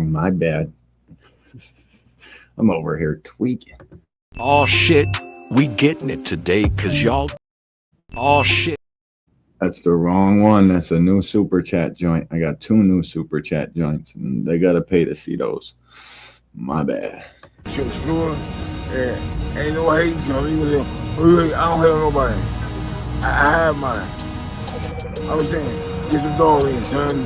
wrong. My bad. I'm over here tweaking. Oh shit, we getting it today, cause y'all. Oh shit. That's the wrong one. That's a new super chat joint. I got 2 new super chat joints, and they gotta pay to see those. My bad. Shakur, ain't no hate, you know. I don't hate nobody. I have mine. I was saying, get some dog in, son.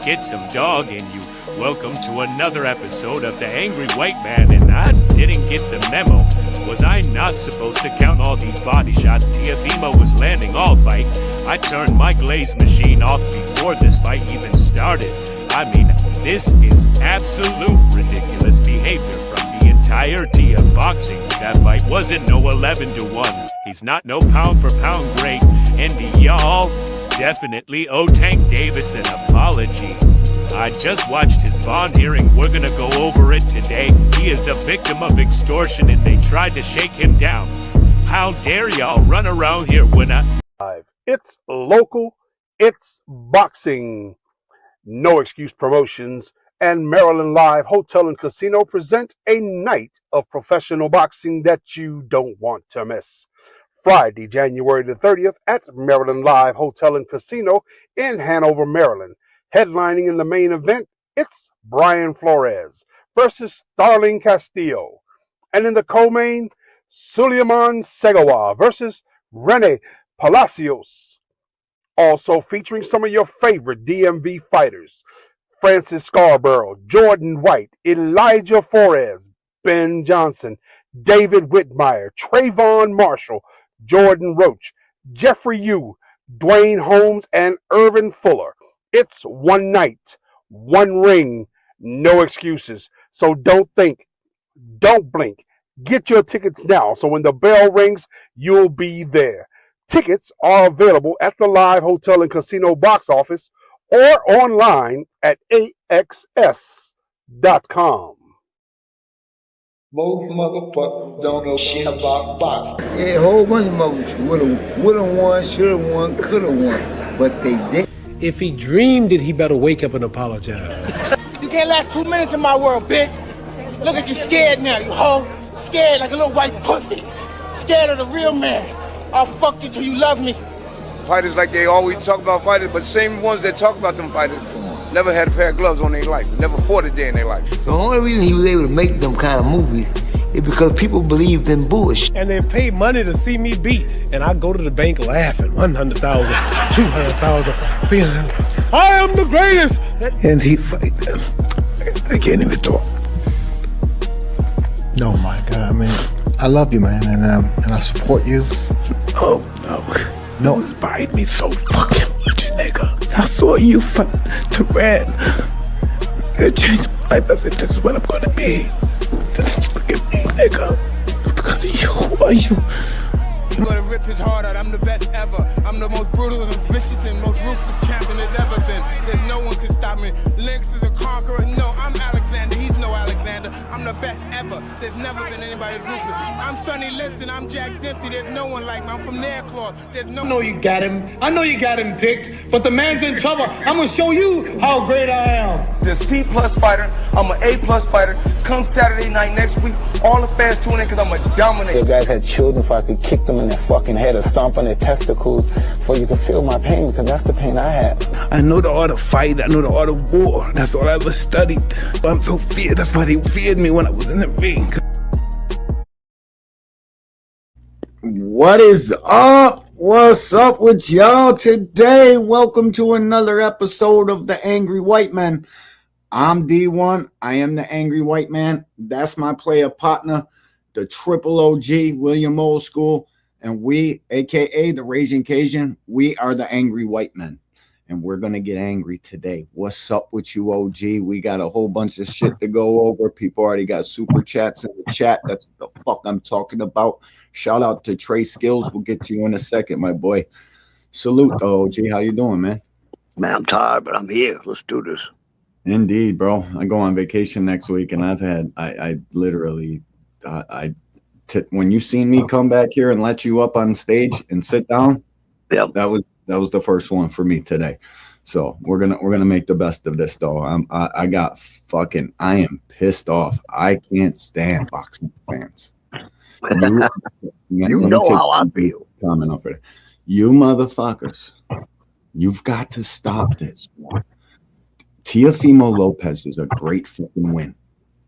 Get some dog in you. Welcome to another episode of The Angry White Man, and I didn't get the memo. Was I not supposed to count all these body shots Teofimo was landing all fight? I turned my glaze machine off before this fight even started. I mean, this is absolute ridiculous behavior from the entirety of boxing. That fight wasn't no 11-1. He's not no pound for pound great, and y'all definitely owe Tank Davis an apology. I just watched his bond hearing. We're gonna go over it today. He is a victim of extortion and they tried to shake him down. How dare y'all run around here when It's local, it's boxing. No Excuse Promotions and Maryland Live Hotel and Casino present a night of professional boxing that you don't want to miss. Friday, January the 30th at Maryland Live Hotel and Casino in Hanover, Maryland. Headlining in the main event, it's Brian Flores versus Starling Castillo. And in the co-main, Suleiman Segawa versus Rene Palacios. Also featuring some of your favorite DMV fighters, Francis Scarborough, Jordan White, Elijah Flores, Ben Johnson, David Whitmire, Trayvon Marshall, Jordan Roach, Jeffrey Yu, Dwayne Holmes, and Irvin Fuller. It's one night, one ring, no excuses. So don't think, don't blink. Get your tickets now so when the bell rings, you'll be there. Tickets are available at the Live Hotel and Casino box office or online at axs.com. Most motherfuckers don't know shit about boxing. Yeah, a whole bunch of motherfuckers would've won, should've won, could've won, but they didn't. If he dreamed it, he better wake up and apologize. You can't last 2 minutes in my world, bitch. Look at you scared now, you hoe. Scared like a little white pussy. Scared of the real man. I'll fuck you till you love me. Fighters like they always talk about fighters, but the same ones that talk about them fighters never had a pair of gloves on their life, never fought a day in their life. The only reason he was able to make them kind of movies is because people believed in bullshit. And they pay money to see me beat. And I go to the bank laughing. 100,000, 200,000, 300,000. I am the greatest. And he fight them. I can't even talk. Oh my God, man. I love you, man, and I support you. Oh no. No, it's bite me so fucking much, nigga. I saw you fight to Red. It changed my life. I said, this is what I'm gonna be. Just look at me, nigga. Because of you. Who are you? I'm gonna rip his heart out. I'm the best ever. I'm the most brutal and vicious and most ruthless champion there's ever been. There's no one can stop me. Lynx is a conqueror. No, I'm Alexander. He's no Alexander. I'm the best ever. There's never been anybody as ruthless. I'm Sonny Liston. I'm Jack Dempsey. There's no one like me. I'm from Nairclaw. There's no. I know you got him. I know you got him picked, but the man's in trouble. I'm gonna show you how great I am. The C+ fighter. I'm an A+ fighter. Come Saturday night next week, all the fans tune in because I'm a dominator. If guys had children, if I could kick them in their fucking head or stomp on their testicles, so you could feel my pain, because that's the pain I had. I know the art of fight. I know the art of war. That's all I ever studied. But I'm so feared. That's why they feared me when I was in the ring. What is up? What's up with y'all today? Welcome to another episode of The Angry White Man. I'm D1. I am the Angry White Man. That's my player partner, the Triple OG, William Old School. And we, a.k.a. the Raging Cajun, we are the Angry White Men. And we're going to get angry today. What's up with you, OG? We got a whole bunch of shit to go over. People already got super chats in the chat. That's what the fuck I'm talking about. Shout out to Trey Skills. We'll get to you in a second, my boy. Salute, though, OG. How you doing, man? Man, I'm tired, but I'm here. Let's do this. Indeed, bro. I go on vacation next week, and I literally when you seen me come back here and let you up on stage and sit down, yep. that was the first one for me today. So we're gonna make the best of this, though. I am pissed off. I can't stand boxing fans. You know how I feel. Comment over there. You motherfuckers, you've got to stop this. Teofimo Lopez is a great fucking win.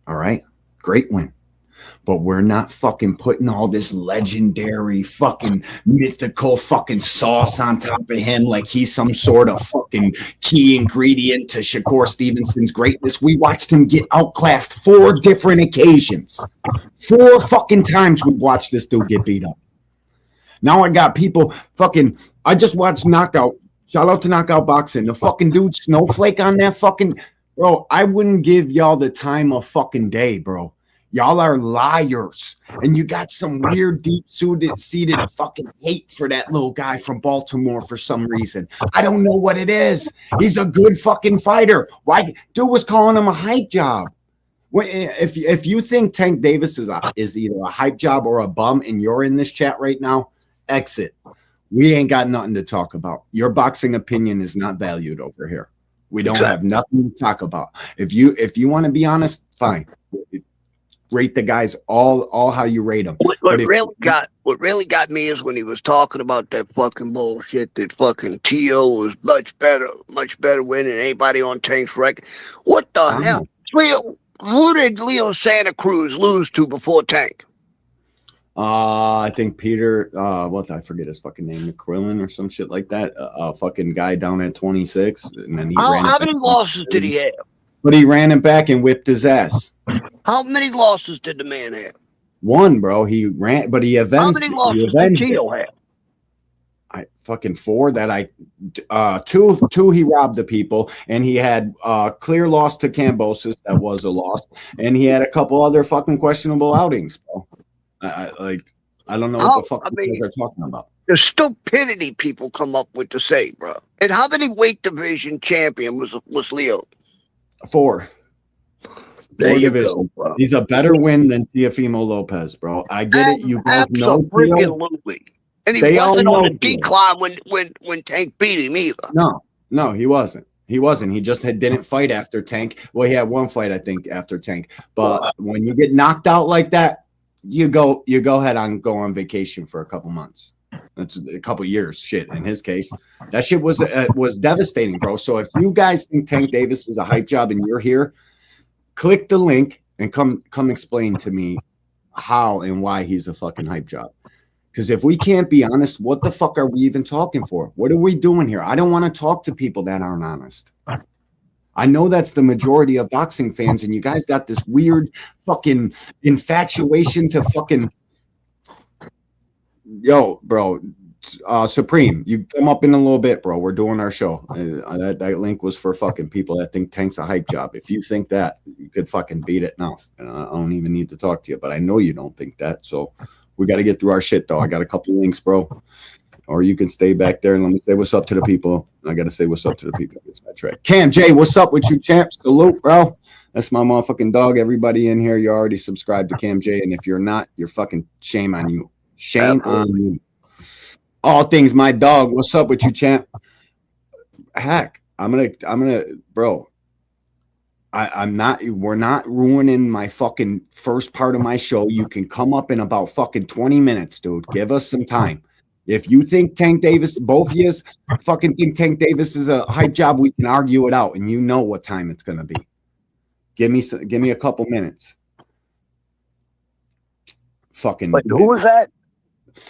All right, great win. But we're not fucking putting all this legendary fucking mythical fucking sauce on top of him like he's some sort of fucking key ingredient to Shakur Stevenson's greatness. We watched him get outclassed 4 different occasions. 4 fucking times we've watched this dude get beat up. Now I got people fucking, I just watched Knockout. Shout out to Knockout Boxing. The fucking dude Snowflake on that fucking, bro, I wouldn't give y'all the time of fucking day, bro. Y'all are liars. And you got some weird, deep-seated fucking hate for that little guy from Baltimore for some reason. I don't know what it is. He's a good fucking fighter. Why? Dude was calling him a hype job. If you think Tank Davis is either a hype job or a bum and you're in this chat right now, exit. We ain't got nothing to talk about. Your boxing opinion is not valued over here. We don't have nothing to talk about. If you want to be honest, fine. Rate the guys all how you rate them. What really got me is when he was talking about that fucking bullshit that fucking T.O. was much better winning anybody on Tank's record. What the hell? Who did Leo Santa Cruz lose to before Tank? I think Peter, I forget his fucking name, McQuillan or some shit like that. Fucking guy down at 26, and then how many losses did he have? But he ran it back and whipped his ass. How many losses did the man have? 1, bro. He ran, but he avenged. How many losses did Tio have? I fucking 4 that two he robbed the people, and he had clear loss to Cambosis, that was a loss, and he had a couple other fucking questionable outings, bro. I don't know what the fuck you guys are talking about. The stupidity people come up with to say, bro. And how many weight division champion was Leo? 4. There you go, bro. He's a better win than Teofimo Lopez, bro. I get it. You guys know Absolutely. And he wasn't on the decline when Tank beat him either. No, he wasn't. He just didn't fight after Tank. Well, he had 1 fight, I think, after Tank. But when you get knocked out like that, you go ahead and go on vacation for a couple months. That's a couple years. Shit, in his case, that shit was devastating, bro. So if you guys think Tank Davis is a hype job and you're here, click the link and come explain to me how and why he's a fucking hype job. Because if we can't be honest, what the fuck are we even talking for? What are we doing here? I don't want to talk to people that aren't honest. I know that's the majority of boxing fans, and you guys got this weird fucking infatuation to fucking... Yo, bro, Supreme, you come up in a little bit, bro. We're doing our show. That link was for fucking people that think Tank's a hype job. If you think that, you could fucking beat it now. I don't even need to talk to you, but I know you don't think that. So we got to get through our shit, though. I got a couple links, bro. Or you can stay back there and let me say what's up to the people. I got to say what's up to the people. It's that track. Cam J, what's up with you, champ? Salute, bro. That's my motherfucking dog. Everybody in here, you're already subscribed to Cam J. And if you're not, you're fucking shame on you. Shame on you. All things my dog. What's up with you, champ? Heck, I'm gonna, bro. We're not ruining my fucking first part of my show. You can come up in about fucking 20 minutes, dude. Give us some time. If you think Tank Davis, both of you fucking think Tank Davis is a hype job, we can argue it out, and you know what time it's gonna be. Give me a couple minutes. Fucking. But who was that?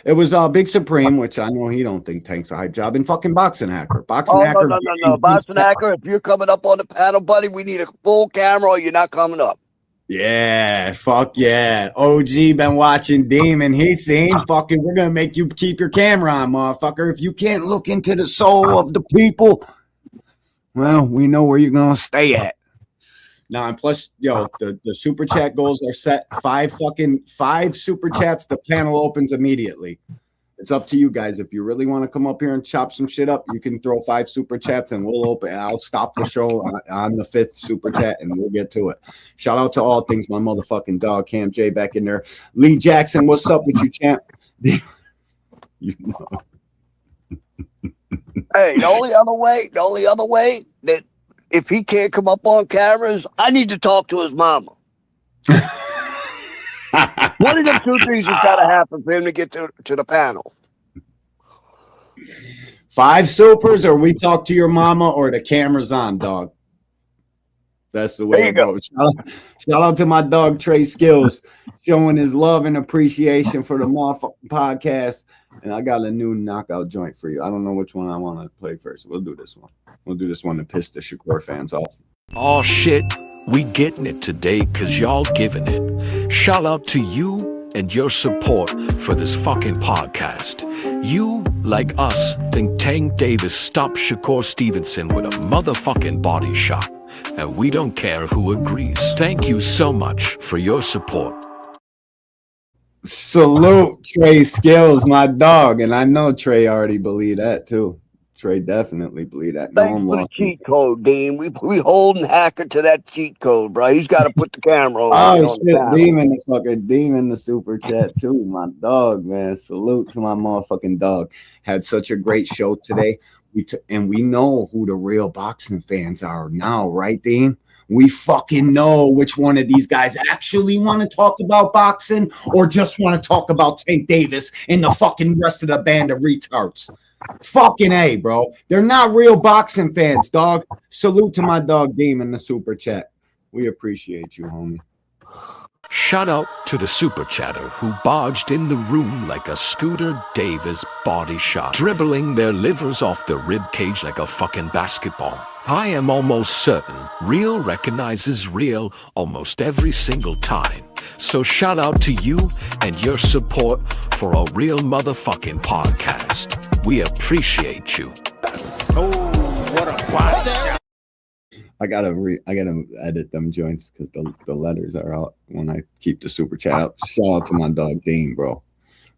It was Big Supreme, which I know he don't think Tank's a hype job, and fucking Boxing Hacker. No. Boxing Hacker, if you're coming up on the panel, buddy, we need a full camera or you're not coming up. Yeah, fuck yeah. OG been watching Demon. He's seen fucking, we're going to make you keep your camera on, motherfucker. If you can't look into the soul of the people, well, we know where you're going to stay at. Now, and plus, the super chat goals are set. 5 super chats. The panel opens immediately. It's up to you guys. If you really want to come up here and chop some shit up, you can throw 5 super chats and we'll open. I'll stop the show on the 5th super chat and we'll get to it. Shout out to All Things, my motherfucking dog, Cam J back in there. Lee Jackson, what's up with you, champ? You know. Hey, the only other way that if he can't come up on cameras, I need to talk to his mama. One of them two things has got to happen for him to get to the panel. 5 supers, or we talk to your mama, or the camera's on, dog. That's the way it goes. Shout out to my dog Trey Skills, showing his love and appreciation for the motherfucking podcast. And I got a new knockout joint for you. I don't know which one I want to play first. We'll do this one. We'll do this one to piss the Shakur fans off. Oh shit, we getting it today because y'all giving it. Shout out to you and your support for this fucking podcast. You, like us, think Tank Davis stopped Shakur Stevenson with a motherfucking body shot. And we don't care who agrees. Thank you so much for your support. Salute Trey Skills, my dog. And I know Trey already believed that too. Trey definitely believed that. Thanks for the cheat code, Dean. We holding Hacker to that cheat code, bro. He's got to put the camera on. Oh shit, Demon the super chat too. My dog, man. Salute to my motherfucking dog. Had such a great show today. And we know who the real boxing fans are now, right, Dean? We fucking know which one of these guys actually want to talk about boxing or just want to talk about Tank Davis and the fucking rest of the band of retards. Fucking A, bro. They're not real boxing fans, dog. Salute to my dog, Demon, the super chat. We appreciate you, homie. Shout out to the super chatter who barged in the room like a Scooter Davis body shot, dribbling their livers off the rib cage like a fucking basketball. I am almost certain real recognizes real almost every single time. So shout out to you and your support for a real motherfucking podcast. We appreciate you. Oh, what a body shot. I gotta edit them joints because the letters are out when I keep the super chat out. Shout out to my dog Dean, bro.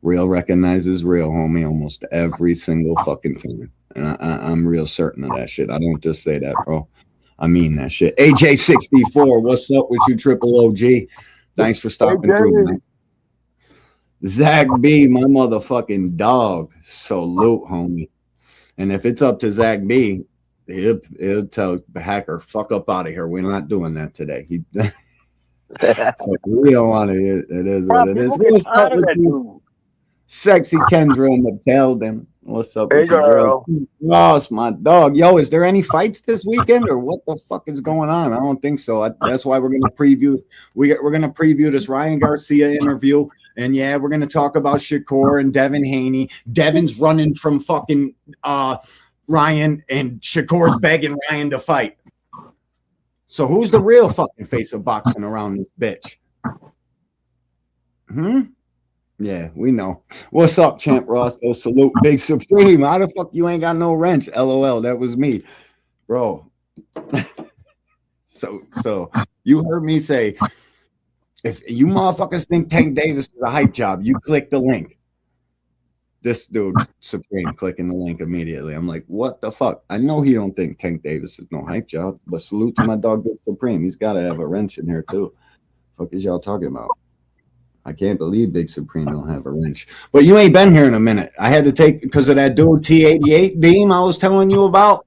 Real recognizes real, homie, almost every single fucking time. And I'm real certain of that shit. I don't just say that, bro. I mean that shit. AJ64, what's up with you, Triple OG? Thanks for stopping through, man. Zach B, my motherfucking dog. Salute, homie. And if it's up to Zach B, he'll tell the Hacker, fuck up out of here. We're not doing that today. So we don't want to. It is what it is. What's up with you? Sexy Kendra in the building. What's up with you, girl? Ross, my dog. Yo, is there any fights this weekend or what the fuck is going on? I don't think so. That's why we're gonna preview. We're gonna preview this Ryan Garcia interview, and yeah, we're gonna talk about Shakur and Devin Haney. Devin's running from fucking Ryan, and Shakur's begging Ryan to fight. So who's the real fucking face of boxing around this bitch? Yeah, we know. What's up, Champ Roscoe? Salute, Big Supreme. How the fuck you ain't got no wrench? LOL, that was me, bro. So you heard me say, if you motherfuckers think Tank Davis is a hype job, you click the link. This dude, Supreme, clicking the link immediately. I'm like, what the fuck? I know he don't think Tank Davis is no hype job, but salute to my dog, Big Supreme. He's got to have a wrench in here, too. Fuck is y'all talking about? I can't believe Big Supreme don't have a wrench. But you ain't been here in a minute. I had to take, because of that dude T88 Deem I was telling you about.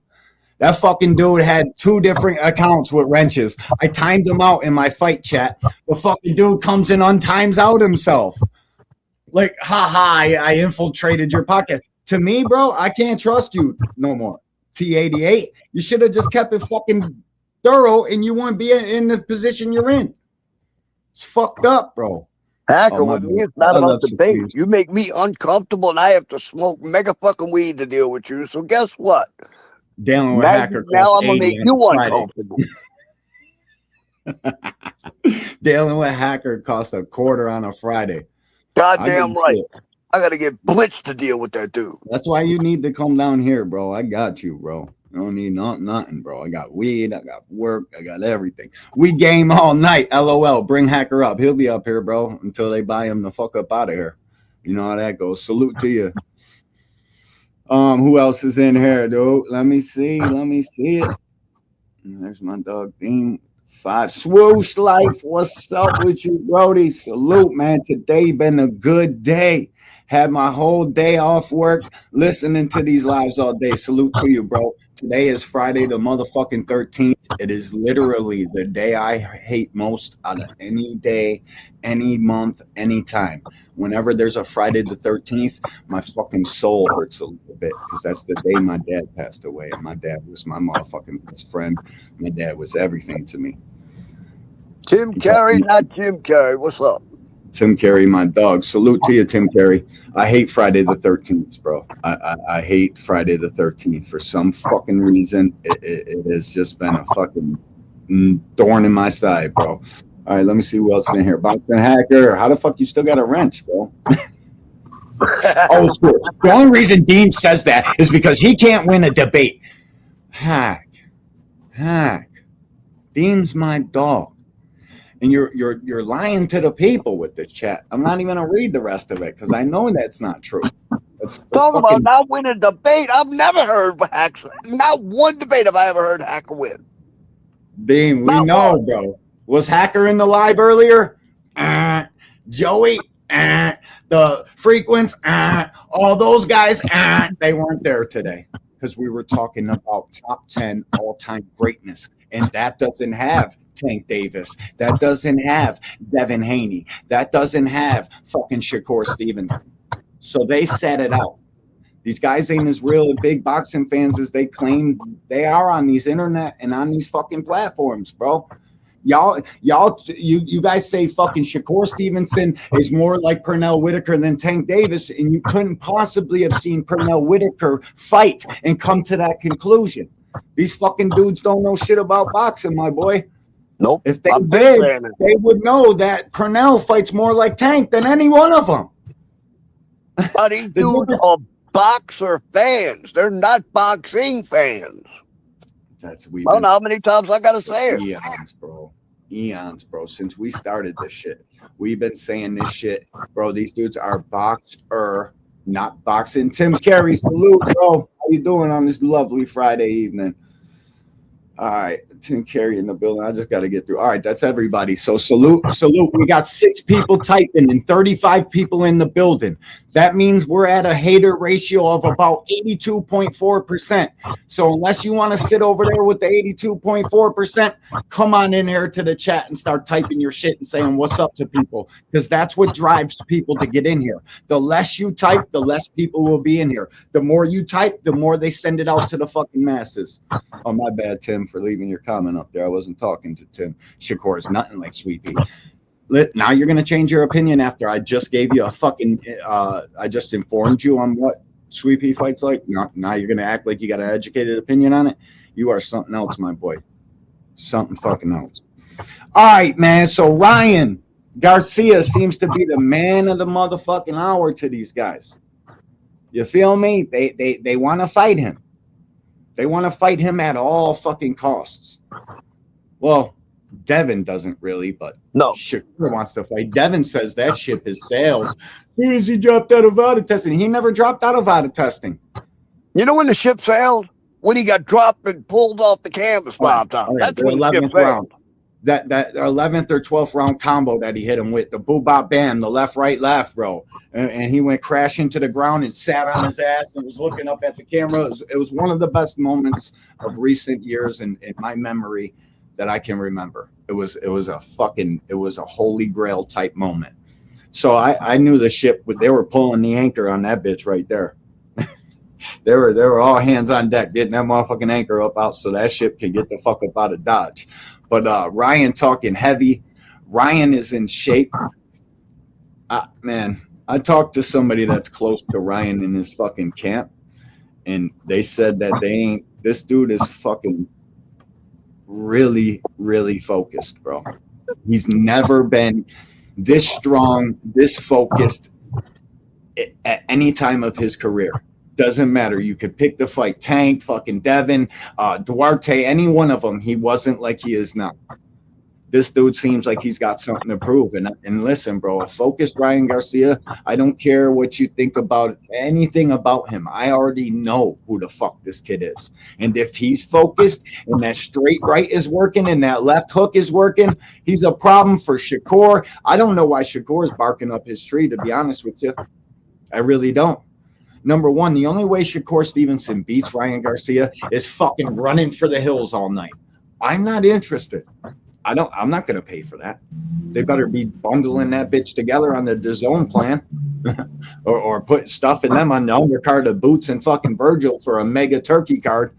That fucking dude had 2 different accounts with wrenches. I timed him out in my fight chat. The fucking dude comes and untimes out himself. Like, I infiltrated your pocket. To me, bro, I can't trust you no more. T88, you should have just kept it fucking thorough and you wouldn't be in the position you're in. It's fucked up, bro. Hacker, with me, it's not about the bait. You make me uncomfortable and I have to smoke mega fucking weed to deal with you. So guess what? Dealing with Hacker. Now I'm going to make you uncomfortable. Dealing with Hacker costs $0.25 on a Friday. Goddamn right. I got to get blitzed to deal with that dude. That's why you need to come down here, bro. I got you, bro. I don't need nothing, bro. I got weed. I got work. I got everything. We game all night. LOL. Bring Hacker up. He'll be up here, bro, until they buy him the fuck up out of here. You know how that goes. Salute to you. Who else is in here, dude? Let me see it. There's my dog, Dean. 5 Swoosh Life. What's up with you, Brody? Salute, man. Today been a good day. Had my whole day off work listening to these lives all day. Salute to you, bro. Today is Friday the motherfucking 13th. It is literally the day I hate most out of any day, any month, any time. Whenever there's a Friday the 13th, my fucking soul hurts a little bit because that's the day my dad passed away. And my dad was my motherfucking best friend. My dad was everything to me. Tim Carey, not Jim Carrey. What's up? Tim Carey, my dog. Salute to you, Tim Carey. I hate Friday the 13th, bro. I hate Friday the 13th for some fucking reason. It has just been a fucking thorn in my side, bro. All right, let me see who else in here. Boxing Hacker. How the fuck you still got a wrench, bro? Oh, sure. The only reason Dean says that is because he can't win a debate. Hack. Dean's my dog. And you're lying to the people with this chat. I'm not even gonna read the rest of it because I know that's not true. Talk about not winning a debate. I've never heard Hacker. Not one debate have I ever heard Hacker win. Dean, we know, bro. Was Hacker in the live earlier? Joey, the Frequents, all those guys, they weren't there today because we were talking about top 10 all-time greatness, and that doesn't have Tank Davis. That doesn't have Devin Haney. That doesn't have fucking Shakur Stevenson. So they set it out. These guys ain't as real big boxing fans as they claim they are on these internet and on these fucking platforms, bro. You guys say fucking Shakur Stevenson is more like Pernell Whitaker than Tank Davis, and you couldn't possibly have seen Pernell Whitaker fight and come to that conclusion. These fucking dudes don't know shit about boxing, my boy. Nope. If they did, they would know that Pernell fights more like Tank than any one of them. But these dudes are boxer fans. They're not boxing fans. That's weird. I don't know how many times I gotta say it. Eons, bro. Since we started this shit, we've been saying this shit, bro. These dudes are boxer, not boxing. Tim Carey, salute, bro. How you doing on this lovely Friday evening? All right, Tim Carey in the building. I just got to get through. All right, that's everybody. So salute. We got 6 people typing and 35 people in the building. That means we're at a hater ratio of about 82.4%. So unless you want to sit over there with the 82.4%, come on in here to the chat and start typing your shit and saying what's up to people, because that's what drives people to get in here. The less you type, the less people will be in here. The more you type, the more they send it out to the fucking masses. Oh, my bad, Tim, for leaving your comment up there. I wasn't talking to Tim. Shakur is nothing like Sweepy. Now you're going to change your opinion after I just gave you a fucking I just informed you on what Sweepy fights like. Now you're going to act like you got an educated opinion on it. You are something else, my boy. Something fucking else. All right, man. So Ryan Garcia seems to be the man of the motherfucking hour to these guys. You feel me? They want to fight him. They want to fight him at all fucking costs. Well, Devin doesn't really, but no. Shakur wants to fight. Devin says that ship has sailed. As soon as he dropped out of VADA testing, he never dropped out of VADA testing. You know when the ship sailed? When he got dropped and pulled off the canvas by time. That's when the ship sailed. That 11th or 12th round combo that he hit him with, the boo-bop bam, the left, right, left, bro. And he went crashing to the ground and sat on his ass and was looking up at the camera. It was one of the best moments of recent years in my memory that I can remember. It was a holy grail type moment. So I knew the ship, they were pulling the anchor on that bitch right there. They were all hands on deck getting that motherfucking anchor up out so that ship could get the fuck up out of Dodge. But Ryan talking heavy. Ryan is in shape. Man, I talked to somebody that's close to Ryan in his fucking camp, and they said that this dude is fucking really, really focused, bro. He's never been this strong, this focused at any time of his career. Doesn't matter. You could pick the fight. Tank, fucking Devin, Duarte, any one of them. He wasn't like he is now. This dude seems like he's got something to prove. And listen, bro, a focused Ryan Garcia, I don't care what you think about anything about him. I already know who the fuck this kid is. And if he's focused and that straight right is working and that left hook is working, he's a problem for Shakur. I don't know why Shakur is barking up his tree, to be honest with you. I really don't. Number one, the only way Shakur Stevenson beats Ryan Garcia is fucking running for the hills all night. I'm not interested. I'm not gonna pay for that. They better be bundling that bitch together on the DAZN plan. or put stuff in them on the undercard of Boots and fucking Virgil for a mega turkey card.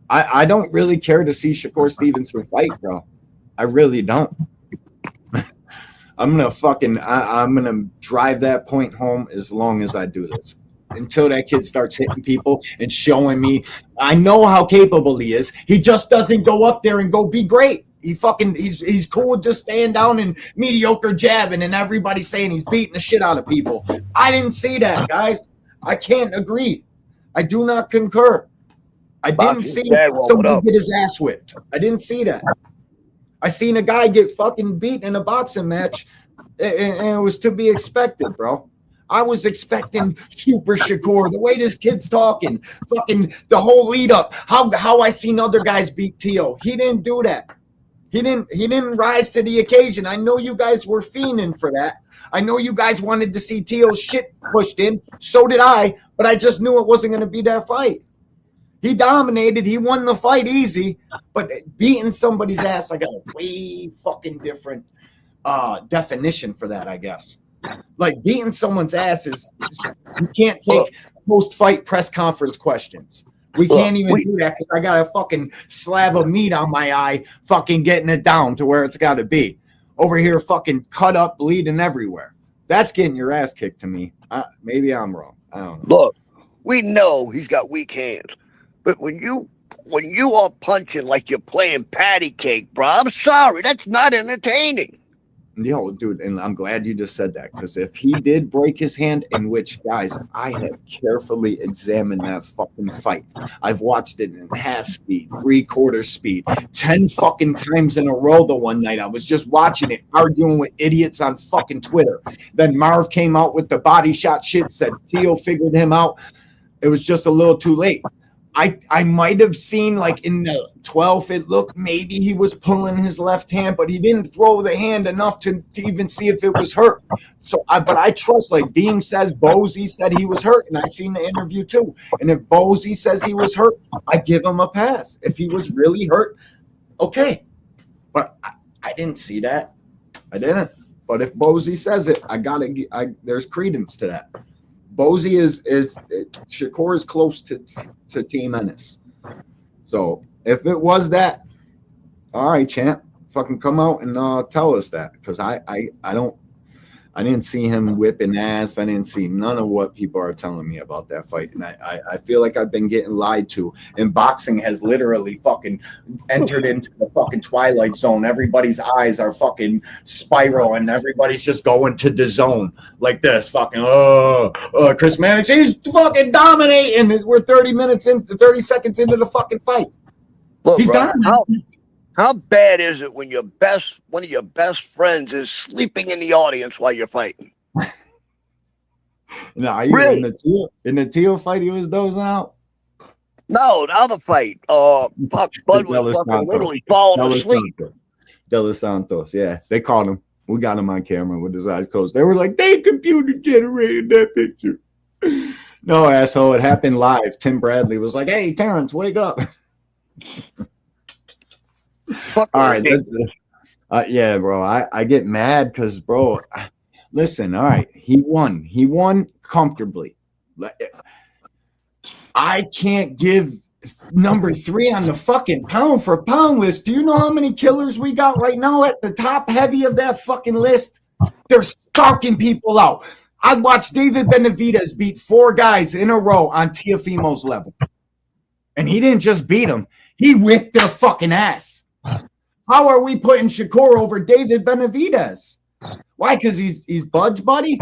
I don't really care to see Shakur Stevenson fight, bro. I really don't. I'm gonna drive that point home as long as I do this. Until that kid starts hitting people and showing me I know how capable he is. He just doesn't go up there and go be great. He's cool just staying down and mediocre jabbing and everybody saying he's beating the shit out of people. I didn't see that, guys. I can't agree. I do not concur. I didn't see somebody get his ass whipped. I didn't see that. I seen a guy get fucking beat in a boxing match, and it was to be expected, bro. I was expecting Super Shakur, the way this kid's talking, fucking the whole lead up, how I seen other guys beat Tio. He didn't do that. He didn't rise to the occasion. I know you guys were fiending for that. I know you guys wanted to see Tio's shit pushed in. So did I, but I just knew it wasn't going to be that fight. He dominated. He won the fight easy, but beating somebody's ass, I got a way fucking different definition for that, I guess. Like beating someone's ass is you can't take post-fight press conference questions. We can't even do that because I got a fucking slab of meat on my eye, fucking getting it down to where it's got to be. Over here, fucking cut up, bleeding everywhere. That's getting your ass kicked to me. Maybe I'm wrong. I don't know. Look, we know he's got weak hands, but when you are punching like you're playing patty cake, bro, I'm sorry, that's not entertaining. Yo, dude, and I'm glad you just said that because if he did break his hand, in which, guys, I have carefully examined that fucking fight. I've watched it in half speed, 3/4 speed, 10 fucking times in a row the one night. I was just watching it, arguing with idiots on fucking Twitter. Then Marv came out with the body shot shit, said Tio figured him out. It was just a little too late. I might have seen like in the 12th, it looked maybe he was pulling his left hand, but he didn't throw the hand enough to even see if it was hurt. So, but I trust, like Deem says, Bozy said he was hurt, and I seen the interview too. And if Bozy says he was hurt, I give him a pass. If he was really hurt, okay. But I didn't see that. I didn't. But if Bozy says it, there's credence to that. Bozy is Shakur is close to Team Ennis. So if it was that, all right, champ, fucking come out and tell us that because I didn't see him whipping ass. I didn't see none of what people are telling me about that fight. And I feel like I've been getting lied to. And boxing has literally fucking entered into the fucking twilight zone. Everybody's eyes are fucking spiral and everybody's just going to the zone like this. Fucking, Chris Mannix, he's fucking dominating. We're 30 seconds into the fucking fight. Look, he's dominating. How bad is it when one of your best friends is sleeping in the audience while you're fighting? No, really? in the Tio fight, he was dozing out. No, the other fight. Bud was fucking literally falling asleep. De Los Santos, yeah, they caught him. We got him on camera with his eyes closed. They were like, they computer generated that picture. No, asshole, it happened live. Tim Bradley was like, hey, Terrence, wake up. All right, yeah, bro. I get mad because, bro, listen. All right, he won comfortably. I can't give number 3 on the fucking pound for pound list. Do you know how many killers we got right now at the top heavy of that fucking list? They're stalking people out. I watched David Benavidez beat 4 guys in a row on Teofimo's level, and he didn't just beat them; he whipped their fucking ass. How are we putting Shakur over David Benavidez? Why? Because he's Bud's buddy?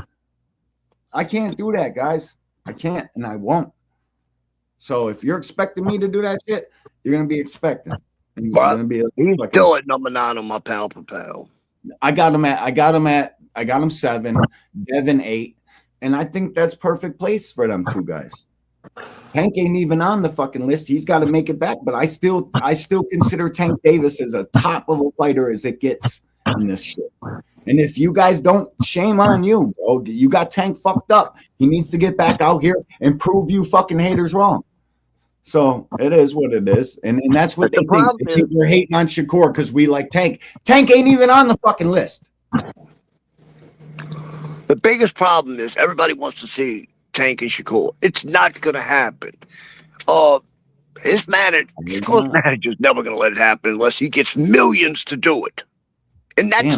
I can't do that, guys. I can't, and I won't. So if you're expecting me to do that shit, you're gonna be expecting. And you're gonna be he's still at number 9 on my pound for pound. I got him 7, Devin 8, and I think that's perfect place for them 2 guys. Tank ain't even on the fucking list. He's got to make it back, but I still consider Tank Davis as a top level fighter as it gets in this shit. And if you guys don't, shame on you, bro. You got Tank fucked up. He needs to get back out here and prove you fucking haters wrong. So it is what it is. And that's what they think. They think we're hating on Shakur because we like Tank. Tank ain't even on the fucking list. The biggest problem is everybody wants to see Tank and Shakur. It's not going to happen. His Shakur's manager's never going to let it happen unless he gets millions to do it. And that's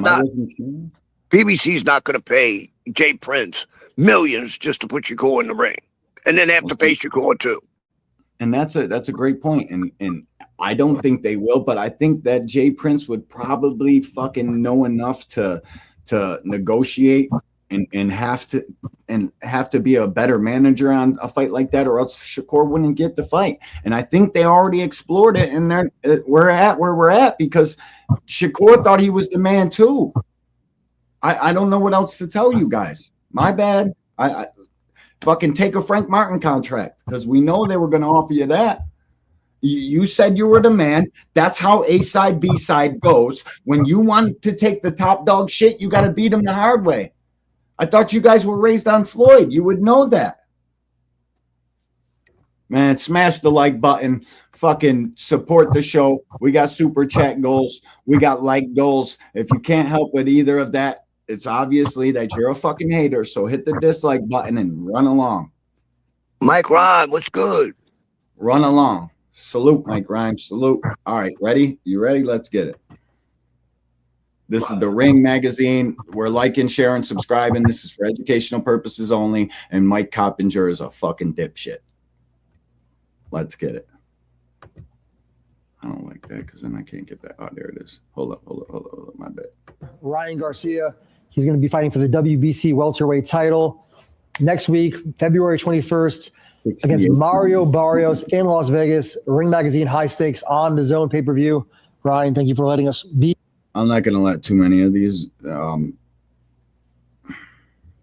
PBC's not going to pay Jay Prince millions just to put Shakur in the ring. And then they have to pay Shakur too. And that's a great point. And I don't think they will, but I think that Jay Prince would probably fucking know enough to negotiate and have to be a better manager on a fight like that, or else Shakur wouldn't get the fight. And I think they already explored it, and we're at where we're at because Shakur thought he was the man too. I don't know what else to tell you guys. My bad. I fucking take a Frank Martin contract because we know they were going to offer you that. You said you were the man. That's how A side, B side goes. When you want to take the top dog shit, you got to beat them the hard way. I thought you guys were raised on Floyd. You would know that. Man, smash the like button. Fucking support the show. We got super chat goals. We got like goals. If you can't help with either of that, it's obviously that you're a fucking hater. So hit the dislike button and run along. Mike Ryan, what's good? Run along. Salute, Mike Ryan. Salute. All right, ready? You ready? Let's get it. This is the Ring Magazine. We're liking, sharing, subscribing. This is for educational purposes only. And Mike Coppinger is a fucking dipshit. Let's get it. I don't like that because then I can't get that. Oh, there it is. Hold up. My bad. Ryan Garcia. He's going to be fighting for the WBC welterweight title next week, February 21st, against Mario Barrios in Las Vegas. Ring Magazine, high stakes on the Zone pay-per-view. Ryan, thank you for letting us be. I'm not going to let too many of these.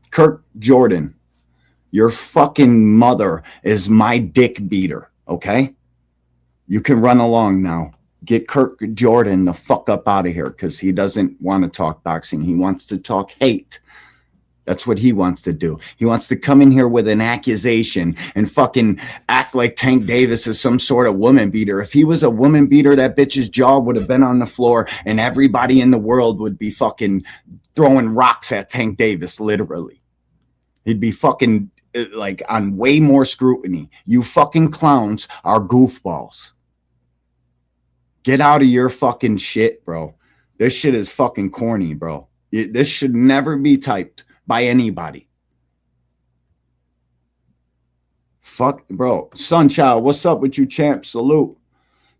Kirk Jordan, your fucking mother is my dick beater, okay? You can run along now. Get Kirk Jordan the fuck up out of here because he doesn't want to talk boxing. He wants to talk hate. That's what he wants to do. He wants to come in here with an accusation and fucking act like Tank Davis is some sort of woman beater. If he was a woman beater, that bitch's jaw would have been on the floor and everybody in the world would be fucking throwing rocks at Tank Davis, literally. He'd be fucking like on way more scrutiny. You fucking clowns are goofballs. Get out of your fucking shit, bro. This shit is fucking corny, bro. This should never be typed by anybody. Fuck, bro. Sunchild, what's up with you, champ? Salute.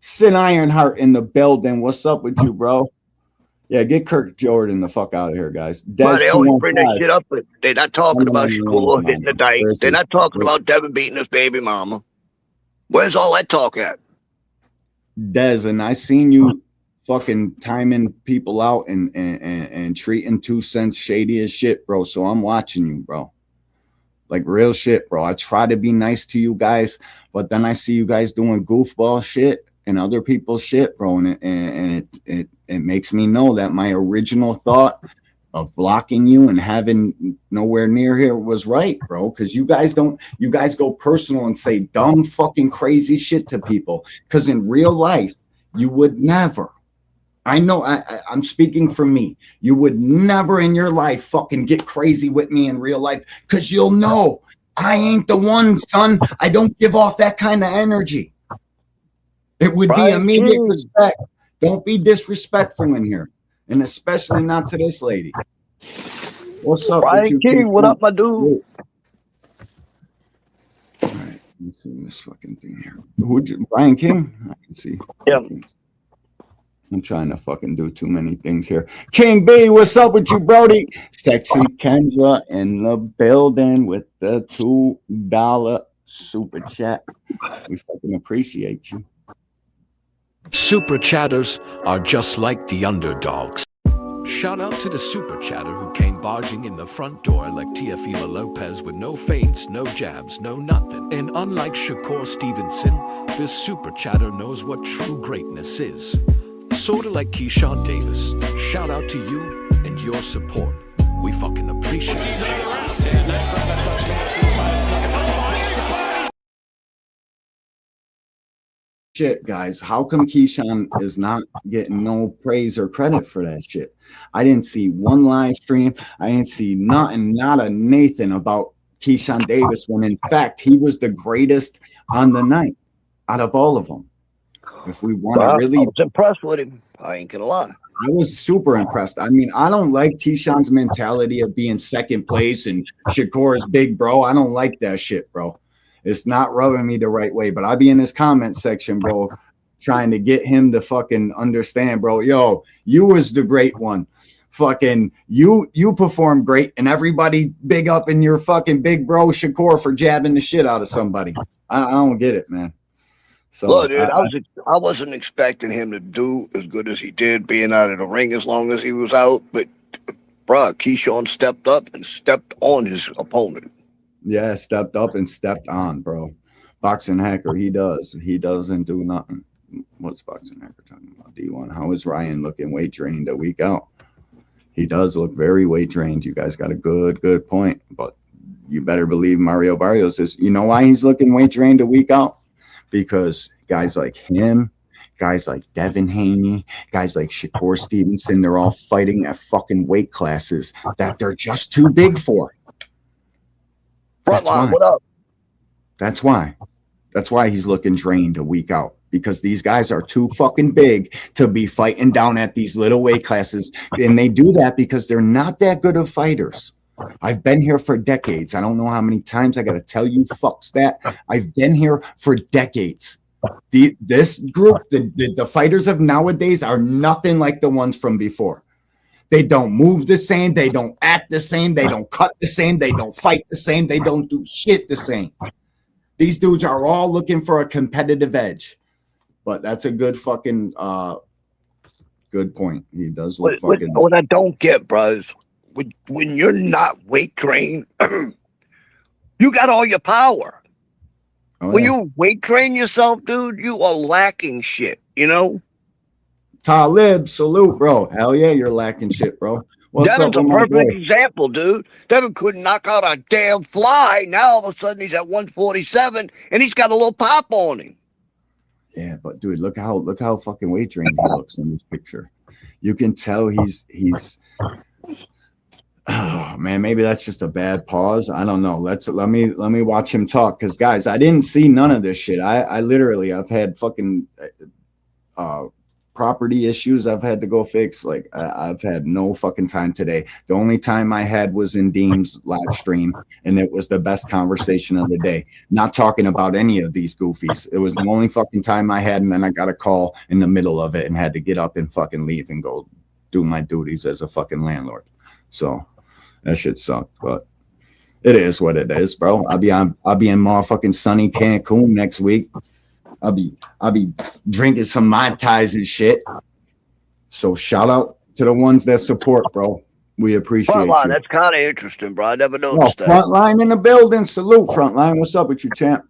Sid Ironheart in the building. What's up with you, bro? Yeah, get Kirk Jordan the fuck out of here, guys. Well, they always bring that shit up, but they're not talking about Shakur hitting the dike. They're not talking about Devin beating his baby mama. Where's all that talk at? Dez, and I seen you fucking timing people out and treating 2 cents shady as shit, bro. So I'm watching you, bro. Like real shit, bro. I try to be nice to you guys, but then I see you guys doing goofball shit and other people's shit, bro. And it makes me know that my original thought of blocking you and having nowhere near here was right, bro. Because you guys go personal and say dumb fucking crazy shit to people. Because in real life, you would never. I know I'm speaking for me. You would never in your life fucking get crazy with me in real life because you'll know I ain't the one, son. I don't give off that kind of energy. It would be immediate respect. Don't be disrespectful in here. And especially not to this lady. What's up? Ryan King, what up, my dude? All right, let's see this fucking thing here. Ryan King? I can see. Yeah. I'm trying to fucking do too many things here. King B, what's up with you, Brody? Sexy Kendra in the building with the $2 super chat. We fucking appreciate you. Super chatters are just like the underdogs. Shout out to the super chatter who came barging in the front door like Teofimo Lopez with no feints, no jabs, no nothing. And unlike Shakur Stevenson, this super chatter knows what true greatness is. Sorta like Keyshawn Davis. Shout out to you, and your support. We fucking appreciate it. Shit, guys, how come Keyshawn is not getting no praise or credit for that shit? I didn't see one live stream. I didn't see nothing, not a Nathan about Keyshawn Davis, when in fact he was the greatest on the night out of all of them. If we want to really, I was impressed with him. I ain't gonna lie. I was super impressed. I mean, I don't like Keyshawn's mentality of being second place and Shakur's big bro. I don't like that shit, bro. It's not rubbing me the right way, but I'll be in his comment section, bro, trying to get him to fucking understand, bro. Yo, you was the great one. Fucking you performed great, and everybody big up in your fucking big bro Shakur for jabbing the shit out of somebody. I don't get it, man. So look, dude, I wasn't expecting him to do as good as he did, being out of the ring as long as he was out. But, bro, Keyshawn stepped up and stepped on his opponent. Yeah, stepped up and stepped on, bro. Boxing Hacker, he does. He doesn't do nothing. What's Boxing Hacker talking about? D1. How is Ryan looking weight drained a week out? He does look very weight drained. You guys got a good point. But you better believe Mario Barrios is. You know why he's looking weight drained a week out? Because guys like him, guys like Devin Haney, guys like Shakur Stevenson, they're all fighting at fucking weight classes that they're just too big for. Frontline, what up? That's why. That's why he's looking drained a week out, because these guys are too fucking big to be fighting down at these little weight classes. And they do that because they're not that good of fighters. I've been here for decades. I don't know how many times I got to tell you fucks that. I've been here for decades. This group, the fighters of nowadays are nothing like the ones from before. They don't move the same. They don't act the same. They don't cut the same. They don't fight the same. They don't do shit the same. These dudes are all looking for a competitive edge. But that's a good fucking good point. He does look fucking. What I don't get, bros, when you're not weight trained, you got all your power. When you weight train yourself, dude, you are lacking shit, you know? Talib, salute, bro. Hell yeah, you're lacking shit, bro. What's Devin's up a with my perfect boy? example, dude. Devin couldn't knock out a damn fly. Now all of a sudden he's at 147 and he's got a little pop on him. Yeah, but dude, look how fucking weight drained he looks in this picture. You can tell he's oh man, maybe that's just a bad pause. I don't know. Let me watch him talk, because guys, I didn't see none of this shit. I literally, I've had fucking property issues I've had to go fix. Like I've had no fucking time today. The only time I had was in Dean's live stream, and it was the best conversation of the day. Not talking about any of these goofies. It was the only fucking time I had, and then I got a call in the middle of it and had to get up and fucking leave and go do my duties as a fucking landlord. So that shit sucked, but it is what it is, bro. I'll be in motherfucking sunny Cancun next week. I'll be drinking some Mai Tais and shit. So shout out to the ones that support, bro. We appreciate Frontline, you. that's kind of interesting, bro. I never noticed that. Frontline in the building. Salute, Frontline. What's up with you, champ?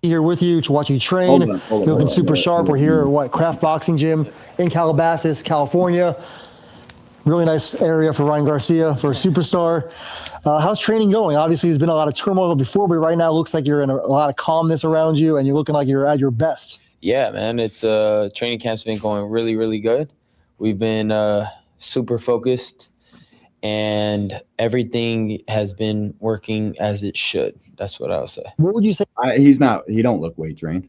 Here with you to watch you train. Hold on, You're looking super sharp. We're here at Craft Boxing Gym in Calabasas, California. Really nice area for Ryan Garcia, for a superstar. How's training going? Obviously, there's been a lot of turmoil before, but right now it looks like you're in a lot of calmness around you, and you're looking like you're at your best. Yeah, man. It's training camp's been going really, really good. We've been super focused, and everything has been working as it should. That's what I would say. What would you say? He don't look weight drained.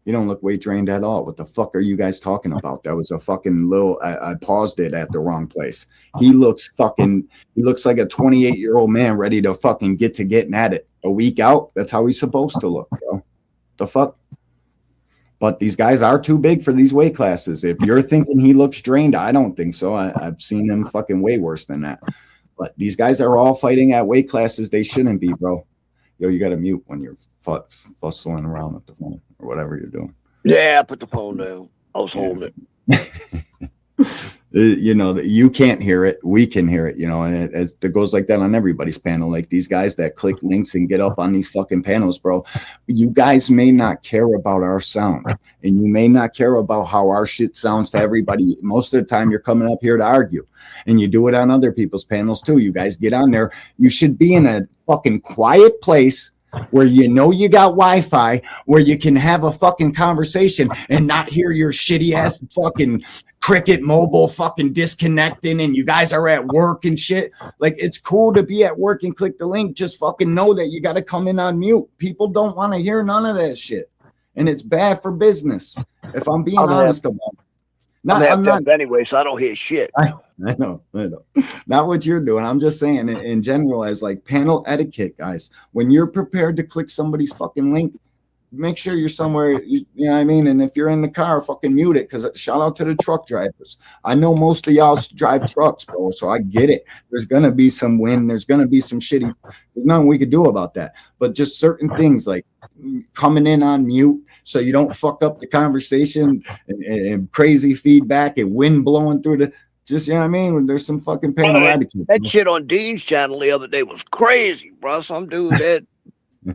You don't look weight drained at all. What the fuck are you guys talking about? That was a fucking little, I paused it at the wrong place. He looks like a 28-year-old man ready to fucking getting at it. A week out, that's how he's supposed to look, bro. The fuck? But these guys are too big for these weight classes. If you're thinking he looks drained, I don't think so. I've seen him fucking way worse than that. But these guys are all fighting at weight classes they shouldn't be, bro. Yo, you got to mute when you're fussing around with the phone or whatever you're doing. Yeah, I put the phone down. I was holding it. You can't hear it. We can hear it, and it goes like that on everybody's panel. Like these guys that click links and get up on these fucking panels, bro. You guys may not care about our sound, and you may not care about how our shit sounds to everybody. Most of the time, you're coming up here to argue, and you do it on other people's panels too. You guys get on there. You should be in a fucking quiet place where you got Wi-Fi, where you can have a fucking conversation and not hear your shitty ass fucking Cricket mobile fucking disconnecting, and you guys are at work and shit. Like, it's cool to be at work and click the link. Just fucking know that you got to come in on mute. People don't want to hear none of that shit, and it's bad for business. If I'm being honest about it. I'm not anyway, so I don't hear shit. I know. Not what you're doing. I'm just saying in general, as like panel etiquette, guys. When you're prepared to click somebody's fucking link, make sure you're somewhere, you know what I mean? And if you're in the car, fucking mute it, because shout out to the truck drivers. I know most of y'all drive trucks, bro, so I get it. There's going to be some wind. There's going to be some shitty. There's nothing we could do about that. But just certain things like coming in on mute so you don't fuck up the conversation and crazy feedback and wind blowing through the. Just, you know what I mean? There's some fucking panel etiquette. That shit on Dean's channel the other day was crazy, bro. Some dude that.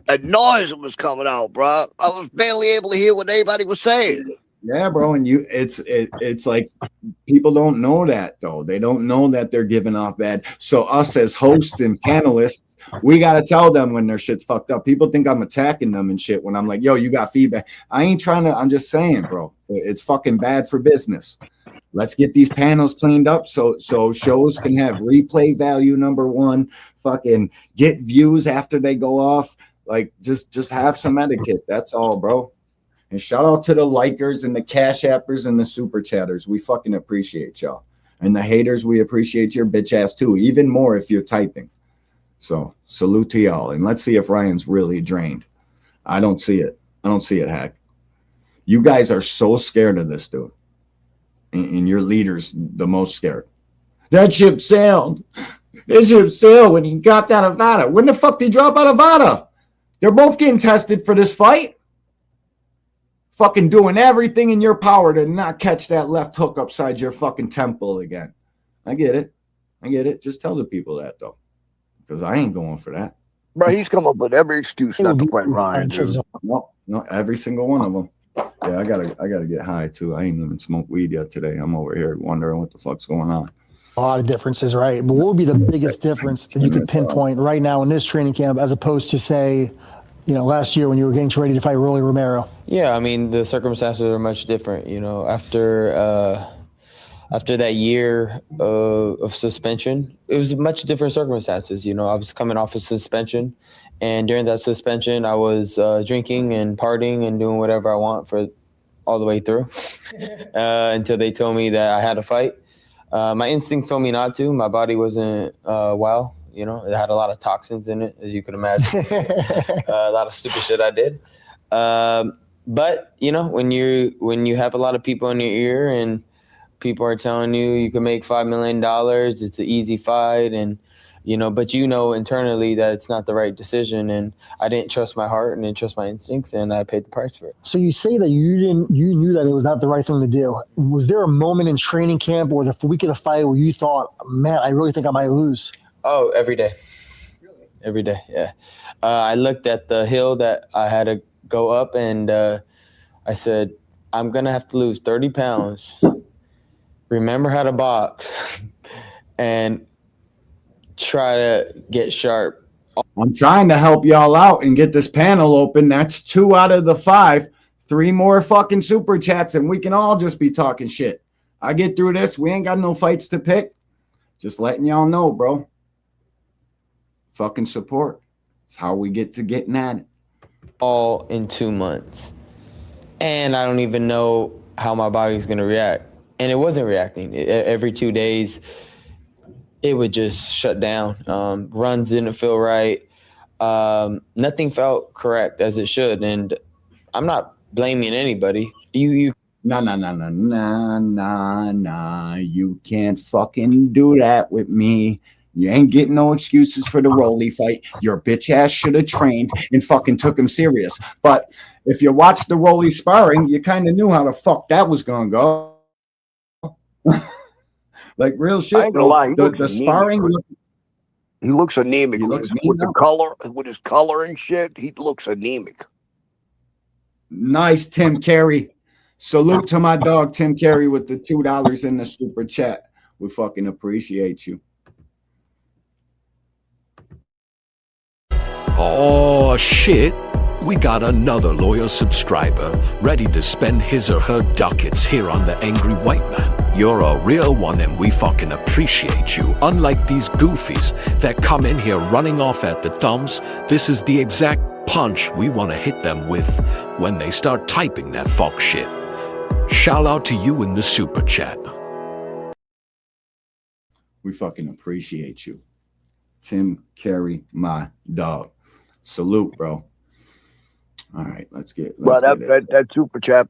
A noise was coming out, bro. I was barely able to hear what anybody was saying. Yeah, bro, and it's like people don't know that though. They don't know that they're giving off bad. So us as hosts and panelists, we gotta tell them when their shit's fucked up. People think I'm attacking them and shit when I'm like, yo, you got feedback. I ain't trying to. I'm just saying, bro, it's fucking bad for business. Let's get these panels cleaned up so shows can have replay value. Number one, fucking get views after they go off. Like, just have some etiquette. That's all, bro. And shout out to the likers and the cash appers and the super chatters. We fucking appreciate y'all. And the haters, we appreciate your bitch ass too. Even more if you're typing. So salute to y'all. And let's see if Ryan's really drained. I don't see it. Hack. You guys are so scared of this dude. And your leader's the most scared. That ship sailed. That ship sailed when he dropped out of Vada. When the fuck did he drop out of Vada? They're both getting tested for this fight. Fucking doing everything in your power to not catch that left hook upside your fucking temple again. I get it. Just tell the people that, though. Because I ain't going for that. Bro, he's come up with every excuse not to fight Ryan. No, every single one of them. Yeah, I gotta get high, too. I ain't even smoked weed yet today. I'm over here wondering what the fuck's going on. A lot of differences, right? But what would be the biggest difference that you could pinpoint right now in this training camp as opposed to, say, last year when you were getting ready to fight Rolly Romero? Yeah, I mean, the circumstances are much different. After that year of suspension, it was much different circumstances. I was coming off of suspension, and during that suspension, I was drinking and partying and doing whatever I want for all the way through until they told me that I had to fight. My instincts told me not to. My body wasn't well. It had a lot of toxins in it, as you can imagine. A lot of stupid shit I did. But when you have a lot of people in your ear and people are telling you can make $5 million, it's an easy fight, and but internally that it's not the right decision, and I didn't trust my heart and didn't trust my instincts, and I paid the price for it. So you say that you knew that it was not the right thing to do. Was there a moment in training camp or the week of the fight where you thought, man, I really think I might lose? Oh, every day. Really? Every day, yeah. I looked at the hill that I had to go up, and I said, I'm going to have to lose 30 pounds, remember how to box, and try to get sharp. I'm trying to help y'all out and get this panel open. That's 2 out of the 5. 3 more fucking super chats, and we can all just be talking shit. I get through this. We ain't got no fights to pick. Just letting y'all know, bro. Fucking support. It's how we get to getting at it. All in 2 months. And I don't even know how my body's going to react. And it wasn't reacting. Every 2 days, it would just shut down. Runs didn't feel right. Nothing felt correct as it should. And I'm not blaming anybody. Nah. You can't fucking do that with me. You ain't getting no excuses for the Rolly fight. Your bitch ass should have trained and fucking took him serious. But if you watched the Rolly sparring, you kind of knew how the fuck that was going to go. Like real I shit, ain't gonna bro. lie, he looks The anemic. sparring. He looks anemic He with, looks his, mean with the now. color, with his color and shit. He looks anemic. Nice, Tim Carey. Salute to my dog Tim Carey with the $2 in the super chat. We fucking appreciate you. Oh shit. We got another loyal subscriber ready to spend his or her ducats here on the Angry White Man. You're a real one and we fucking appreciate you. Unlike these goofies that come in here running off at the thumbs, this is the exact punch we want to hit them with when they start typing that fuck shit. Shout out to you in the super chat. We fucking appreciate you. Tim Carey, my dog. Salute, bro. All right, let's get that super chat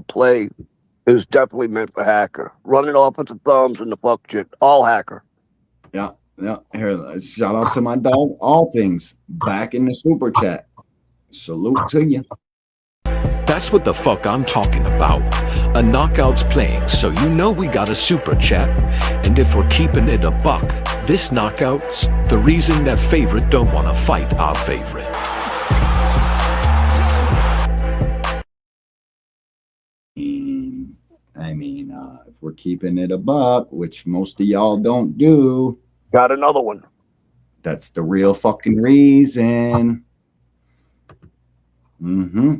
play is definitely meant for Hacker. Running off with the thumbs and the fuck shit. All Hacker. Yeah. Here, shout out to my dog. All things back in the super chat. Salute to you. That's what the fuck I'm talking about. A knockout's playing, so you know we got a super chat. And if we're keeping it a buck, this knockout's the reason that favorite don't want to fight our favorite. I mean, if we're keeping it a buck, which most of y'all don't do. Got another one. That's the real fucking reason.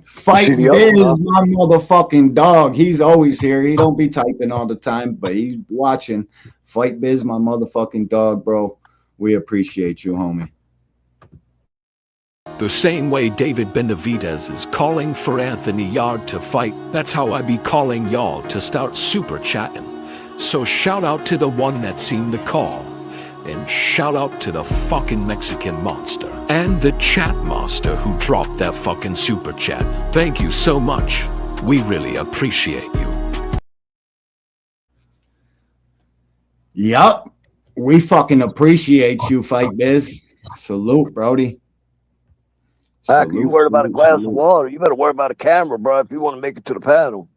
Fight Biz, my motherfucking dog. He's always here. He don't be typing all the time, but he's watching. Fight Biz, my motherfucking dog, bro. We appreciate you, homie. The same way David Benavidez is calling for Anthony Yard to fight, that's how I be calling y'all to start super chatting. So shout out to the one that seen the call. And shout out to the fucking Mexican monster and the chat master who dropped that fucking super chat. Thank you so much. We really appreciate you. Yup. We fucking appreciate you, Fight Biz. Salute, Brody. Hacker, you worried about a glass of water. You better worry about a camera, bro, if you want to make it to the panel.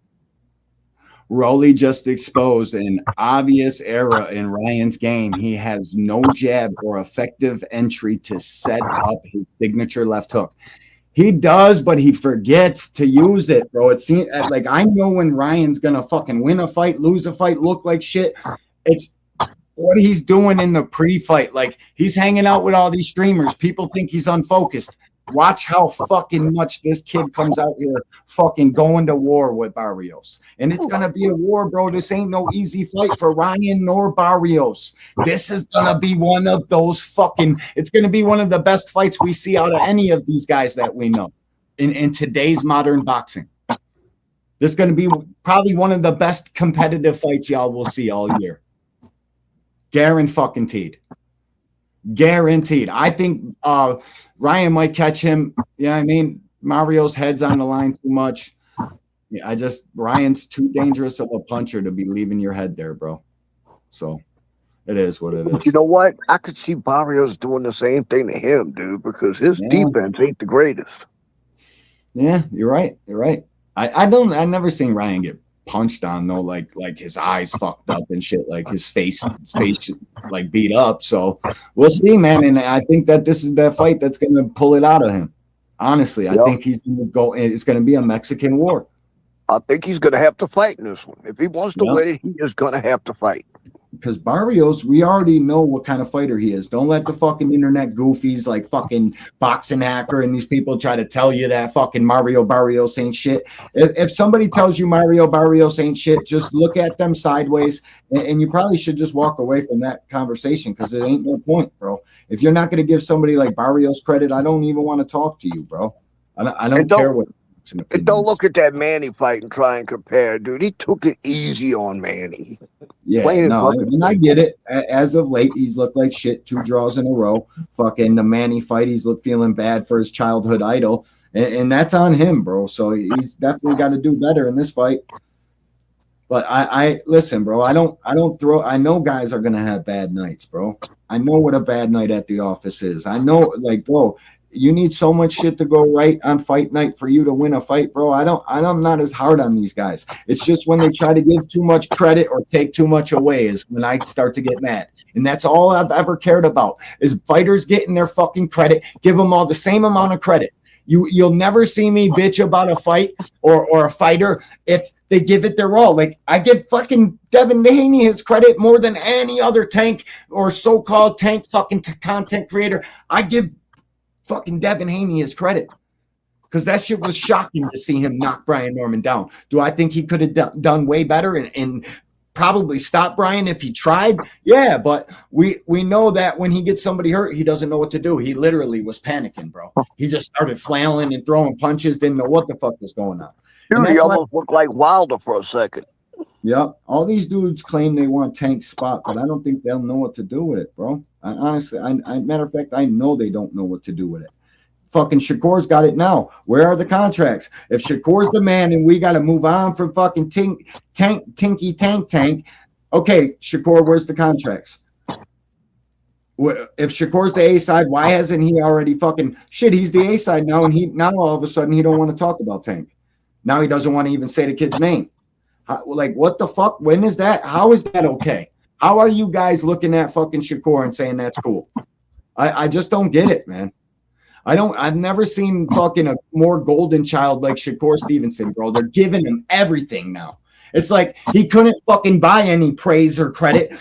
Rolly just exposed an obvious error in Ryan's game. He has no jab or effective entry to set up his signature left hook. He does, but he forgets to use it, bro. It seems like I know when Ryan's gonna fucking win a fight, lose a fight, look like shit. It's what he's doing in the pre-fight. Like he's hanging out with all these streamers. People think he's unfocused. Watch how fucking much this kid comes out here fucking going to war with Barrios. And it's going to be a war, bro. This ain't no easy fight for Ryan nor Barrios. This is going to be one of those fucking, it's going to be one of the best fights we see out of any of these guys that we know in today's modern boxing. This is going to be probably one of the best competitive fights y'all will see all year. Guaranteed. I think Ryan might catch him. Yeah, I mean, Mario's head's on the line too much. Yeah, Ryan's too dangerous of a puncher to be leaving your head there, bro. So it is what it is. You know what? I could see Barrios doing the same thing to him, dude, because his defense ain't the greatest. Yeah, you're right. I never seen Ryan get punched on though, like his eyes fucked up and shit, like his face like beat up. So we'll see, man. And I think that this is the fight that's gonna pull it out of him. Honestly, I think he's gonna go. It's gonna be a Mexican war. I think he's gonna have to fight in this one. If he wants to win it, he is gonna have to fight. Because Barrios, we already know what kind of fighter he is. Don't let the fucking internet goofies like fucking Boxing Hacker and these people try to tell you that fucking Mario Barrios ain't shit. If somebody tells you Mario Barrios ain't shit, just look at them sideways, and you probably should just walk away from that conversation because it ain't no point, bro. If you're not going to give somebody like Barrios credit, I don't even want to talk to you, bro. I don't care what. And don't look at that Manny fight and try and compare, dude. He took it easy on Manny. Yeah, no, and I get it. As of late, he's looked like shit 2 draws in a row. Fucking the Manny fight, he's looked feeling bad for his childhood idol, and that's on him, bro. So he's definitely got to do better in this fight. But I listen, bro. I don't throw. I know guys are gonna have bad nights, bro. I know what a bad night at the office is. I know, like, bro. you need so much shit to go right on fight night for you to win a fight, bro. I'm not as hard on these guys. It's just when they try to give too much credit or take too much away is when I start to get mad. And that's all I've ever cared about is fighters getting their fucking credit. Give them all the same amount of credit. You'll never see me bitch about a fight or a fighter if they give it their all. Like, I give fucking Devin Haney his credit more than any other tank or so-called tank fucking content creator. I give fucking Devin Haney his credit because that shit was shocking to see him knock Brian Norman down. Do I think he could have done way better and probably stop Brian if he tried? Yeah, but we know that when he gets somebody hurt, he doesn't know what to do. He literally was panicking, bro. He just started flailing and throwing punches, didn't know what the fuck was going on. Dude, he almost looked like Wilder for a second. Yeah, all these dudes claim they want Tank's spot, but I don't think they'll know what to do with it, bro. Honestly, matter of fact, I know they don't know what to do with it. Fucking Shakur's got it now. Where are the contracts? If Shakur's the man and we got to move on from fucking Tinky Tank, okay, Shakur, where's the contracts? If Shakur's the A side, why hasn't he already fucking shit? He's the A side now, and now all of a sudden he don't want to talk about Tank. Now he doesn't want to even say the kid's name. Like, what the fuck? When is that? How is that okay? How are you guys looking at fucking Shakur and saying that's cool? I just don't get it, man. I've never seen fucking a more golden child like Shakur Stevenson, bro. They're giving him everything now. It's like he couldn't fucking buy any praise or credit.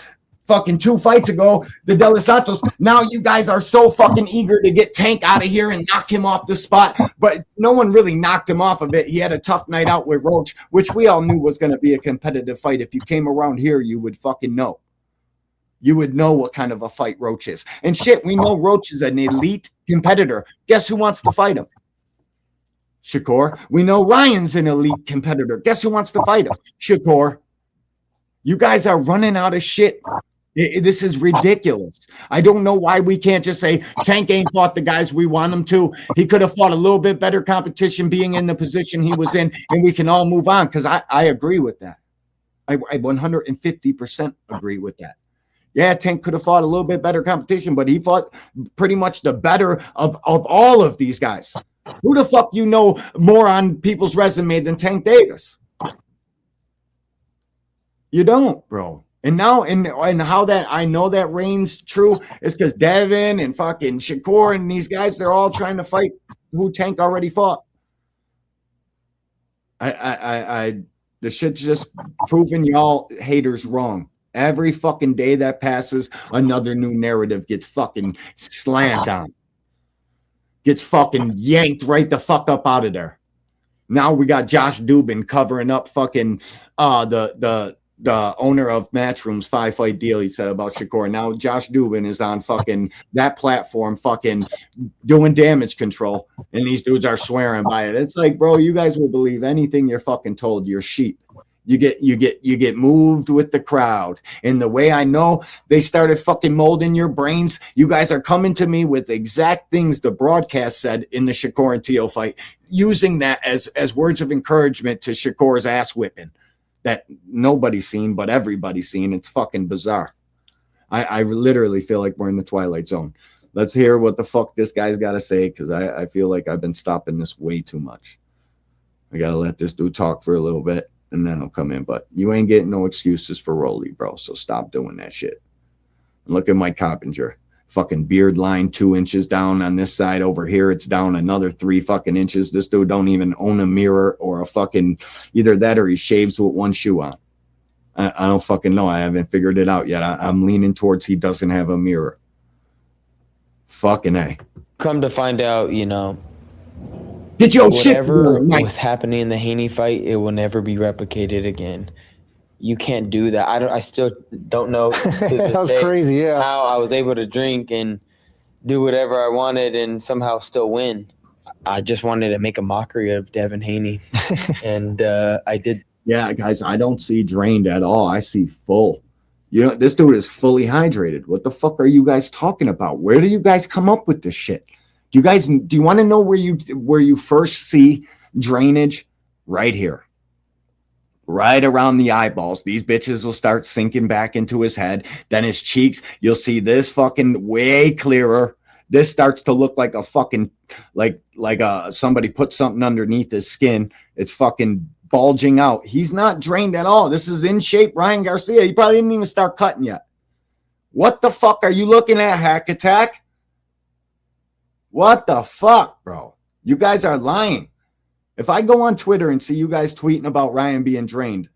Fucking 2 fights ago, the De Los Santos. Now you guys are so fucking eager to get Tank out of here and knock him off the spot, but no one really knocked him off of it. He had a tough night out with Roach, which we all knew was going to be a competitive fight. If you came around here, you would fucking know. You would know what kind of a fight Roach is. And shit, we know Roach is an elite competitor. Guess who wants to fight him? Shakur. We know Ryan's an elite competitor. Guess who wants to fight him? Shakur. You guys are running out of shit. This is ridiculous. I don't know why we can't just say Tank ain't fought the guys we want him to. He could have fought a little bit better competition being in the position he was in, and we can all move on, because I agree with that. I 150% agree with that. Yeah, Tank could have fought a little bit better competition, but he fought pretty much the better of all of these guys. Who the fuck you know more on people's resume than Tank Davis? You don't, bro. And now, and how that I know that reigns true is because Devin and fucking Shakur and these guys, they're all trying to fight who Tank already fought. The shit's just proving y'all haters wrong. Every fucking day that passes, another new narrative gets fucking slammed on. Gets fucking yanked right the fuck up out of there. Now we got Josh Dubin covering up fucking the owner of Matchroom's 5-fight deal. He said about Shakur. Now Josh Dubin is on fucking that platform fucking doing damage control, and these dudes are swearing by it. It's like, bro, you guys will believe anything you're fucking told. You're sheep. You get moved with the crowd. And the way I know they started fucking molding your brains, you guys are coming to me with exact things the broadcast said in the Shakur and Teo fight, using that as words of encouragement to Shakur's ass whipping that nobody's seen, but everybody's seen. It's fucking bizarre. I literally feel like we're in the Twilight Zone. Let's hear what the fuck this guy's got to say, because I feel like I've been stopping this way too much. I got to let this dude talk for a little bit, and then I'll come in. But you ain't getting no excuses for Rolly, bro, so stop doing that shit. Look at Mike Coppinger. Fucking beard line 2 inches down on this side. Over here, it's down another 3 fucking inches. This dude don't even own a mirror or a fucking either that or he shaves with one shoe on. I don't fucking know. I haven't figured it out yet. I'm leaning towards he doesn't have a mirror. Fucking A. Come to find out, you know, get your whatever shit was happening in the Haney fight, it will never be replicated again. You can't do that. I still don't know. That was crazy, yeah. How I was able to drink and do whatever I wanted and somehow still win. I just wanted to make a mockery of Devin Haney, and I did. Yeah, guys, I don't see drained at all. I see full. You know, this dude is fully hydrated. What the fuck are you guys talking about? Where do you guys come up with this shit? Do you want to know where you first see drainage? Right here. Right around the eyeballs. These bitches will start sinking back into his head. Then his cheeks, you'll see this fucking way clearer. This starts to look like a fucking like somebody put something underneath his skin. It's fucking bulging out. He's not drained at all. This is in shape Ryan Garcia. He probably didn't even start cutting yet. What the fuck are you looking at, Hack Attack? What the fuck, bro? You guys are lying. If I go on Twitter and see you guys tweeting about Ryan being drained,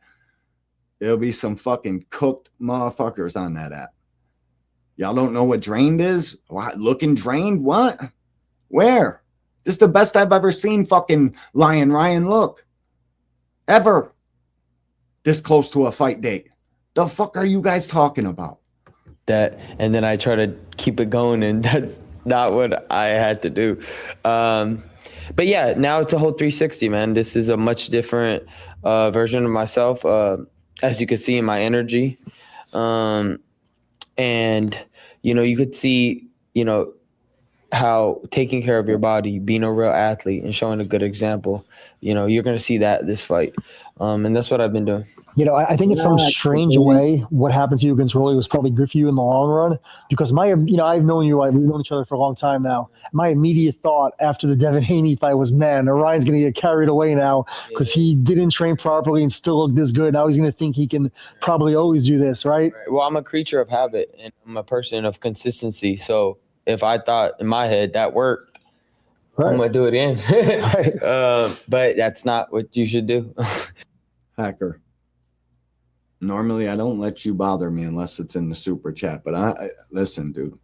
there'll be some fucking cooked motherfuckers on that app. Y'all don't know what drained is? What, looking drained? What? Where? This is the best I've ever seen fucking Lion Ryan look. Ever. This close to a fight date. The fuck are you guys talking about? That, and then I try to keep it going, and that's not what I had to do. But yeah, now it's a whole 360, man. This is a much different version of myself, as you can see in my energy. And, you know, you could see, you know, how taking care of your body, being a real athlete and showing a good example, you know, you're going to see that this fight. And that's what I've been doing. You know, I think in some strange way, what happened to you against Rolly was probably good for you in the long run, because I've known you, we've known each other for a long time now. My immediate thought after the Devin Haney fight was, man, Ryan's going to get carried away now because he didn't train properly and still look this good. Now he's going to think he can probably always do this, right? Well, I'm a creature of habit, and I'm a person of consistency. So if I thought in my head that worked, I'm going to do it in. But that's not what you should do. Hacker. Normally, I don't let you bother me unless it's in the super chat. But I listen, dude.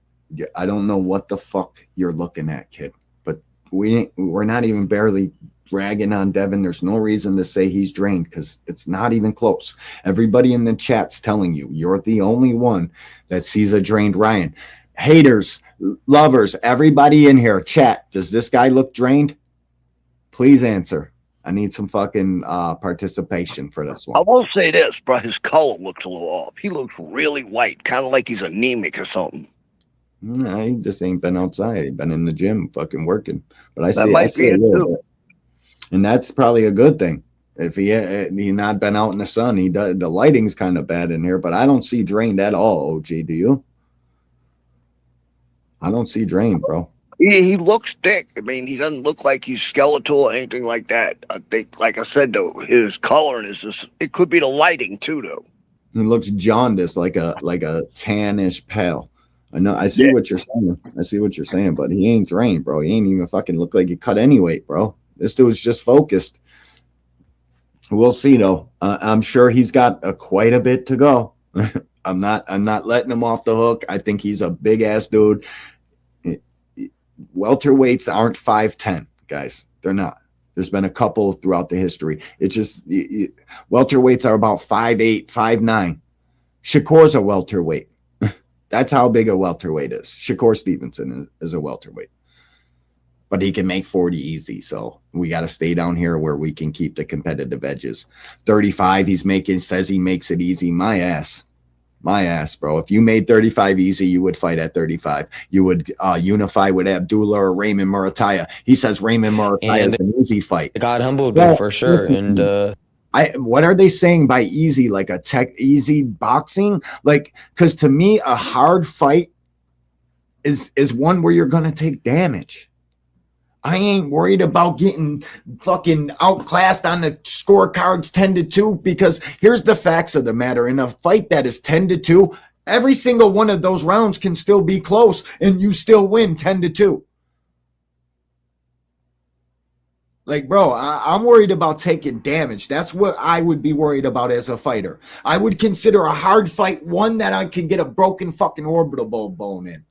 I don't know what the fuck you're looking at, kid. But we're not even barely ragging on Devin. There's no reason to say he's drained because it's not even close. Everybody in the chat's telling you you're the only one that sees a drained Ryan. Haters, lovers, everybody in here, chat. Does this guy look drained? Please answer. I need some fucking participation for this one. I will say this, bro. His color looks a little off. He looks really white, kind of like he's anemic or something. Nah, he just ain't been outside. He been in the gym fucking working. But I see it a little too. bit. And that's probably a good thing. If he not been out in the sun, the lighting's kind of bad in here, but I don't see drained at all, OG. Do you? I don't see drained, bro. He looks thick. I mean, he doesn't look like he's skeletal or anything like that. I think, like I said, though, his color is just, it could be the lighting too, though. He looks jaundiced, like a tannish pale. I know. I see what you're saying. I see what you're saying, but he ain't drained, bro. He ain't even fucking look like he cut any weight, bro. This dude's just focused. We'll see, though. I'm sure he's got quite a bit to go. I'm not letting him off the hook. I think he's a big ass dude. Welterweights aren't 5'10", guys. They're not. There's been a couple throughout the history. It's just welterweights are about 5'8", 5'9". Shakur's a welterweight. That's how big a welterweight is. Shakur Stevenson is a welterweight. But he can make 40 easy, so we got to stay down here where we can keep the competitive edges. 35, says he makes it easy. My ass, bro. If you made 35 easy, you would fight at 35. You would unify with Abdullah or Raymond Murataya. He says Raymond Murataya is an easy fight. God humbled me for sure. Listen, and what are they saying by easy? Like a easy boxing? Like, because to me, a hard fight is one where you're gonna take damage. I ain't worried about getting fucking outclassed on the scorecards 10-2, because here's the facts of the matter. In a fight that is 10-2, every single one of those rounds can still be close and you still win 10-2. Like, bro, I'm worried about taking damage. That's what I would be worried about as a fighter. I would consider a hard fight one that I can get a broken fucking orbital bone in.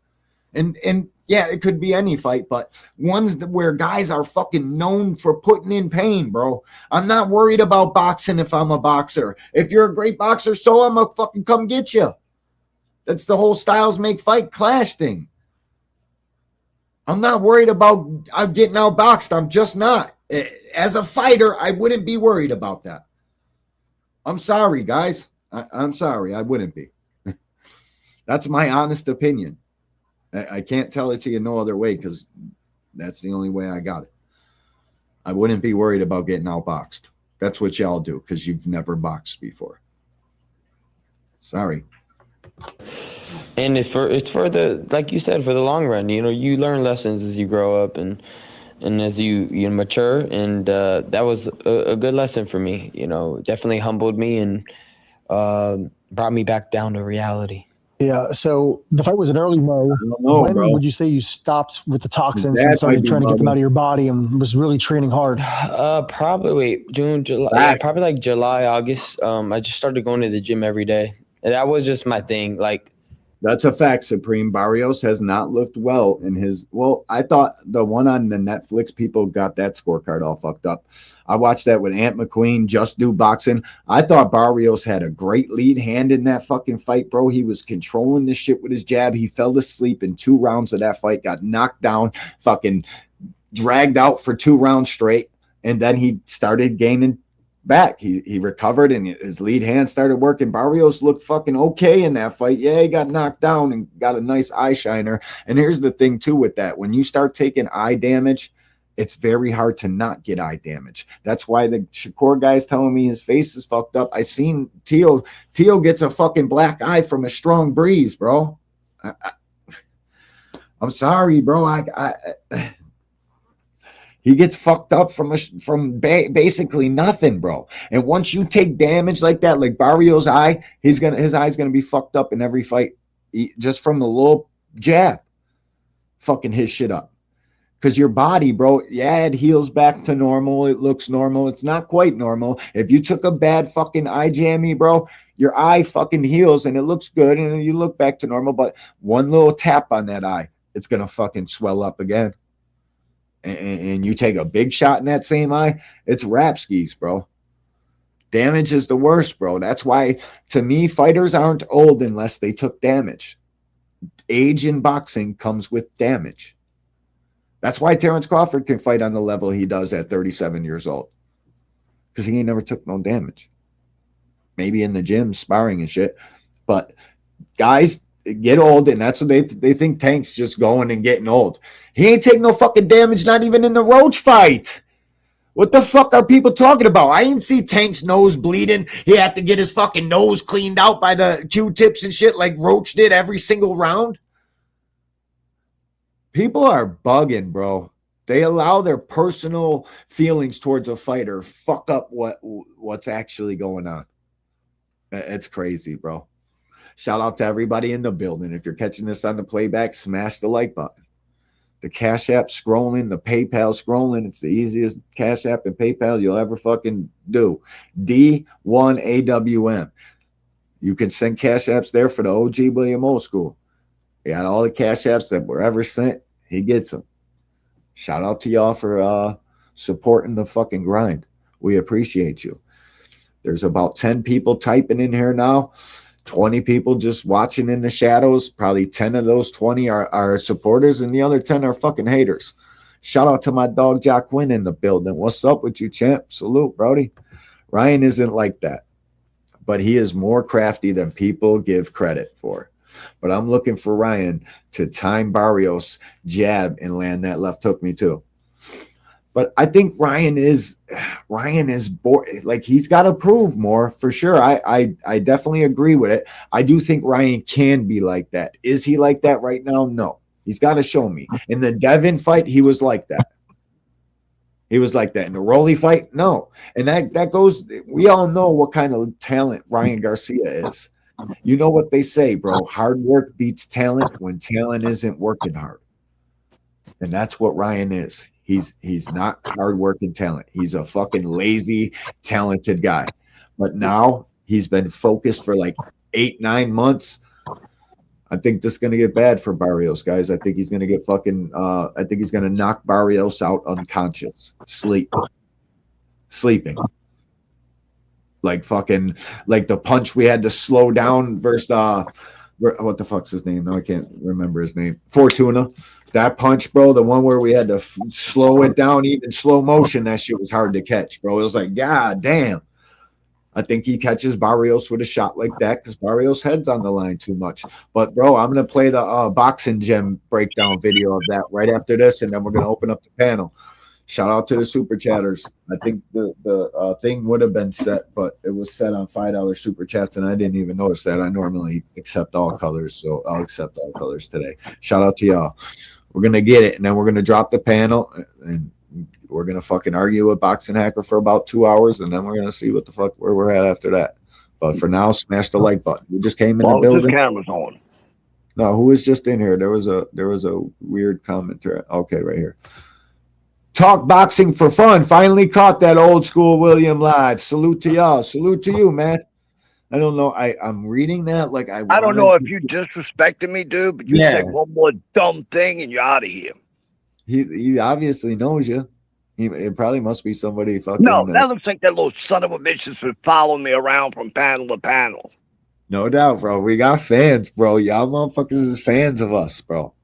And yeah, it could be any fight, but ones where guys are fucking known for putting in pain, bro. I'm not worried about boxing if I'm a boxer. If you're a great boxer, so I'm gonna fucking come get you. That's the whole styles make fight clash thing. I'm not worried about getting outboxed. I'm just not. As a fighter, I wouldn't be worried about that. I'm sorry, guys. I'm sorry. I wouldn't be. That's my honest opinion. I can't tell it to you no other way, because that's the only way I got it. I wouldn't be worried about getting outboxed. That's what y'all do, because you've never boxed before. Sorry. And it's for the, like you said, for the long run. You know, you learn lessons as you grow up and as you mature, and that was a good lesson for me. You know, definitely humbled me and brought me back down to reality. Yeah. So the fight was an early no. When would you say you stopped with the toxins and started trying to get them out of your body and was really training hard? Probably June, July. Yeah, probably like July, August. I just started going to the gym every day. And that was just my thing. Like, that's a fact, Supreme. Barrios has not looked well in his. Well, I thought the one on the Netflix, people got that scorecard all fucked up. I watched that with Ant McQueen, Just Do Boxing. I thought Barrios had a great lead hand in that fucking fight, bro. He was controlling the shit with his jab. He fell asleep in 2 rounds of that fight, got knocked down, fucking dragged out for 2 rounds straight, and then he started gaining back. He recovered and his lead hand started working. Barrios looked fucking okay in that fight. Yeah, he got knocked down and got a nice eye shiner. And here's the thing too with that. When you start taking eye damage, it's very hard to not get eye damage. That's why the Shakur guy's telling me his face is fucked up. I seen Teal gets a fucking black eye from a strong breeze, bro. I'm sorry, bro. He gets fucked up from basically nothing, bro. And once you take damage like that, like Barrios' eye, his eye's gonna be fucked up in every fight, just from the little jab, fucking his shit up. Because your body, bro, yeah, it heals back to normal. It looks normal. It's not quite normal. If you took a bad fucking eye jammy, bro, your eye fucking heals and it looks good and you look back to normal. But one little tap on that eye, it's gonna fucking swell up again. And you take a big shot in that same eye, it's rap skis, bro. Damage is the worst, bro. That's why, to me, fighters aren't old unless they took damage. Age in boxing comes with damage. That's why Terrence Crawford can fight on the level he does at 37 years old. Because he ain't never took no damage. Maybe in the gym, sparring and shit. But guys get old, and that's what they think Tank's just going and getting old. He ain't taking no fucking damage, not even in the Roach fight. What the fuck are people talking about? I didn't see Tank's nose bleeding. He had to get his fucking nose cleaned out by the Q-tips and shit like Roach did every single round. People are bugging, bro. They allow their personal feelings towards a fighter fuck up what's actually going on. It's crazy, bro. Shout out to everybody in the building. If you're catching this on the playback, smash the like button. The Cash App scrolling, the PayPal scrolling. It's the easiest Cash App and PayPal you'll ever fucking do. D1AWM. You can send Cash Apps there for the OG William Old School. We got all the Cash Apps that were ever sent. He gets them. Shout out to y'all for supporting the fucking grind. We appreciate you. There's about 10 people typing in here now. 20 people just watching in the shadows. Probably 10 of those 20 are supporters, and the other 10 are fucking haters. Shout out to my dog Jock Quinn in the building. What's up with you, champ? Salute, Brody. Ryan isn't like that, but he is more crafty than people give credit for. But I'm looking for Ryan to time Barrios' jab and land that left hook me too. But I think Ryan is bored. Like, he's got to prove more for sure. I definitely agree with it. I do think Ryan can be like that. Is he like that right now? No. He's got to show me. In the Devin fight, he was like that. He was like that. In the Rolly fight, no. And that goes, we all know what kind of talent Ryan Garcia is. You know what they say, bro. Hard work beats talent when talent isn't working hard. And that's what Ryan is. He's not hard-working talent. He's a fucking lazy, talented guy. But now he's been focused for like 8-9 months. I think this is going to get bad for Barrios, guys. I think he's going to get fucking I think he's going to knock Barrios out unconscious. Sleeping. Like fucking, like the punch we had to slow down versus what the fuck's his name? No, I can't remember his name. Fortuna. That punch, bro, the one where we had to slow it down, even slow motion, that shit was hard to catch, bro. It was like, God damn. I think he catches Barrios with a shot like that because Barrios' head's on the line too much. But, bro, I'm going to play the boxing gym breakdown video of that right after this, and then we're going to open up the panel. Shout out to the super chatters. I think the thing would have been set, but it was set on $5 super chats, and I didn't even notice that. I normally accept all colors, so I'll accept all colors today. Shout out to y'all. We're gonna get it, and then we're gonna drop the panel, and we're gonna fucking argue with Boxing Hacker for about 2 hours, and then we're gonna see what the fuck where we're at after that. But for now, smash the like button. We just came in the building. Cameras on. No, who was just in here? There was a weird commenter. Okay, right here. Talk boxing for fun. Finally caught that old school William live. Salute to y'all. Salute to you, man. I don't know. I'm reading that like I don't know if you disrespected me, dude, but you Yeah. said one more dumb thing and you're out of here. He obviously knows you. It probably must be somebody fucking. No, that looks like that little son of a bitch that's been following me around from panel to panel. No doubt, bro. We got fans, bro. Y'all motherfuckers is fans of us, bro.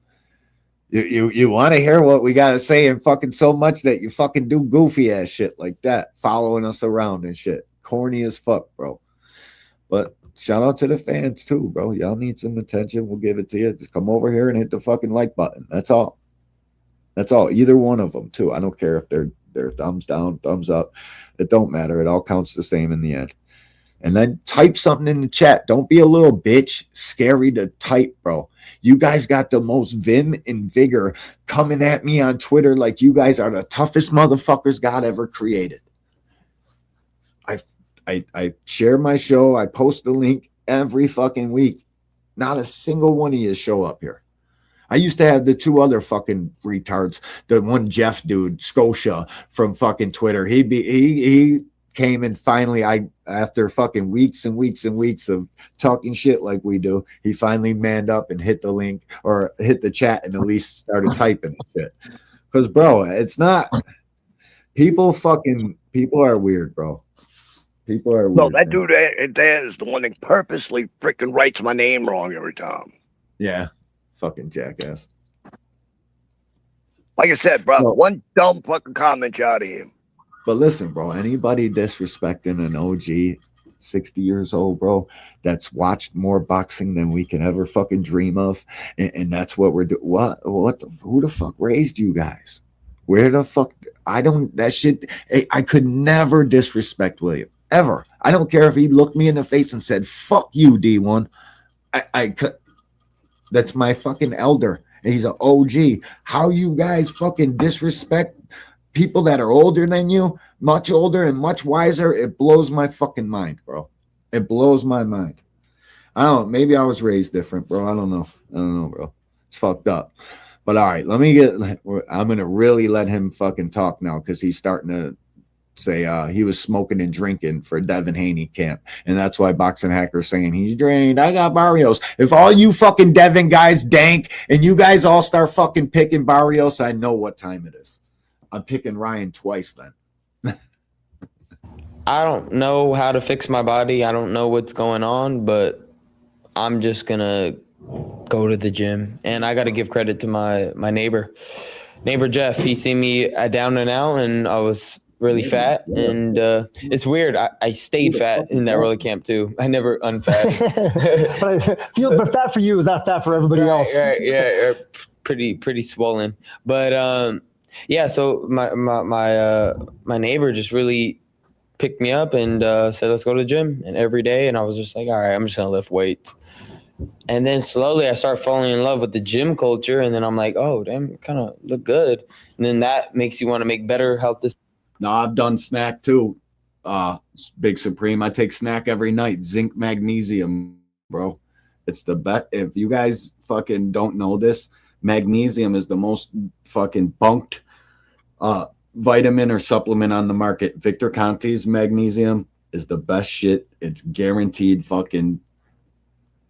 You want to hear what we got to say and fucking so much that you fucking do goofy ass shit like that, following us around and shit. Corny as fuck, bro. But shout out to the fans too, bro. Y'all need some attention. We'll give it to you. Just come over here and hit the fucking like button. That's all. That's all. Either one of them too. I don't care if they're thumbs down, thumbs up. It don't matter. It all counts the same in the end. And then type something in the chat. Don't be a little bitch. Scary to type, bro. You guys got the most vim and vigor coming at me on Twitter like you guys are the toughest motherfuckers God ever created. I share my show. I post the link every fucking week. Not a single one of you show up here. I used to have the two other fucking retards. The one Jeff dude, Scotia from fucking Twitter. He came and finally, after fucking weeks and weeks and weeks of talking shit like we do, he finally manned up and hit the link or hit the chat and at least started typing shit. Because, bro, it's not people are weird, bro. People are weird. No, that dude there is the one that purposely freaking writes my name wrong every time. Yeah, fucking jackass. Like I said, bro, one dumb fucking comment, you out of here. But listen, bro, anybody disrespecting an OG, 60 years old, bro, that's watched more boxing than we can ever fucking dream of, and that's what we're doing. Who the fuck raised you guys? Where the fuck? I could never disrespect William, ever. I don't care if he looked me in the face and said, fuck you, D1. I could. That's my fucking elder. He's an OG. How you guys fucking disrespect people that are older than you, much older and much wiser, it blows my fucking mind, bro. It blows my mind. I don't know. Maybe I was raised different, bro. I don't know, bro. It's fucked up. But all right, I'm going to really let him fucking talk now because he's starting to say he was smoking and drinking for Devin Haney camp. And that's why Boxing Hacker's saying he's drained. I got Barrios. If all you fucking Devin guys dank and you guys all start fucking picking Barrios, I know what time it is. I'm picking Ryan twice then. I don't know how to fix my body. I don't know what's going on, but I'm just going to go to the gym. And I got to give credit to my neighbor Jeff. He seen me down and out, and I was really fat. And it's weird. I stayed fat in that roller camp too. I never unfatted. But fat for you is not fat for everybody else. Right, yeah, pretty swollen. But yeah, so my neighbor just really picked me up and said, let's go to the gym. And every day, and I was just like, all right, I'm just going to lift weights. And then slowly I start falling in love with the gym culture. And then I'm like, oh, damn, kind of look good. And then that makes you want to make better health decisions. No, I've done snack too. Big Supreme. I take snack every night. Zinc magnesium, bro. It's the best. If you guys fucking don't know this, magnesium is the most fucking bunked vitamin or supplement on the market. Victor Conte's magnesium is the best shit. It's guaranteed fucking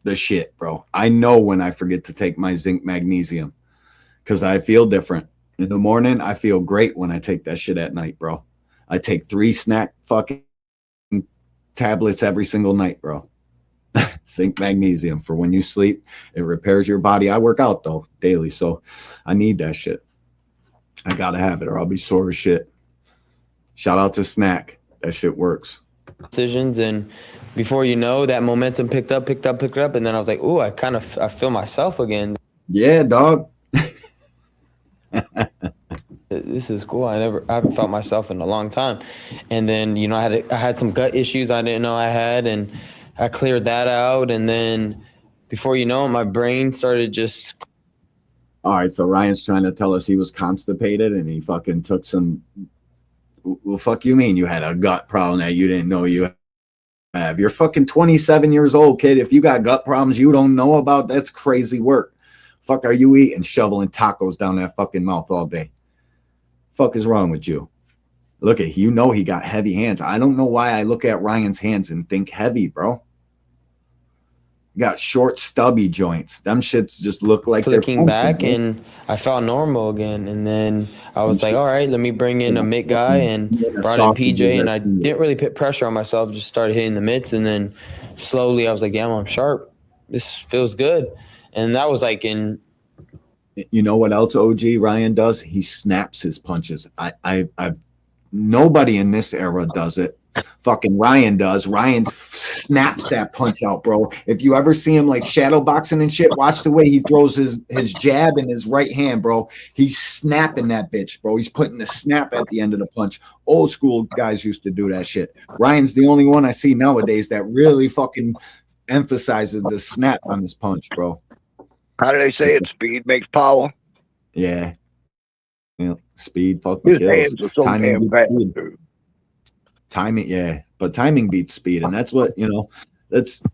the shit, bro. I know when I forget to take my zinc magnesium because I feel different. In the morning, I feel great when I take that shit at night, bro. I take 3 snack fucking tablets every single night, bro. Zinc magnesium for when you sleep. It repairs your body. I work out, though, daily, so I need that shit. I gotta have it or I'll be sore as shit. Shout out to Snack. That shit works. Decisions, and before you know, that momentum picked up, and then I was like, ooh, I feel myself again. Yeah, dog. It this is cool. I haven't felt myself in a long time. And then, you know, I had some gut issues I didn't know I had, and I cleared that out. And then before you know it, my brain started just. All right, so Ryan's trying to tell us he was constipated and he fucking took some. Well, fuck you mean you had a gut problem that you didn't know you have? You're fucking 27 years old, kid. If you got gut problems you don't know about, that's crazy work. Fuck are you eating? Shoveling tacos down that fucking mouth all day. Fuck is wrong with you? Look at, you know, he got heavy hands. I don't know why I look at Ryan's hands and think heavy, bro. Got short, stubby joints. Them shits just look like clicking back, and I felt normal again. And then I was like, all right, let me bring in a mitt guy, and brought in PJ, and I didn't really put pressure on myself, just started hitting the mitts. And then slowly I was like, damn, I'm sharp. This feels good. And that was like in. You know what else OG Ryan does? He snaps his punches. I've nobody in this era does it. Fucking Ryan does. Ryan snaps that punch out, bro. If you ever see him like shadow boxing and shit, watch the way he throws his jab in his right hand, bro. He's snapping that bitch, bro. He's putting the snap at the end of the punch. Old school guys used to do that shit. Ryan's the only one I see nowadays that really fucking emphasizes the snap on his punch, bro. How do they say it? Speed makes power. Yeah. Yeah. Speed fucking kills. So timing beats speed. Timing, yeah. But timing beats speed. And that's what, you know, that's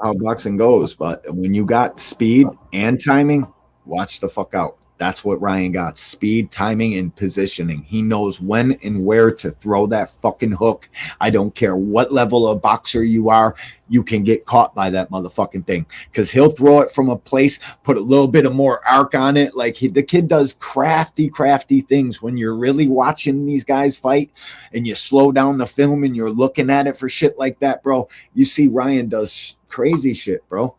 how boxing goes. But when you got speed and timing, watch the fuck out. That's what Ryan got. Speed, timing, and positioning. He knows when and where to throw that fucking hook. I don't care what level of boxer you are, you can get caught by that motherfucking thing. Because he'll throw it from a place, put a little bit of more arc on it. Like the kid does crafty things. When you're really watching these guys fight and you slow down the film and you're looking at it for shit like that, bro, you see Ryan does crazy shit, bro.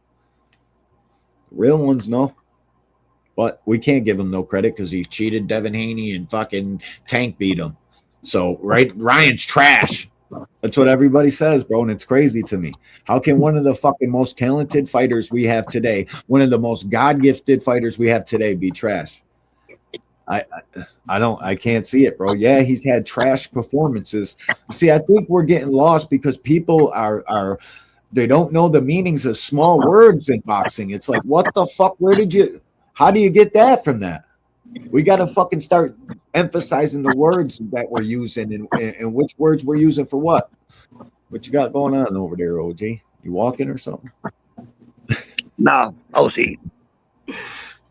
Real ones know. But we can't give him no credit because he cheated Devin Haney and fucking Tank beat him. So, right, Ryan's trash. That's what everybody says, bro, and it's crazy to me. How can one of the fucking most talented fighters we have today, one of the most God-gifted fighters we have today, be trash? I can't see it, bro. Yeah, he's had trash performances. See, I think we're getting lost because people are they don't know the meanings of small words in boxing. It's like, what the fuck? How do you get that from that? We got to fucking start emphasizing the words that we're using and which words we're using for what. What you got going on over there, OG? You walking or something? Nah, I was eating.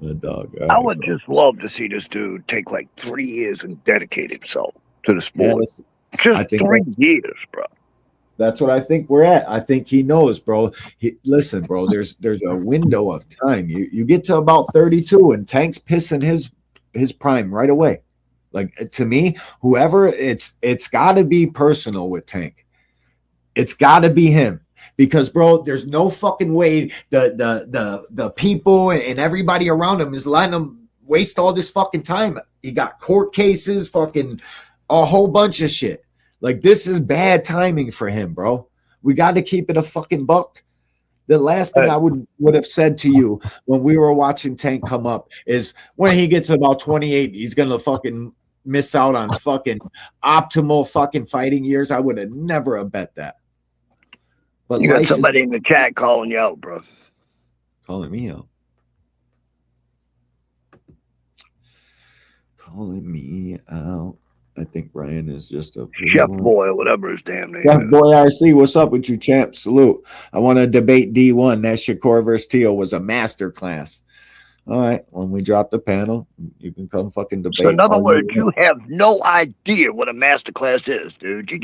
The dog. I would just love to see this dude take like 3 years and dedicate himself to the sport. Yeah, just 3 years, bro. That's what I think we're at. I think he knows, bro. Listen, bro, there's a window of time. You get to about 32 and Tank's pissing his prime right away. Like, to me, whoever it's got to be personal with Tank. It's got to be him. Because, bro, there's no fucking way the people and everybody around him is letting him waste all this fucking time. He got court cases, fucking a whole bunch of shit. Like, this is bad timing for him, bro. We got to keep it a fucking buck. The last thing I would have said to you when we were watching Tank come up is when he gets about 28, he's going to fucking miss out on fucking optimal fucking fighting years. I would have never have bet that. But you got somebody in the chat calling you out, bro. Calling me out. Calling me out. I think Ryan is just a Chef Boy or whatever his damn name Chef is. Boy RC, what's up with you, champ? Salute. I want to debate D1. That Shakur versus Teo was a masterclass. All right, when we drop the panel, you can come fucking debate. So in other words, you have no idea what a masterclass is, dude. You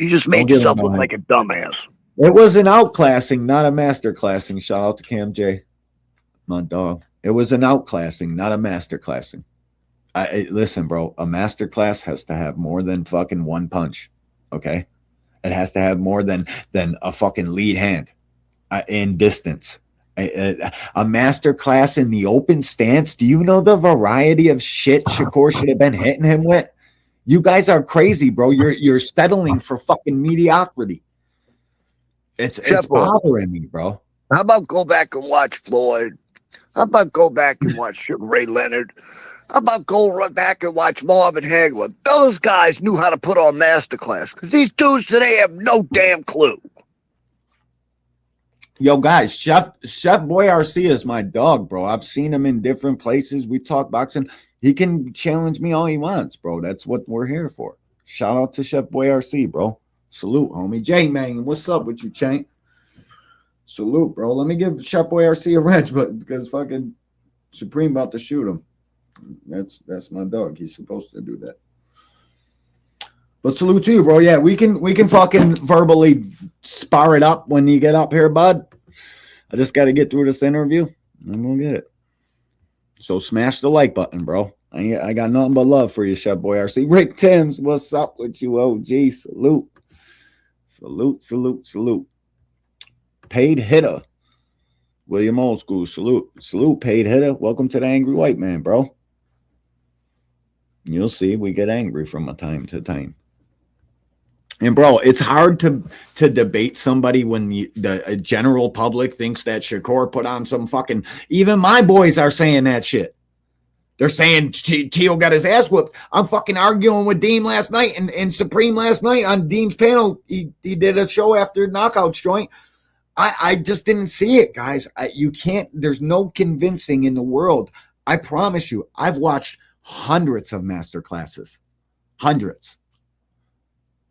just made yourself look like a dumbass. It was an outclassing, not a masterclassing. Shout out to Cam J, my dog. It was an outclassing, not a masterclassing. Listen, bro, a masterclass has to have more than fucking one punch, okay? It has to have more than a fucking lead hand in distance. A masterclass in the open stance. Do you know the variety of shit Shakur should have been hitting him with? You guys are crazy, bro. You're settling for fucking mediocrity. It's bothering me, bro. How about go back and watch Floyd How about go back and watch Ray Leonard? How about go right back and watch Marvin Hagler? Those guys knew how to put on masterclass because these dudes today have no damn clue. Yo, guys, Chef Boy RC is my dog, bro. I've seen him in different places. We talk boxing. He can challenge me all he wants, bro. That's what we're here for. Shout out to Chef Boy RC, bro. Salute, homie. Jay, man, what's up with you, Chank? Salute, bro. Let me give Chef Boy RC a wrench, but because fucking Supreme about to shoot him. That's my dog. He's supposed to do that. But salute to you, bro. Yeah, we can fucking verbally spar it up when you get up here, bud. I just got to get through this interview, and we'll get it. So smash the like button, bro. I got nothing but love for you, Chef Boy RC. Rick Timms, what's up with you, OG? Salute. Salute, salute, salute. Paid hitter. William Old School, salute. Salute, paid hitter. Welcome to the Angry White Man, bro. You'll see we get angry from time to time. And bro, it's hard to debate somebody when the general public thinks that Shakur put on some fucking. Even my boys are saying that shit. They're saying Tio got his ass whooped. I'm fucking arguing with Deem last night and Supreme last night on Deem's panel. He did a show after Knockouts joint. I just didn't see it, guys. You can't. There's no convincing in the world. I promise you. I've watched hundreds of master classes. Hundreds.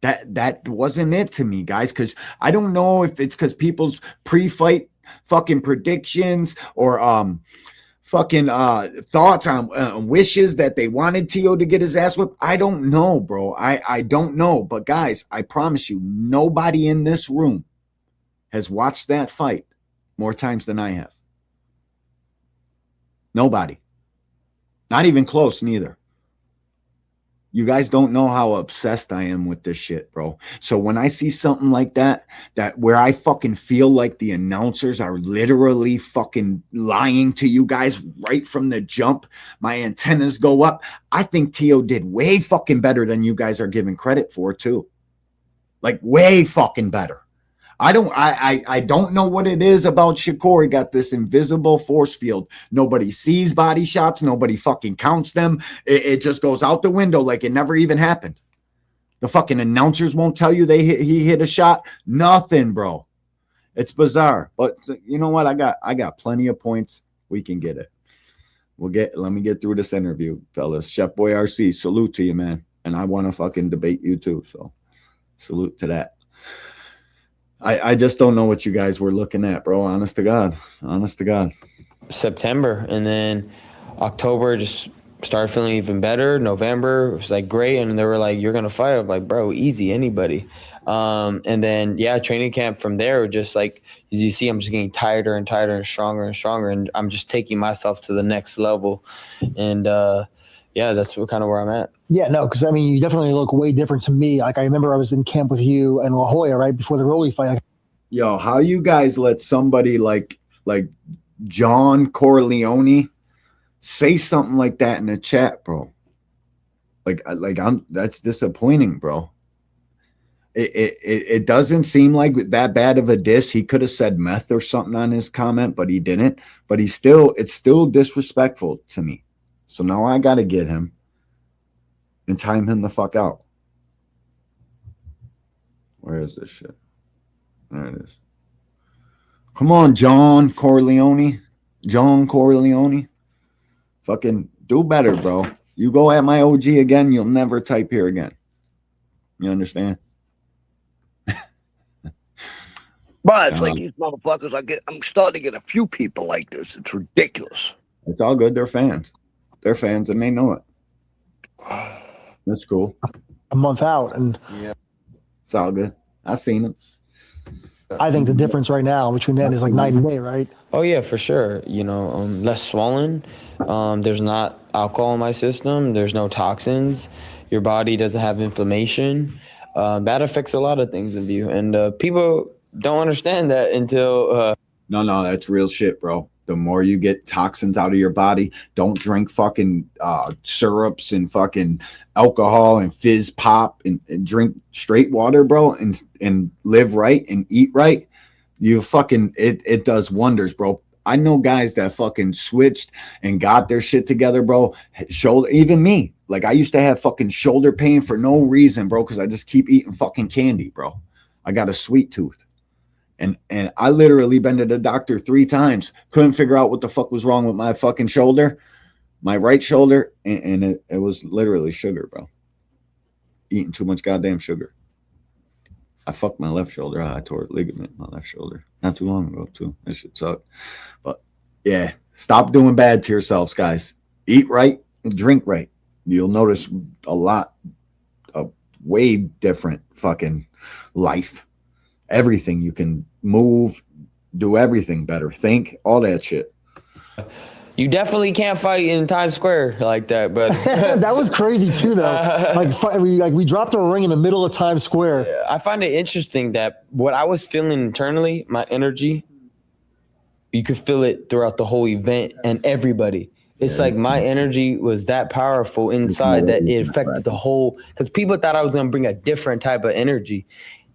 That wasn't it to me, guys, because I don't know if it's because people's pre-fight fucking predictions or fucking thoughts on wishes that they wanted Tio to get his ass whipped. I don't know, bro. I don't know. But guys, I promise you, nobody in this room has watched that fight more times than I have. Nobody. Not even close, neither. You guys don't know how obsessed I am with this shit, bro. So when I see something like that where I fucking feel like the announcers are literally fucking lying to you guys right from the jump, my antennas go up. I think Tio did way fucking better than you guys are giving credit for, too. Like, way fucking better. I don't know what it is about Shakur. He got this invisible force field. Nobody sees body shots. Nobody fucking counts them. It just goes out the window like it never even happened. The fucking announcers won't tell you he hit a shot. Nothing, bro. It's bizarre. But you know what? I got plenty of points. We can get it. Let me get through this interview, fellas. Chef Boy RC, salute to you, man. And I want to fucking debate you too. So salute to that. I just don't know what you guys were looking at, bro. Honest to God. Honest to God. September. And then October just started feeling even better. November was like great. And they were like, you're going to fight. I'm like, bro, easy, anybody. And then, yeah, training camp from there, just like, as you see, I'm just getting tighter and tighter and stronger and stronger. And I'm just taking myself to the next level. And, yeah, that's kind of where I'm at. Yeah, no, because, I mean, you definitely look way different to me. Like, I remember I was in camp with you and La Jolla, right, before the Rolly fight. Yo, how you guys let somebody like John Corleone say something like that in the chat, bro? That's disappointing, bro. It doesn't seem like that bad of a diss. He could have said meth or something on his comment, but he didn't. But it's still disrespectful to me. So now I got to get him and time him the fuck out. Where is this shit? There it is. Come on, John Corleone. John Corleone. Fucking do better, bro. You go at my OG again, you'll never type here again. You understand? But it's like these motherfuckers, I'm starting to get a few people like this. It's ridiculous. It's all good. They're fans. They're fans and they know it. That's cool. A month out. And yeah, it's all good. I've seen it. I think the difference right now between that is like night and day, right? Oh, yeah, for sure. You know, less swollen. There's not alcohol in my system. There's no toxins. Your body doesn't have inflammation. That affects a lot of things in you. And people don't understand that until... No, that's real shit, bro. The more you get toxins out of your body, don't drink fucking syrups and fucking alcohol and fizz pop and drink straight water, bro, and live right and eat right. You fucking, it does wonders, bro. I know guys that fucking switched and got their shit together, bro. Shoulder, even me. Like, I used to have fucking shoulder pain for no reason, bro, because I just keep eating fucking candy, bro. I got a sweet tooth. And I literally been to the doctor 3 times. Couldn't figure out what the fuck was wrong with my fucking shoulder, my right shoulder, and it was literally sugar, bro. Eating too much goddamn sugar. I fucked my left shoulder. I tore a ligament in my left shoulder not too long ago, too. That shit sucked. But yeah, stop doing bad to yourselves, guys. Eat right and drink right. You'll notice a way different fucking life. Everything. You can move, do everything better. Think, all that shit. You definitely can't fight in Times Square like that, but that was crazy too, though. We dropped a ring in the middle of Times Square. I find it interesting that what I was feeling internally, my energy, you could feel it throughout the whole event and everybody. It's like my energy was that powerful inside that it affected the whole. Because people thought I was gonna bring a different type of energy,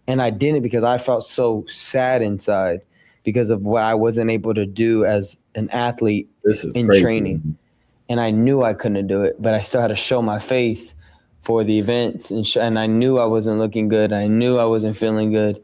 and I didn't, because I felt so sad inside because of what I wasn't able to do as an athlete in crazy. Training. And I knew I couldn't do it, but I still had to show my face for the events. And I knew I wasn't looking good. I knew I wasn't feeling good.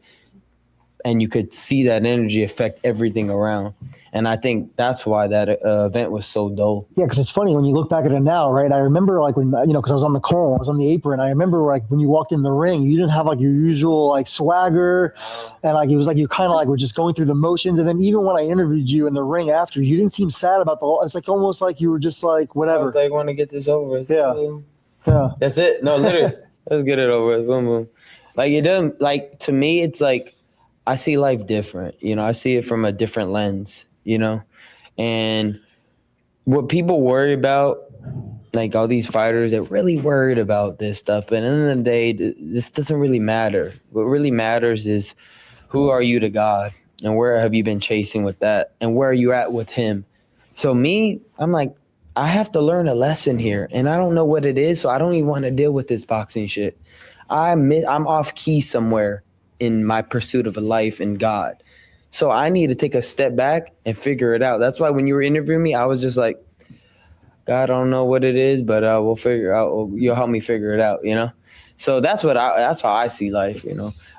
And you could see that energy affect everything around. And I think that's why that event was so dull. Yeah, because it's funny when you look back at it now, right? I remember like when, because I was on the call, I was on the apron. I remember like when you walked in the ring, you didn't have like your usual like swagger. And like it was like you kind of like were just going through the motions. And then even when I interviewed you in the ring after, you didn't seem sad about the whole, it's like almost like you were just like whatever. I was like, I want to get this over with. Yeah. Yeah. That's it. No, literally. Let's get it over with. Boom, boom. Like it doesn't, like, to me, it's like, I see life different, I see it from a different lens, and what people worry about, like all these fighters, they're really worried about this stuff. But at the end of the day, this doesn't really matter. What really matters is who are you to God, and where have you been chasing with that, and where are you at with him? So me, I'm like, I have to learn a lesson here, and I don't know what it is, so I don't even want to deal with this boxing shit. I'm off key somewhere in my pursuit of a life in God. So I need to take a step back and figure it out. That's why when you were interviewing me, I was just like, God, I don't know what it is, but we'll figure out, you'll help me figure it out, So that's how I see life,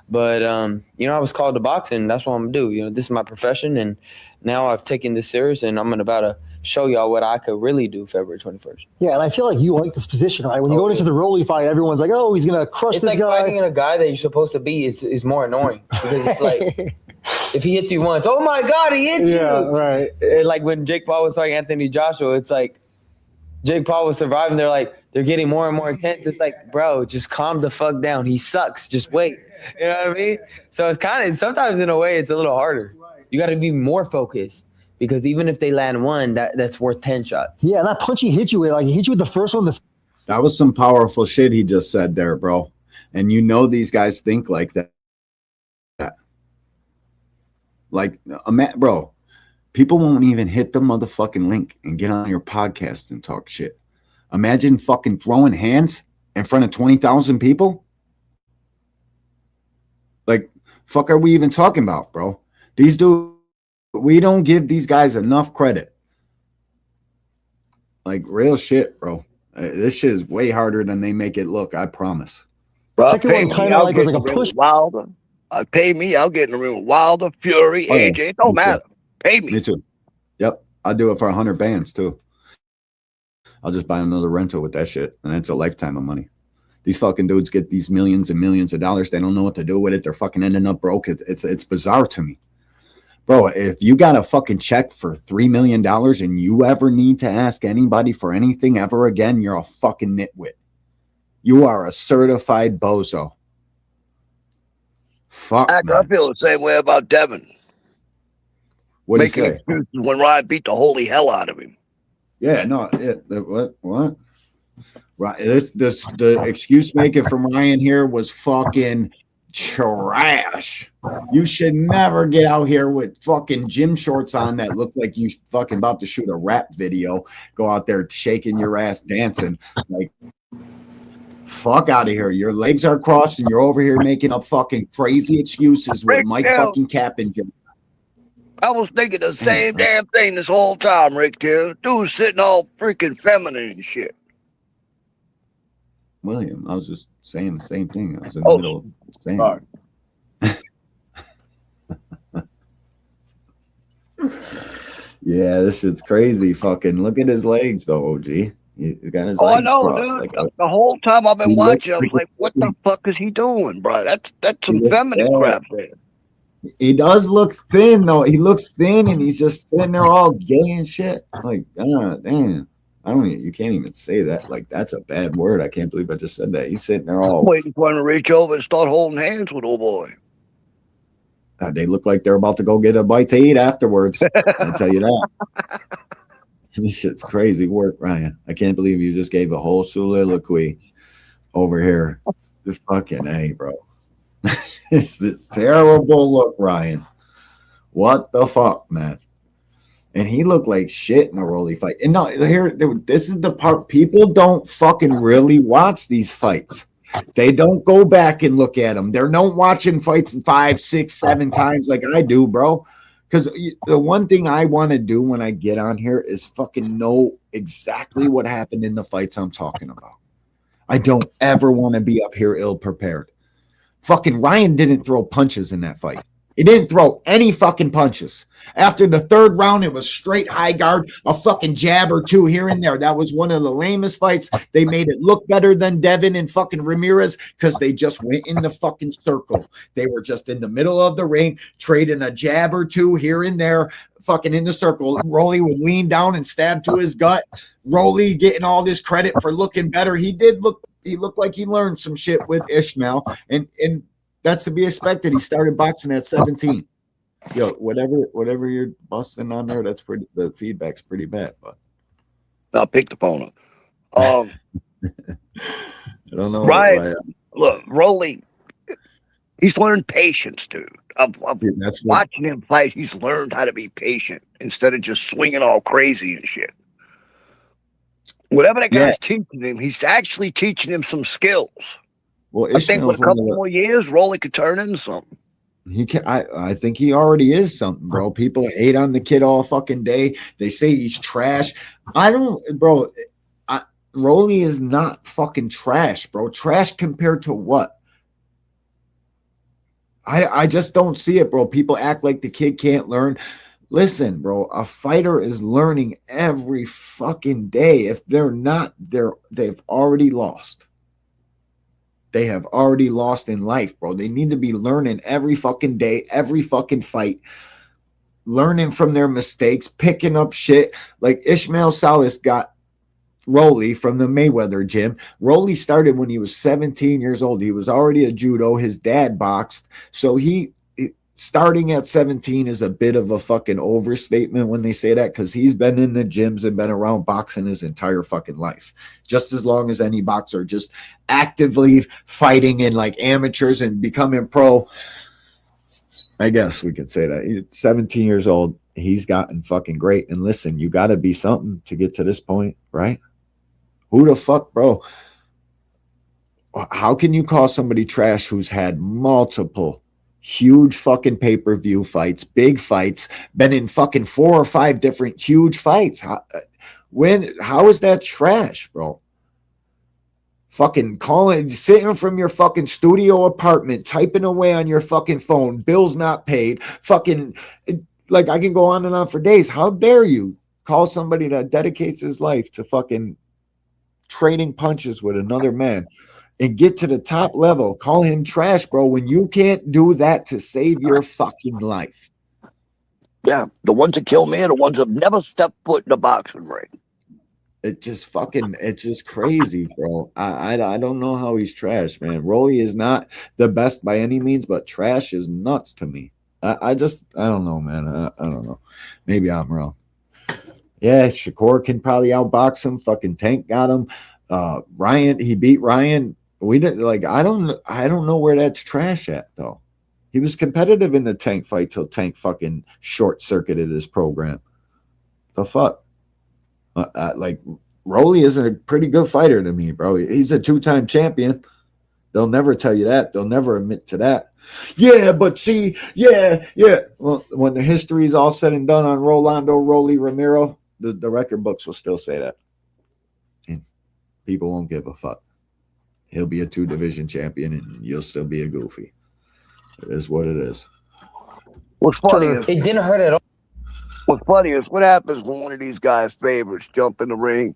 But, I was called to boxing. That's what I'm going to do. This is my profession. And now I've taken this serious, and I'm about to show y'all what I could really do February 21st. Yeah, and I feel like you like this position, right? When you go into the Rolly fight, everyone's like, oh, he's going to crush this guy. It's like fighting in a guy that you're supposed to be is more annoying, because it's like, if he hits you once, oh my God, he hit you. Yeah, right. Like when Jake Paul was fighting Anthony Joshua, it's like Jake Paul was surviving. They're getting more and more intense. It's like, bro, just calm the fuck down. He sucks. Just wait. You know what I mean? So it's kind of, sometimes in a way, it's a little harder. You got to be more focused. Because even if they land one, that's worth 10 shots. Yeah, and that punch he hit you with, he hit you with the first one. That was some powerful shit he just said there, bro. And these guys think like that. Like, bro, people won't even hit the motherfucking link and get on your podcast and talk shit. Imagine fucking throwing hands in front of 20,000 people. Like, fuck are we even talking about, bro? These dudes, we don't give these guys enough credit. Like, real shit, bro. This shit is way harder than they make it look, I promise. Bro, pay me, I'll get in the ring with Wilder. Pay me, I'll get in the ring with Wilder, Fury, AJ. It don't matter. Pay me. Me too. Yep. I'll do it for 100 bands, too. I'll just buy another rental with that shit, and it's a lifetime of money. These fucking dudes get these millions and millions of dollars. They don't know what to do with it. They're fucking ending up broke. It's bizarre to me. Bro, if you got a fucking check for $3 million and you ever need to ask anybody for anything ever again, you're a fucking nitwit. You are a certified bozo. Fuck, I feel the same way about Devin. What making excuses when Ryan beat the holy hell out of him. Yeah, no, what? Right, the excuse making from Ryan here was fucking trash. You should never get out here with fucking gym shorts on that look like you fucking about to shoot a rap video. Go out there shaking your ass, dancing. Like, fuck out of here. Your legs are crossed and you're over here making up fucking crazy excuses with Mike fucking Cap and Jim. I was thinking the same damn thing this whole time, Rick. Dude's sitting all freaking feminine and shit. William, I was just saying the same thing. I was in the middle of saying Sorry. Yeah, this shit's crazy. Fucking look at his legs, though, OG. He got his I legs know, crossed. dude. Like The whole time I've been he watching, I was looks like, what the fuck is he doing, bro? That's some looks feminine bad. crap there. He does look thin, though. He looks thin, and he's just sitting there all gay and shit. Like, God damn. You can't even say that. Like, that's a bad word. I can't believe I just said that. He's sitting there all. Waiting for him to reach over and start holding hands with old boy. They look like they're about to go get a bite to eat afterwards. I'll tell you that. This shit's crazy work, Ryan. I can't believe you just gave a whole soliloquy over here. Just fucking A, bro. It's this terrible look, Ryan. What the fuck, man? And he looked like shit in a Rolly fight. And no, this is the part. People don't fucking really watch these fights. They don't go back and look at them. They're not watching fights 5, 6, 7 times like I do, bro. Because the one thing I want to do when I get on here is fucking know exactly what happened in the fights I'm talking about. I don't ever want to be up here ill prepared. Fucking Ryan didn't throw punches in that fight. He didn't throw any fucking punches. After the third round, it was straight high guard, a fucking jab or two here and there. That was one of the lamest fights. They made it look better than Devin and fucking Ramirez because they just went in the fucking circle. They were just in the middle of the ring, trading a jab or two here and there, fucking in the circle. Rolly would lean down and stab to his gut. Rolly getting all this credit for looking better. He looked like he learned some shit with Ishmael. And that's to be expected. He started boxing at 17. Yo, whatever you're busting on there, the feedback's pretty bad, but I'll pick the phone up. I don't know. Right. Look, Rolly, he's learned patience, dude. That's watching him fight. He's learned how to be patient instead of just swinging all crazy and shit. Whatever that guy's teaching him, he's actually teaching him some skills. Well, I think with a couple more years, Rolly could turn into something. He can. I think he already is something, bro. People hate on the kid all fucking day. They say he's trash. I don't, bro. Rolly is not fucking trash, bro. Trash compared to what? I just don't see it, bro. People act like the kid can't learn. Listen, bro, a fighter is learning every fucking day. If they're not, they've already lost. They have already lost in life, bro. They need to be learning every fucking day, every fucking fight, learning from their mistakes, picking up shit. Like Ishmael Salas got Rolly from the Mayweather gym. Rolly started when he was 17 years old. He was already a judo. His dad boxed. So starting at 17 is a bit of a fucking overstatement when they say that, because he's been in the gyms and been around boxing his entire fucking life, just as long as any boxer, just actively fighting in like amateurs and becoming pro. I guess we could say that. He's 17 years old. He's gotten fucking great. And listen, you got to be something to get to this point, right? Who the fuck, bro? How can you call somebody trash who's had multiple huge fucking pay-per-view fights, big fights, been in fucking 4 or 5 different huge fights? How is that trash, bro? Fucking calling, sitting from your fucking studio apartment, typing away on your fucking phone, bills not paid, fucking, like I can go on and on for days. How dare you call somebody that dedicates his life to fucking trading punches with another man and get to the top level, call him trash, bro, when you can't do that to save your fucking life? Yeah, the ones that kill me are the ones that never stepped foot in a boxing ring. It's just crazy, bro. I don't know how he's trash, man. Rolly is not the best by any means, but trash is nuts to me. I don't know, man. I don't know. Maybe I'm wrong. Yeah, Shakur can probably outbox him. Fucking Tank got him. Ryan, he beat Ryan. We didn't like. I don't know where that's trash at though. He was competitive in the Tank fight till Tank fucking short circuited his program. The fuck, like Rolly is a pretty good fighter to me, bro. He's a 2-time champion. They'll never tell you that. They'll never admit to that. Yeah, but see, yeah. Well, when the history is all said and done on Rolando Rolly Romero, the record books will still say that. And people won't give a fuck. He'll be a 2-division champion, and you'll still be a goofy. It is what it is. What's funny is it didn't hurt at all. What's funny is what happens when one of these guys' favorites jump in the ring,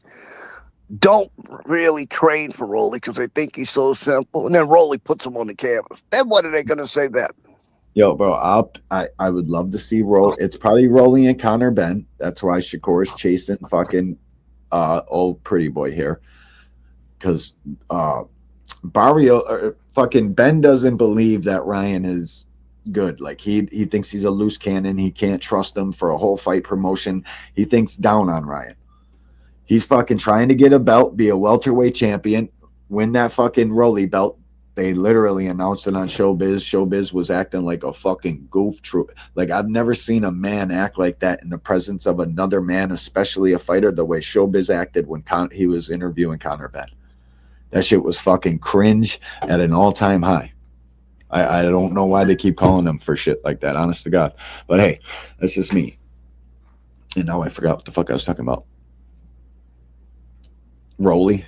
don't really train for Rolly because they think he's so simple, and then Rolly puts him on the canvas. Then what are they going to say then? Yo, bro, I would love to see Roll. It's probably Rolly and Connor Ben. That's why Shakur is chasing fucking old pretty boy here. Because Barrio, fucking Ben doesn't believe that Ryan is good. Like he thinks he's a loose cannon. He can't trust him for a whole fight promotion. He thinks down on Ryan. He's fucking trying to get a belt, be a welterweight champion, win that fucking Rolly belt. They literally announced it on Showbiz. Showbiz was acting like a fucking goof. Like, I've never seen a man act like that in the presence of another man, especially a fighter, the way Showbiz acted when he was interviewing Conor Ben. That shit was fucking cringe at an all-time high. I don't know why they keep calling him for shit like that, honest to God. But hey, that's just me. And now I forgot what the fuck I was talking about. Rolly?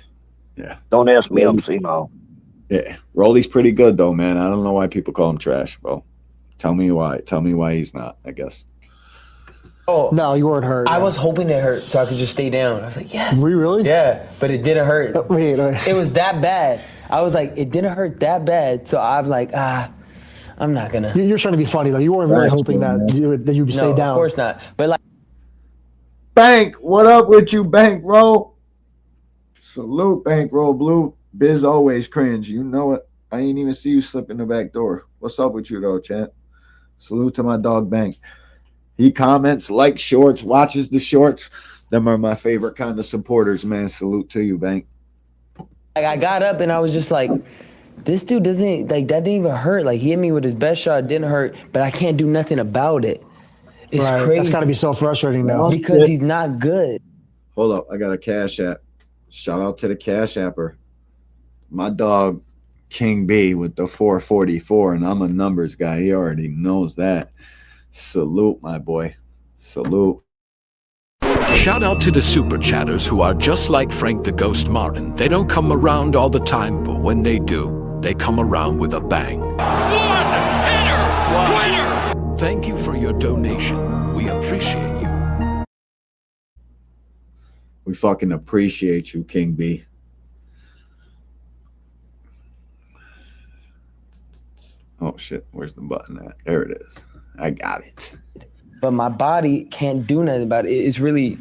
Yeah. Don't ask me, I'm senile. Yeah, Rolly's pretty good though, man. I don't know why people call him trash, bro. Tell me why. Tell me why he's not, I guess. Oh no, you weren't hurt. I was hoping it hurt so I could just stay down. I was like, yes. Were you really? Yeah, but it didn't hurt. Wait. It was that bad. I was like, it didn't hurt that bad. So I'm like, I'm not gonna. You're trying to be funny though. You weren't really hoping that you'd stay down. No, of course not. But like, Bank, what up with you, Bankroll? Salute, Bankroll Blue. Biz always cringe. You know it. I ain't even see you slip in the back door. What's up with you, though, chat? Salute to my dog, Bank. He comments, likes shorts, watches the shorts. Them are my favorite kind of supporters, man. Salute to you, Bank. I got up and I was just like, this dude doesn't, like, that didn't even hurt. Like, he hit me with his best shot. It didn't hurt, but I can't do nothing about it. It's crazy. That's got to be so frustrating now. Because he's not good. Hold up. I got a Cash App. Shout out to the Cash Apper. My dog, King B, with the 444, and I'm a numbers guy. He already knows that. Salute, my boy. Salute. Shout out to the super chatters who are just like Frank the Ghost Martin. They don't come around all the time, but when they do, they come around with a bang. One-hitter! Thank you for your donation. We appreciate you. We fucking appreciate you, King B. Oh, shit. Where's the button at? There it is. I got it. But my body can't do nothing about it. It's really...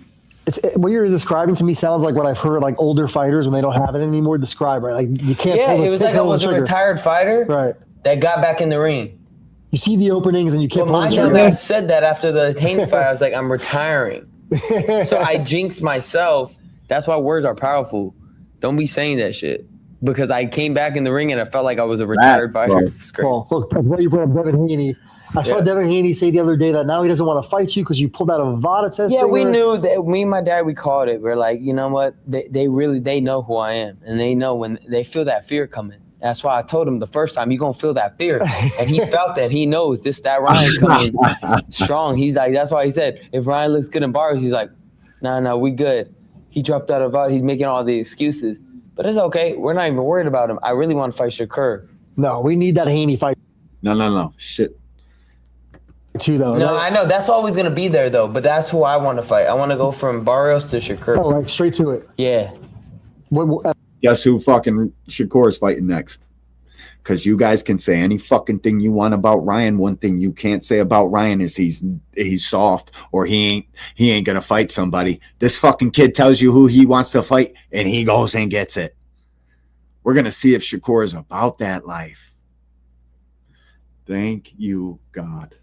what you're describing to me sounds like what I've heard like older fighters when they don't have it anymore describe, right? Like you can't. Yeah, it was like I was a retired fighter that got back in the ring. You see the openings and you can't. Well, my dumbass said that after the Haney fight. I was like, I'm retiring. So I jinxed myself. That's why words are powerful. Don't be saying that shit. Because I came back in the ring and I felt like I was a retired fighter. It's great. Well, look, that's why you brought up Devin Haney. I saw Devin Haney say the other day that now he doesn't want to fight you because you pulled out a VADA test. Yeah, we knew that. Me and my dad, we called it. We're like, you know what? They know who I am, and they know when they feel that fear coming. That's why I told him the first time, you're gonna feel that fear, and he felt that. He knows that Ryan coming strong. He's like, that's why he said, if Ryan looks good in bars, he's like, no, we good. He dropped out of VADA. He's making all the excuses, but it's okay. We're not even worried about him. I really want to fight Shakur. No, we need that Haney fight. No. Shit. Too though. No, I know that's always gonna be there though, but that's who I want to fight. I want to go from Barrios to Shakur. Oh, like straight to it. Yeah. Guess who fucking Shakur is fighting next? Because you guys can say any fucking thing you want about Ryan. One thing you can't say about Ryan is he's soft or he ain't gonna fight somebody. This fucking kid tells you who he wants to fight and he goes and gets it. We're gonna see if Shakur is about that life. Thank you, God.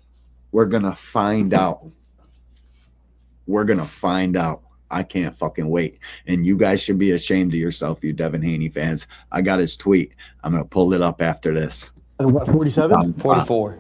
We're going to find out. We're going to find out. I can't fucking wait. And you guys should be ashamed of yourself, you Devin Haney fans. I got his tweet. I'm going to pull it up after this. And what, 47? 44.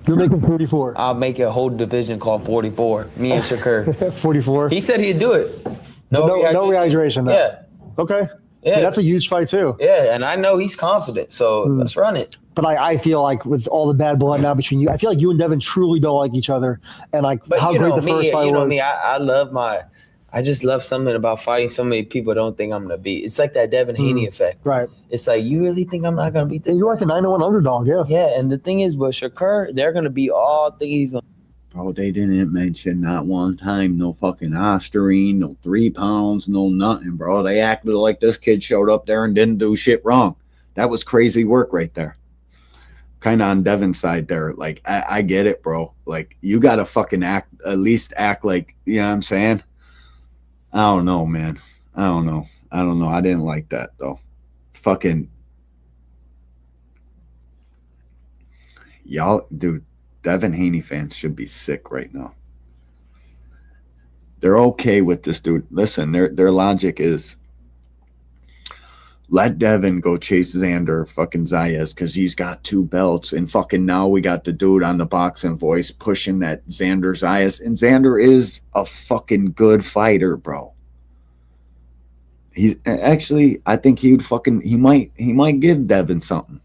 You're making 44. I'll make a whole division called 44. Me and Shakur. 44. He said he'd do it. No rehydration. Yeah. Okay. Yeah, that's a huge fight too. Yeah, and I know he's confident, so let's run it. But I feel like with all the bad blood now between you, I feel like you and Devin truly don't like each other. And like how great the first fight was. Me, I just love something about fighting so many people don't think I'm gonna beat. It's like that Devin Haney effect. Right. It's like, you really think I'm not gonna beat this? And you're like a 9-1 underdog, yeah. Yeah, and the thing is with Shakur, they're gonna be all think he's gonna. Bro, they didn't mention not one time no fucking Osterine, no 3 pounds, no nothing, bro. They acted like this kid showed up there and didn't do shit wrong. That was crazy work right there. Kind of on Devin's side there. Like, I get it, bro. Like, you got to fucking at least act like, you know what I'm saying? I don't know, man. I don't know. I didn't like that, though. Fucking. Y'all, dude, Devin Haney fans should be sick right now. They're okay with this dude. Listen, their logic is, let Devin go chase Xander fucking Zayas because he's got 2 belts. And fucking now we got the dude on the Boxing Voice pushing that Xander Zayas. And Xander is a fucking good fighter, bro. He's actually, I think he might give Devin something.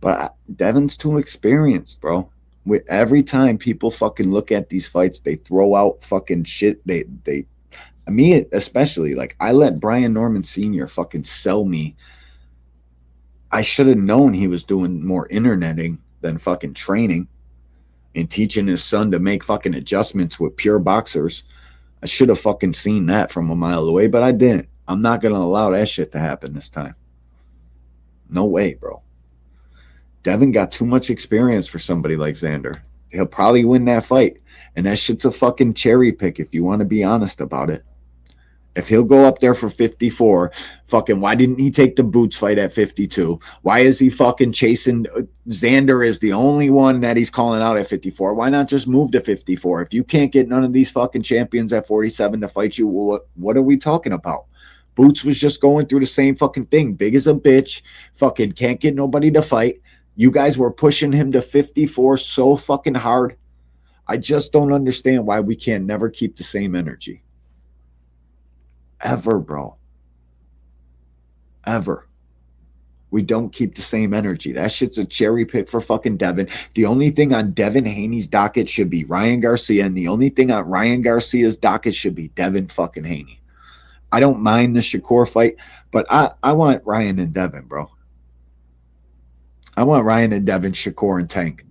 But Devin's too experienced, bro. With every time people fucking look at these fights, they throw out fucking shit. Me especially, like, I let Brian Norman Sr. fucking sell me. I should have known he was doing more interneting than fucking training and teaching his son to make fucking adjustments with pure boxers. I should have fucking seen that from a mile away, but I didn't. I'm not going to allow that shit to happen this time. No way, bro. Devin got too much experience for somebody like Xander. He'll probably win that fight. And that shit's a fucking cherry pick if you want to be honest about it. If he'll go up there for 54, fucking why didn't he take the Boots fight at 52? Why is he fucking chasing? Xander is the only one that he's calling out at 54. Why not just move to 54? If you can't get none of these fucking champions at 47 to fight you, what are we talking about? Boots was just going through the same fucking thing. Big as a bitch. Fucking can't get nobody to fight. You guys were pushing him to 54 so fucking hard. I just don't understand why we can't never keep the same energy. Ever, bro. Ever. We don't keep the same energy. That shit's a cherry pick for fucking Devin. The only thing on Devin Haney's docket should be Ryan Garcia, and the only thing on Ryan Garcia's docket should be Devin fucking Haney. I don't mind the Shakur fight, but I want Ryan and Devin, bro. I want Ryan and Devin, Shakur and Tank.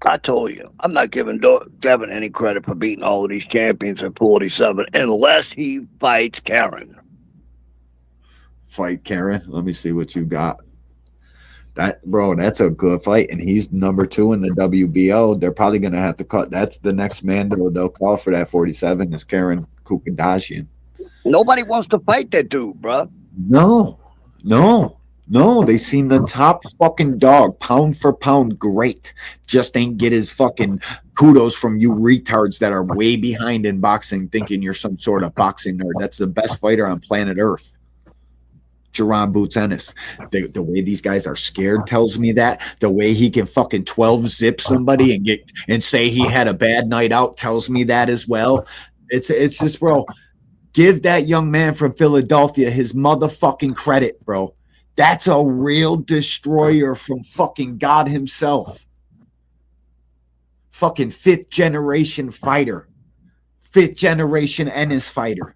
I told you, I'm not giving Devin any credit for beating all of these champions at 47 unless he fights Karen. Fight Karen? Let me see what you got. That, bro, that's a good fight, and he's number 2 in the WBO. They're probably going to have to cut. That's the next man they'll call for that 47 is Karen Kukadashian. Nobody wants to fight that dude, bro. No. They seen the top fucking dog, pound for pound, great. Just ain't get his fucking kudos from you retards that are way behind in boxing, thinking you're some sort of boxing nerd. That's the best fighter on planet Earth. Jerron Boots Ennis. The way these guys are scared tells me that. The way he can fucking 12 zip somebody and say he had a bad night out tells me that as well. It's just, bro, give that young man from Philadelphia his motherfucking credit, bro. That's a real destroyer from fucking God himself. Fucking 5th generation fighter. 5th generation Ennis fighter.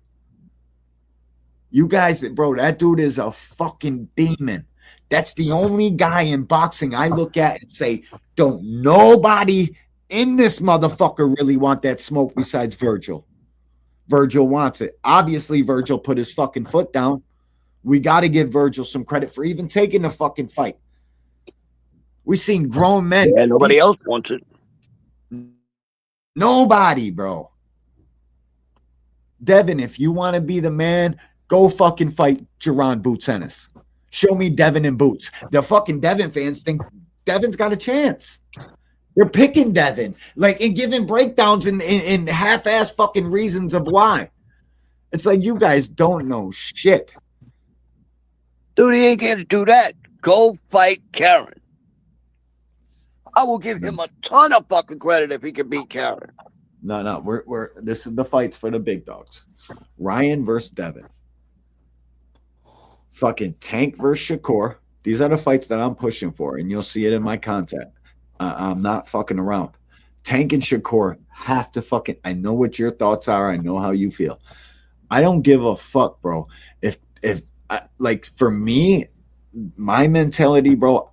You guys, bro, that dude is a fucking demon. That's the only guy in boxing I look at and say, don't nobody in this motherfucker really want that smoke besides Virgil. Virgil wants it. Obviously, Virgil put his fucking foot down. We got to give Virgil some credit for even taking the fucking fight. We seen grown men. Yeah, nobody else wants it. Nobody, bro. Devin, if you want to be the man, go fucking fight Jerron Boots Ennis. Show me Devin and Boots. The fucking Devin fans think Devin's got a chance. They're picking Devin, like, and giving breakdowns and half-ass fucking reasons of why. It's like you guys don't know shit. Dude, he ain't going to do that. Go fight Karen. I will give him a ton of fucking credit if he can beat Karen. No. We're this is the fights for the big dogs. Ryan versus Devin. fucking Tank versus Shakur. These are the fights that I'm pushing for, and you'll see it in my content. I'm not fucking around. Tank and Shakur have to fucking. I know what your thoughts are. I know how you feel. I don't give a fuck, bro. If like for me, my mentality, bro,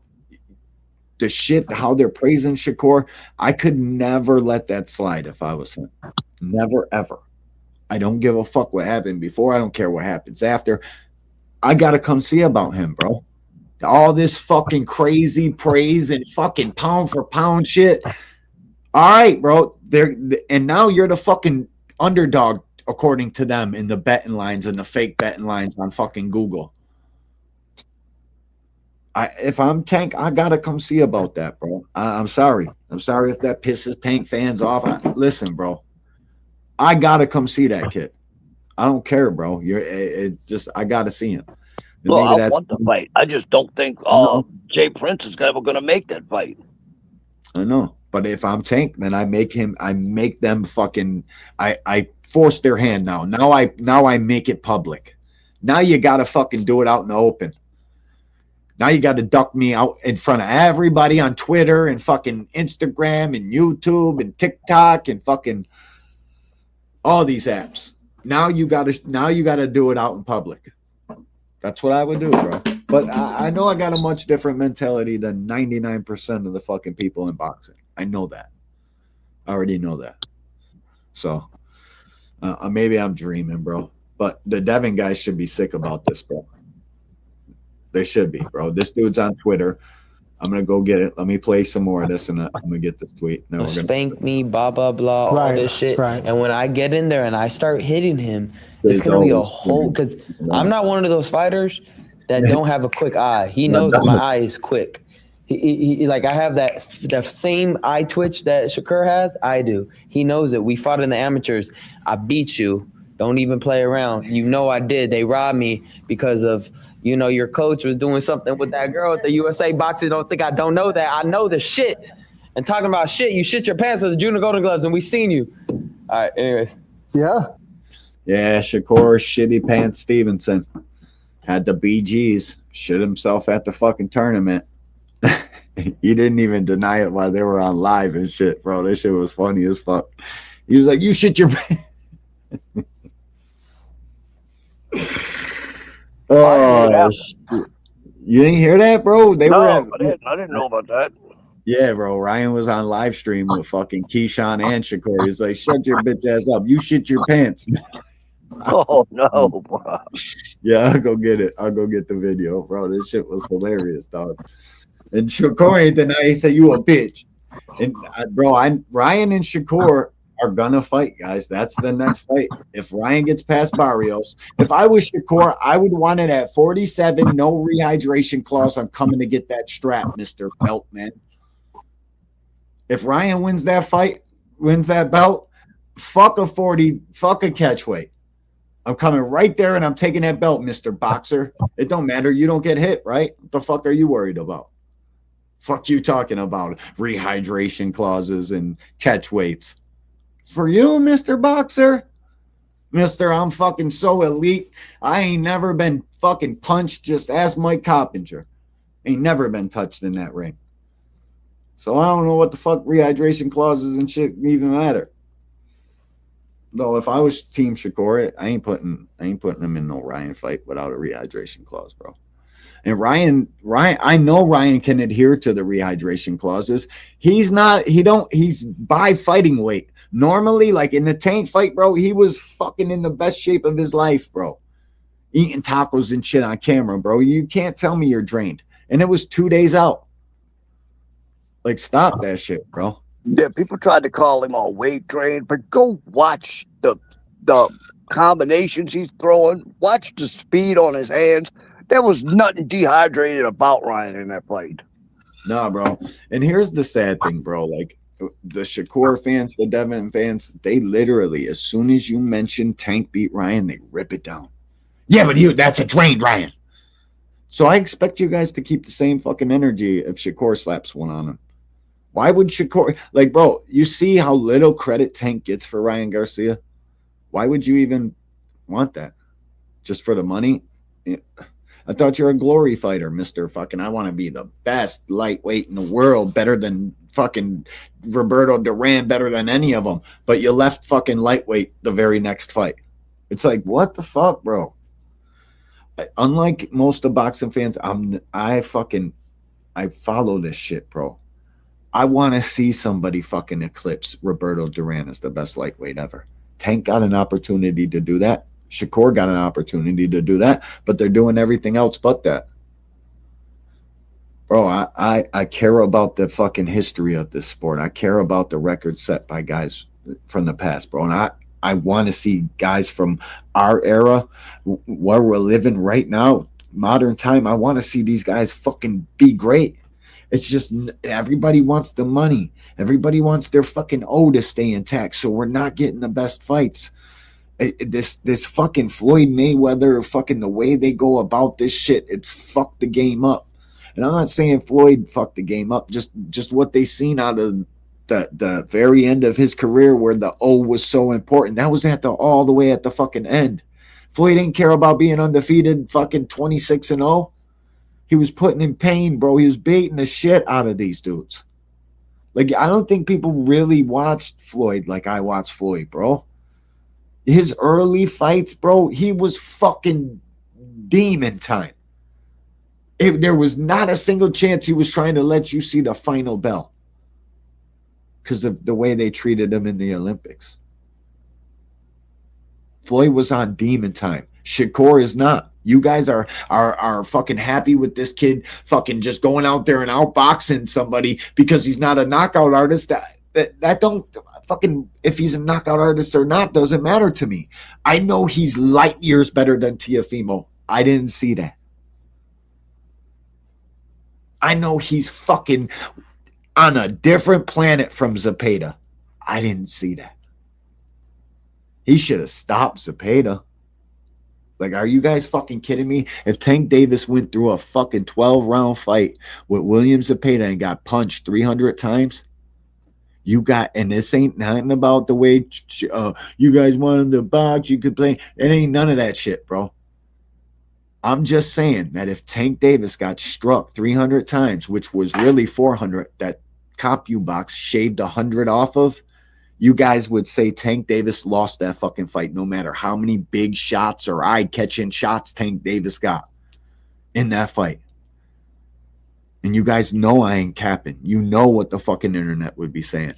the shit how they're praising Shakur, I could never let that slide if I was him. Never ever. I don't give a fuck what happened before. I don't care what happens after. I gotta come see about him, bro. All this fucking crazy praise and fucking pound for pound shit. All right, bro. And now you're the fucking underdog according to them in the betting lines and the fake betting lines on fucking Google. If I'm Tank, I gotta come see about that, bro. I'm sorry. I'm sorry if that pisses Tank fans off. Listen, bro. I gotta come see that kid. I don't care, bro. I gotta see him. Well, I want the fight. I just don't think Jay Prince is ever going to make that fight. I know, but if I'm Tank, then I make them fucking. I force their hand now. Now I make it public. Now you gotta fucking do it out in the open. Now you got to duck me out in front of everybody on Twitter and fucking Instagram and YouTube and TikTok and fucking all these apps. Now you got to do it out in public. That's what I would do, bro. But I know I got a much different mentality than 99% of the fucking people in boxing. I know that. I already know that. So maybe I'm dreaming, bro. But the Devin guys should be sick about this, bro. They should be, bro. This dude's on Twitter. I'm going to go get it. Let me play some more of this, and I'm going to get this tweet. Now Spank me, blah, blah, blah, all this shit. Right. And when I get in there and I start hitting him, it's going to be a whole – because I'm not one of those fighters that don't have a quick eye. He knows that my eye is quick. He like I have that same eye twitch that Shakur has. I do. He knows it. We fought in the amateurs. I beat you. Don't even play around. You know I did. They robbed me because of – your coach was doing something with that girl at the USA boxing. Don't think I don't know that. I know the shit. And talking about shit, you shit your pants with the Junior Golden Gloves, and we seen you. All right, anyways. Yeah. Yeah, Shakur Shitty Pants Stevenson had the BGs, shit himself at the fucking tournament. He didn't even deny it while they were on live and shit, bro. This shit was funny as fuck. He was like, you shit your pants. Oh, you didn't hear that, bro? I didn't know about that. Yeah, bro. Ryan was on live stream with fucking Keyshawn and Shakur. He's like, shut your bitch ass up. You shit your pants. Oh, no, bro. Yeah, I'll go get it. I'll go get the video, bro. This shit was hilarious, dog. And Shakur ain't deny. He said, you a bitch. And, Ryan and Shakur are gonna fight, guys. That's the next fight. If Ryan gets past Barrios, if I was Shakur, I would want it at 47, no rehydration clause. I'm coming to get that strap, Mr. Belt, man. If Ryan wins that fight, wins that belt, fuck a 40, fuck a catch weight. I'm coming right there and I'm taking that belt, Mr. Boxer. It don't matter. You don't get hit, right? What the fuck are you worried about? Fuck you talking about rehydration clauses and catch weights. For you, Mr. Boxer, Mr. I'm fucking so elite. I ain't never been fucking punched. Just ask Mike Coppinger. Ain't never been touched in that ring. So I don't know what the fuck rehydration clauses and shit even matter. Though if I was Team Shakur, I ain't putting him in no Ryan fight without a rehydration clause, bro. And Ryan, I know Ryan can adhere to the rehydration clauses. He's by fighting weight. Normally, like in the Tank fight, bro, he was fucking in the best shape of his life, bro. Eating tacos and shit on camera, bro. You can't tell me you're drained. And it was 2 days out. Like, stop that shit, bro. Yeah, people tried to call him all weight drained, but go watch the combinations he's throwing. Watch the speed on his hands. There was nothing dehydrated about Ryan in that fight. Nah, bro. And here's the sad thing, bro. Like, the Shakur fans, the Devin fans, they literally, as soon as you mention Tank beat Ryan, they rip it down. Yeah, but that's a drained Ryan. So I expect you guys to keep the same fucking energy if Shakur slaps one on him. Why would Shakur, like, bro, you see how little credit Tank gets for Ryan Garcia? Why would you even want that? Just for the money? I thought you're a glory fighter, Mr. fucking, I want to be the best lightweight in the world, better than fucking Roberto Duran, better than any of them. But you left fucking lightweight the very next fight. It's like, what the fuck, bro? Unlike most of boxing fans, I follow this shit, bro. I want to see somebody fucking eclipse Roberto Duran as the best lightweight ever. Tank got an opportunity to do that. Shakur got an opportunity to do that, but they're doing everything else but that. Bro, I care about the fucking history of this sport. I care about the records set by guys from the past, bro. And I want to see guys from our era, where we're living right now, modern time. I want to see these guys fucking be great. It's just everybody wants the money. Everybody wants their fucking O to stay intact, so we're not getting the best fights. This fucking Floyd Mayweather, fucking the way they go about this shit, it's fucked the game up. And I'm not saying Floyd fucked the game up, just what they seen out of the very end of his career where the O was so important. That was all the way at the fucking end. Floyd didn't care about being undefeated, fucking 26-0. He was putting in pain, bro. He was baiting the shit out of these dudes. Like, I don't think people really watched Floyd like I watched Floyd, bro. His early fights, bro, he was fucking demon time. There was not a single chance he was trying to let you see the final bell because of the way they treated him in the Olympics. Floyd was on demon time. Shakur is not. You guys are fucking happy with this kid fucking just going out there and outboxing somebody because he's not a knockout artist. That don't fucking, if he's a knockout artist or not, doesn't matter to me. I know he's light years better than Teofimo. I didn't see that. I know he's fucking on a different planet from Zepeda. I didn't see that. He should have stopped Zepeda. Like, are you guys fucking kidding me? If Tank Davis went through a fucking 12-round fight with William Zepeda and got punched 300 times, and this ain't nothing about the way you guys want him to box, you could play. It ain't none of that shit, bro. I'm just saying that if Tank Davis got struck 300 times, which was really 400, that CompuBox shaved 100 off of, you guys would say Tank Davis lost that fucking fight no matter how many big shots or eye-catching shots Tank Davis got in that fight. And you guys know I ain't capping. You know what the fucking internet would be saying.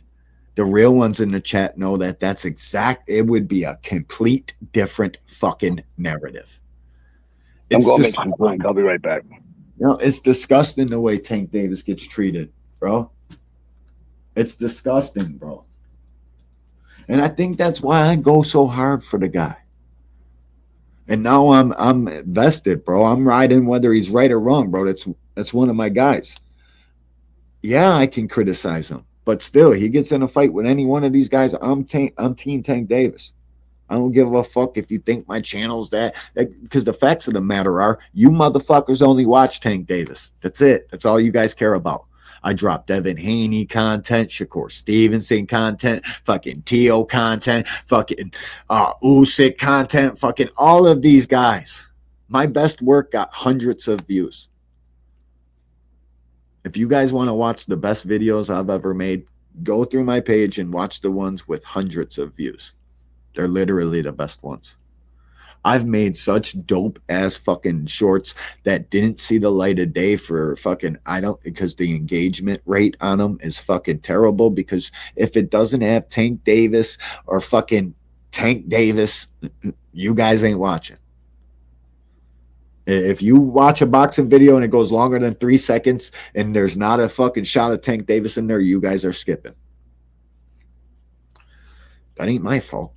The real ones in the chat know that it would be a complete different fucking narrative. I'm going to make some drink. I'll be right back. You know, it's disgusting the way Tank Davis gets treated, bro. It's disgusting, bro. And I think that's why I go so hard for the guy. And now I'm vested, bro. I'm riding whether he's right or wrong, bro. That's one of my guys. Yeah, I can criticize him, but still, he gets in a fight with any one of these guys. I'm Team Tank Davis. I don't give a fuck if you think my channel's that because the facts of the matter are you motherfuckers only watch Tank Davis. That's it. That's all you guys care about. I drop Devin Haney content, Shakur Stevenson content, fucking Teo content, fucking Usyk content, fucking all of these guys. My best work got hundreds of views. If you guys want to watch the best videos I've ever made, go through my page and watch the ones with hundreds of views. They're literally the best ones. I've made such dope ass fucking shorts that didn't see the light of day for fucking, because the engagement rate on them is fucking terrible. Because if it doesn't have Tank Davis or fucking Tank Davis, you guys ain't watching. If you watch a boxing video and it goes longer than 3 seconds and there's not a fucking shot of Tank Davis in there, you guys are skipping. That ain't my fault.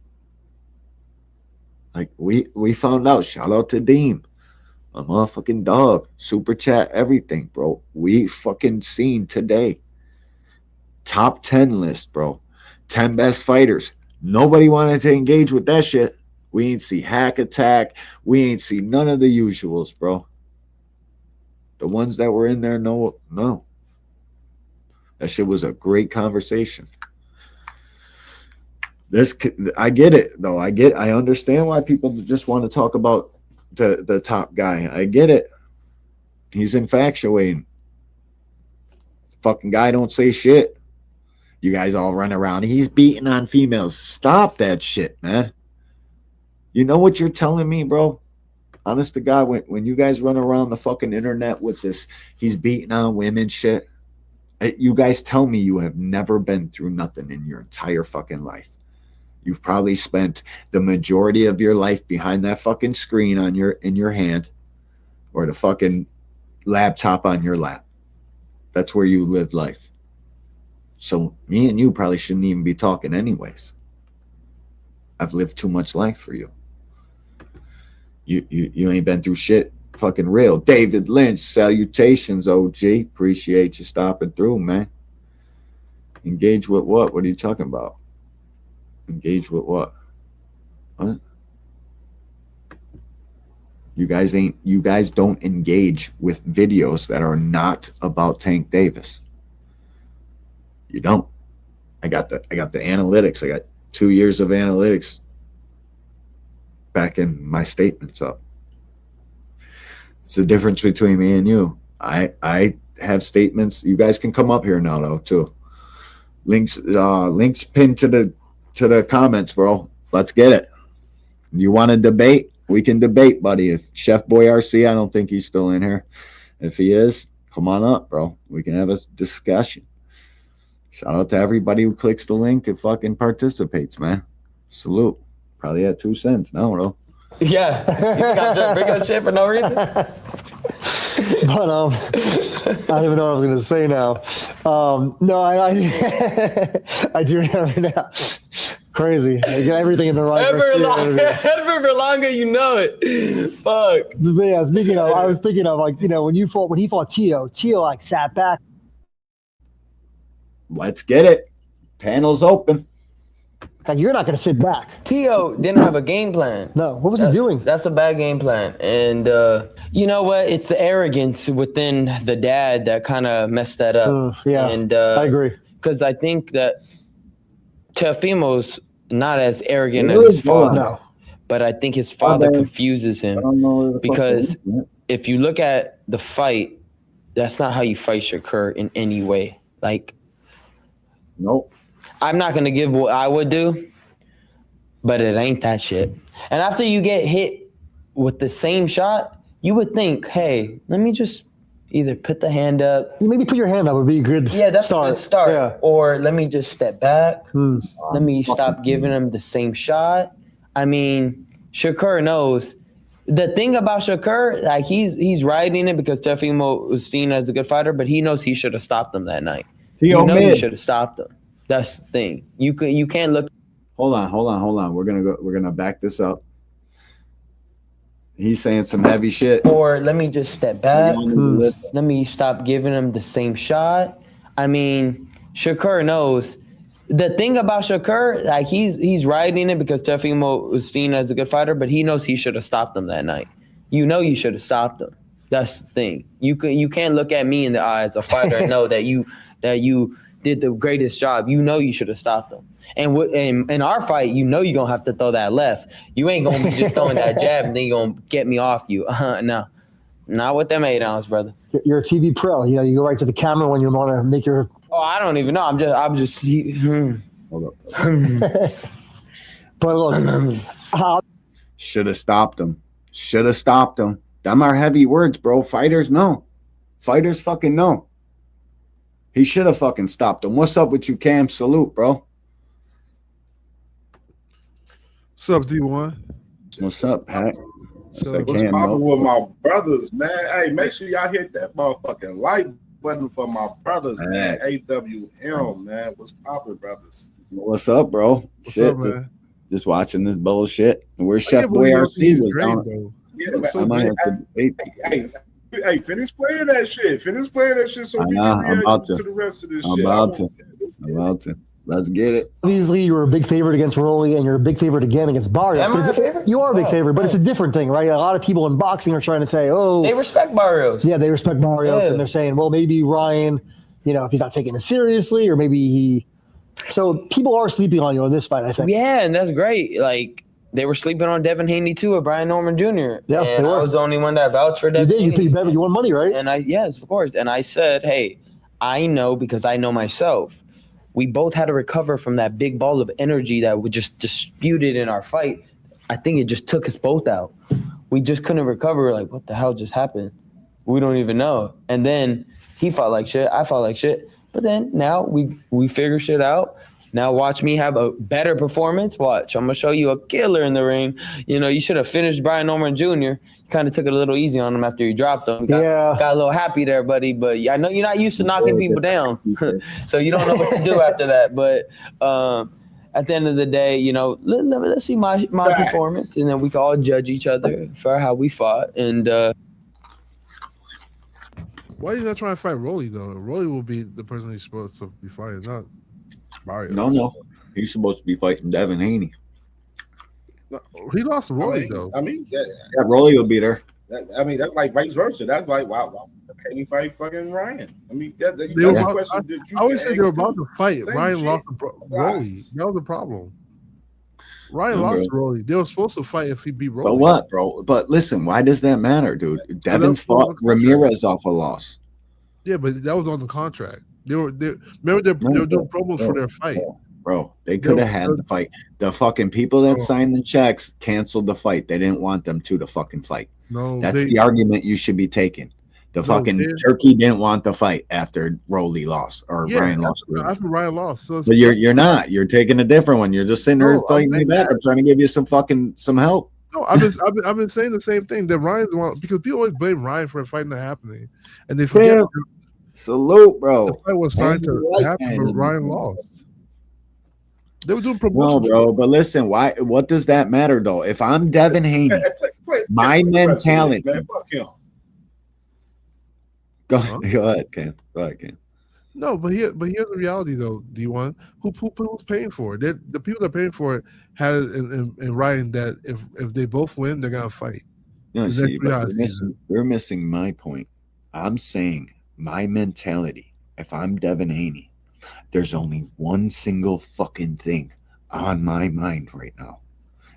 Like, we found out. Shout out to Deem. A motherfucking dog. Super chat, everything, bro. We fucking seen today. Top 10 list, bro. 10 best fighters. Nobody wanted to engage with that shit. We ain't see Hack Attack. We ain't see none of the usuals, bro. The ones that were in there, no. That shit was a great conversation. I get it though. I understand why people just want to talk about the top guy. I get it. He's infatuating. Fucking guy don't say shit. You guys all run around. He's beating on females. Stop that shit, man. You know what you're telling me, bro? Honest to God, when you guys run around the fucking internet with this, he's beating on women shit. You guys tell me you have never been through nothing in your entire fucking life. You've probably spent the majority of your life behind that fucking screen in your hand, or the fucking laptop on your lap. That's where you live life. So me and you probably shouldn't even be talking anyways. I've lived too much life for you. You ain't been through shit fucking real. David Lynch, salutations, OG. Appreciate you stopping through, man. Engage with what? What are you talking about? Engage with what? What? You guys don't engage with videos that are not about Tank Davis. You don't. I got the analytics. I got 2 years of analytics backing my statements up. It's the difference between me and you. I have statements. You guys can come up here now though too. Links pinned to the comments, bro. Let's get it. You want to debate? We can debate, buddy. If Chef Boy RC, I don't think he's still in here. If he is, come on up, bro. We can have a discussion. Shout out to everybody who clicks the link and fucking participates, man. Salute. Probably at 2 cents now, bro. Yeah. You got to bring up shit for no reason. But I don't even know what I was going to say now. No, I do remember now. Crazy. I get everything in the right. Ever longer, you know it. Fuck. But yeah, speaking of, I was thinking of, like, you know, when he fought Tio like sat back. Let's get it. Panel's open. Like, you're not going to sit back. Tio didn't have a game plan. No. What was he doing? That's a bad game plan. And you know what? It's the arrogance within the dad that kind of messed that up. Yeah, and I agree. Because I think that Teofimo's not as arrogant as his father. No. But I think his father confuses him. Because if you look at the fight, that's not how you fight Shakur in any way. Like, nope. I'm not going to give what I would do, but it ain't that shit. And after you get hit with the same shot, you would think, hey, let me just either put the hand up. Maybe put your hand up would be a good start. Yeah, that's a good start. Yeah. Or let me just step back. Let me stop giving him the same shot. I mean, Shakur knows. The thing about Shakur, like, he's riding it because Teofimo was seen as a good fighter, but he knows he should have stopped him that night. He should have stopped him. That's the thing. You can't look. Hold on. We're gonna back this up. He's saying some heavy shit. Or let me just step back. Let me stop giving him the same shot. I mean, Shakur knows. The thing about Shakur, like, he's riding it because Teofimo was seen as a good fighter, but he knows he should have stopped him that night. You know you should have stopped him. That's the thing. You can't look at me in the eye as a fighter and know that you did the greatest job. You know you should have stopped him. And in our fight, you know you're going to have to throw that left. You ain't going to be just throwing that jab and then you're going to get me off you. No, not with them 8 ounce, brother. You're a TV pro. You know, you go right to the camera when you want to make your... Oh, I don't even know. I'm just... Hold up. But look... Should have stopped him. Them are heavy words, bro. Fighters know. Fighters fucking know. He should have fucking stopped him. What's up with you, Cam? Salute, bro. What's up, D1? What's up, Pat? What's poppin' with my brothers, man? Hey, make sure y'all hit that motherfucking like button for my brothers, man. AWM, man. What's poppin', brothers? What's up, bro? What's up, man? Just watching this bullshit. Where's Chef Boy RC was down. Yeah, I might have to debate. Hey, finish playing that shit. So we can react to the rest of this shit. I'm about to. Let's get it. Obviously, you were a big favorite against Rolly, and you're a big favorite again against Barrios. Am I a favorite? You are a big favorite, but it's a different thing, right? A lot of people in boxing are trying to say, oh... They respect Barrios. Yeah, they respect Barrios, and they're saying, well, maybe Ryan, you know, if he's not taking it seriously, or maybe he... So people are sleeping on you in this fight, I think. Yeah, and that's great. Like, they were sleeping on Devin Haney too, or Brian Norman Jr. Yeah, and I was the only one that vouched for Devin. You did. You won money, right? And yes, of course. And I said, hey, I know because I know myself. We both had to recover from that big ball of energy that we just disputed in our fight. I think it just took us both out. We just couldn't recover. We're like, what the hell just happened? We don't even know. And then he fought like shit. I fought like shit. But then now we figure shit out. Now watch me have a better performance. Watch, I'm gonna show you a killer in the ring. You know, you should have finished Brian Norman Jr. You kind of took it a little easy on him after you dropped him. Got a little happy there, buddy. But I know you're not used to knocking people down, so you don't know what to do after that. But at the end of the day, you know, let's see my performance, and then we can all judge each other for how we fought. And why are you not trying to fight Rolly though? Rolly will be the person he's supposed to be fighting, not Mario. No. He's supposed to be fighting Devin Haney. No, he lost Rolly though. Yeah, Rolly will be there. That's like vice versa. That's like, wow, can you fight fucking Ryan? That's a question that you I always said they were about to fight. Same Ryan shit. lost Rolly. That was the problem. Ryan lost Rolly. They were supposed to fight if he beat Rolly. So what, bro? But listen, why does that matter, dude? Devin's fought Ramirez off a loss. Yeah, but that was on the contract. Remember they were doing promos for their fight. Bro, they could have had the fight. The fucking people that signed the checks canceled the fight. They didn't want them to fucking fight. No, that's the argument you should be taking. The fucking Turkey didn't want the fight after Rolly lost or Ryan lost. After Ryan lost. So but you're not. You're taking a different one. You're just sitting there fighting me back. I'm trying to give you some help. No, I've been saying the same thing. That Ryan's the one because people always blame Ryan for a fight not happening, and they forget. Salute, bro. The fight was signed to happen, but Ryan lost. They were doing promotion. No, bro, but listen, why? What does that matter, though? If I'm Devin Haney, my mentality. Go ahead, Ken. No, but here's the reality, though, D1. Who's paying for it? The people that are paying for it had in writing that if they both win, they're gonna fight. No, see, but you're missing my point. I'm saying my mentality. If I'm Devin Haney, there's only one single fucking thing on my mind right now.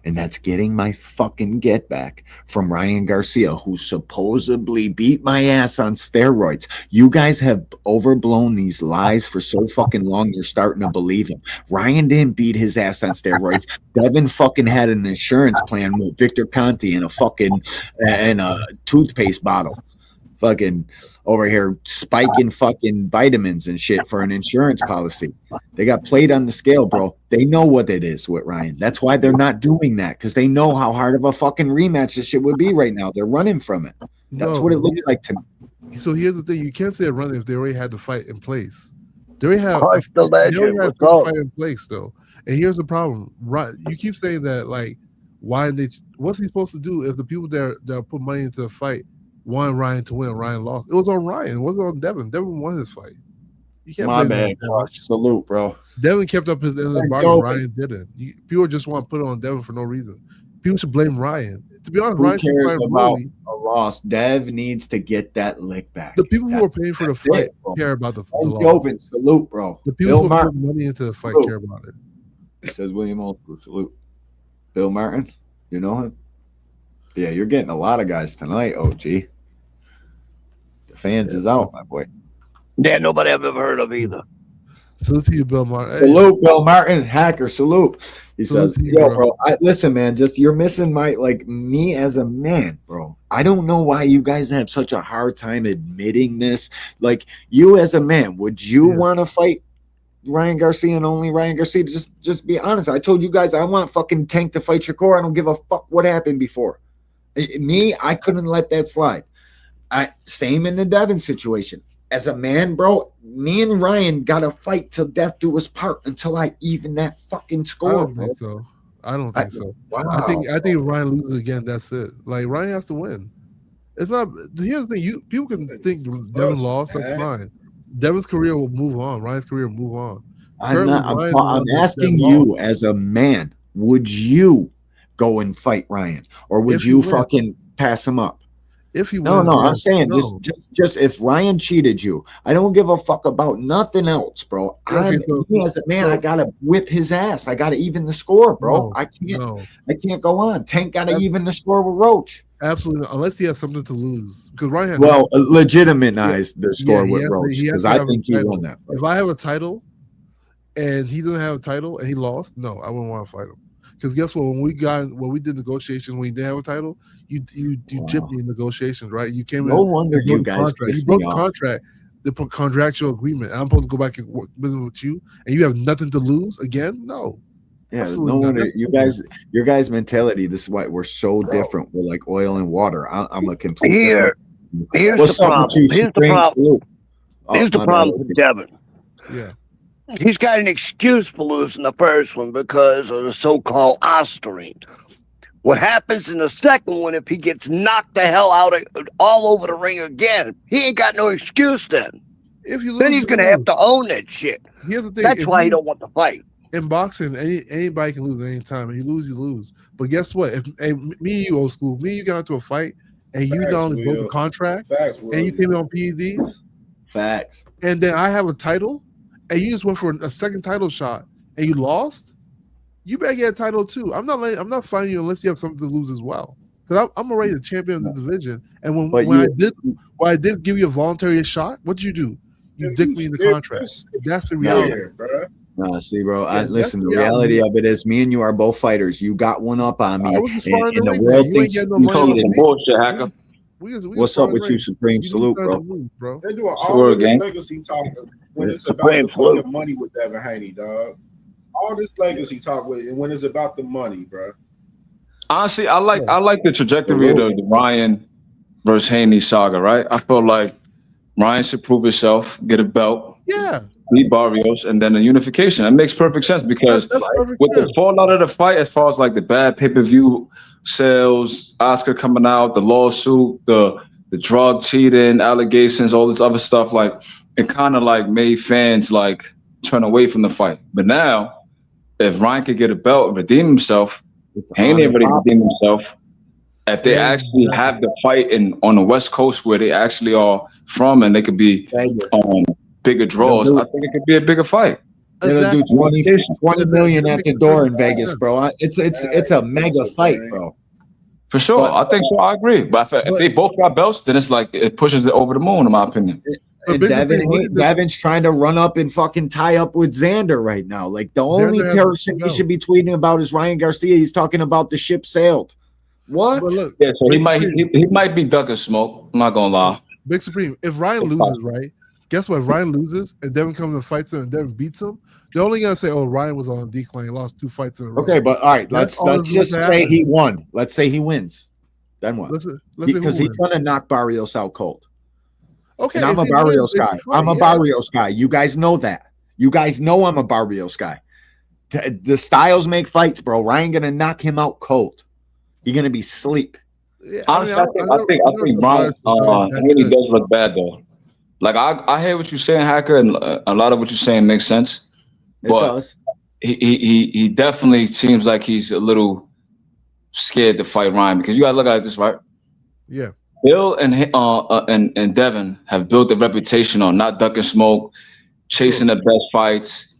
And that's getting my fucking get back from Ryan Garcia, who supposedly beat my ass on steroids. You guys have overblown these lies for so fucking long, you're starting to believe him. Ryan didn't beat his ass on steroids. Devin fucking had an insurance plan with Victor Conti and a toothpaste bottle. Fucking over here spiking fucking vitamins and shit for an insurance policy. They got played on the scale, bro. They know what it is with Ryan. That's why they're not doing that, because they know how hard of a fucking rematch this shit would be right now. They're running from it. That's what it looks like to me. So here's the thing: you can't say running if they already had the fight in place. They already have the fight in place, though. And here's the problem: you keep saying that, like, what's he supposed to do if the people that put money into the fight wanted Ryan to win and Ryan lost? It was on Ryan. It wasn't on Devin. Devin won his fight. You can't My bad. Salute, bro. Devin kept up his end of the bargain. Ryan didn't. People just want to put it on Devin for no reason. People should blame Ryan. To be honest, Ryan cares about a loss. Dev needs to get that lick back. The people who are paying for the fight care about the loss. Salute, bro. The people who put money into the fight care about it. It says William Oldbrook. Salute. Bill Martin. You know him? Yeah, you're getting a lot of guys tonight, OG. The fans is out, my boy. Yeah, nobody I've ever heard of either. Salute to you, Bill Martin. Salute, Bill Martin. Hacker, salute. He says, yo, bro, listen, man, you're missing me as a man, bro. I don't know why you guys have such a hard time admitting this. Like, you as a man, would you want to fight Ryan Garcia and only Ryan Garcia? Just be honest. I told you guys I want fucking Tank to fight Shakur. I don't give a fuck what happened before. I couldn't let that slide. Same in the Devin situation. As a man, bro, me and Ryan got to fight till death do us part until I even that fucking score. I don't think so. I don't think so. Wow. I think if Ryan loses again, that's it. Like, Ryan has to win. It's not. Here's the thing: people can think Devin lost. That's fine. Devin's career will move on. Ryan's career will move on. I'm asking you as a man: would you go and fight Ryan, or would you fucking pass him up? If he No, wins, no, yes, I'm saying no. just if Ryan cheated you, I don't give a fuck about nothing else, bro. Okay, Me as a man, I gotta whip his ass. I gotta even the score, bro. No, I no. can't go on. Tank gotta even the score with Roach. Absolutely, not. Unless he has something to lose. Because Ryan had Well, legitimize the score with Roach he has because to I have think a he title. won that fight. If I have a title and he doesn't have a title and he lost, no, I wouldn't want to fight him. Because guess what? When we did negotiations, when he didn't have a title, you gypped me in negotiations, right? You came in. No wonder you guys you broke the contract, the contractual agreement. I'm supposed to go back and work business with you, and you have nothing to lose again? No. Yeah, absolutely no not. wonder your guys' mentality. This is why we're so different. We're like oil and water. I'm a complete different. Here's What's the up problem. with you, Here's the Supreme problem. Salute? Here's the my problem bad. with Devin. Yeah. He's got an excuse for losing the first one because of the so-called ostarine. What happens in the second one if he gets knocked the hell out all over the ring again? He ain't got no excuse then. If you lose, then he's going to have to own that shit. Here's the thing. That's why he don't want to fight. In boxing, anybody can lose at any time. If you lose. But guess what? If me and you, old school, me and you got into a fight and you not only broke the contract and you came on PEDs. Facts. And then I have a title and you just went for a second title shot and you lost, you better get a title too. I'm not fighting you unless you have something to lose as well. Because I'm already the champion of the division. And when I did give you a voluntary shot, what did you do? You dicked me in the contract. That's the reality. No, see, bro. Listen, the reality of it is, me and you are both fighters. You got one up on me, and the world thinks you cheated. Bullshit, hacker. What's up with you, Supreme Salute, bro? They're doing all this legacy talk when it's about the fucking money with Devin Haney, dog. All this legacy talk when it's about the money, bro. Honestly, I like the trajectory of the Ryan versus Haney saga, right? I feel like Ryan should prove himself, get a belt, beat Barrios, and then a unification. That makes perfect sense because with the fallout of the fight, as far as like the bad pay-per-view sales, Oscar coming out, the lawsuit, the drug cheating allegations, all this other stuff, like it kind of like made fans like turn away from the fight. But now, if Ryan could get a belt and redeem himself, Haney already redeemed himself. If they actually have the fight on the West Coast where they actually are from and they could be bigger draws, I think it could be a bigger fight. They'll do 20 million at the door in Vegas, bro. It's a mega fight, bro. For sure. I think so. I agree. But if they both got belts, then it's like it pushes it over the moon, in my opinion. And Devin's trying to run up and fucking tie up with Xander right now. Like the only person he should be tweeting about is Ryan Garcia. He's talking about the ship sailed. What? Look, yeah, so he might be ducking smoke. I'm not gonna lie. Big Supreme. If Ryan loses, right? Guess what? If Ryan loses and Devin comes and fights him and Devin beats him, they're only gonna say, "Oh, Ryan was on decline. He lost 2 fights in a row." Okay, but all right, let's just say he won. Let's say he wins. Then what? Because he's gonna knock Barrios out cold. Okay, and I'm a Barrios guy. I'm a Barrios guy. You guys know that. You guys know I'm a Barrios guy. The styles make fights, bro. Ryan gonna knock him out cold. You're gonna be sleep. Yeah, honestly, I think Ryan Haney does look bad though. Like I hear what you're saying, Hacker, and a lot of what you're saying makes sense. But he definitely seems like he's a little scared to fight Ryan because you gotta look at this, right? Yeah. Bill and Devin have built a reputation on not ducking smoke, chasing the best fights.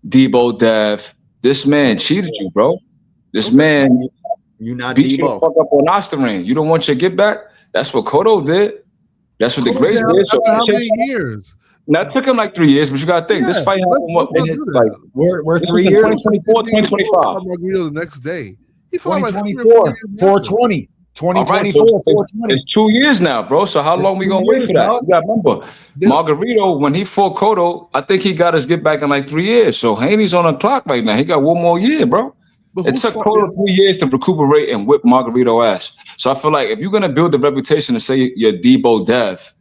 Debo Dev, this man cheated you, bro. This man beat you the fuck up on Ostarine. You don't want your get back? That's what Cotto did. That's what the Grace did. So how many years? That took him like 3 years, but you got to think this fight happened. We're 3 years. 2024, 2025. The next day. 2024, 420. 2024, 420. It's 2 years now, bro. So how long we gonna wait for that? You gotta remember, Margarito, when he fought Cotto, I think he got his get back in like 3 years. So Haney's on the clock right now. He got 1 more year, bro. It took Cotto 3 years to recuperate and whip Margarito ass. So I feel like if you're gonna build the reputation to say you're Debo Dev,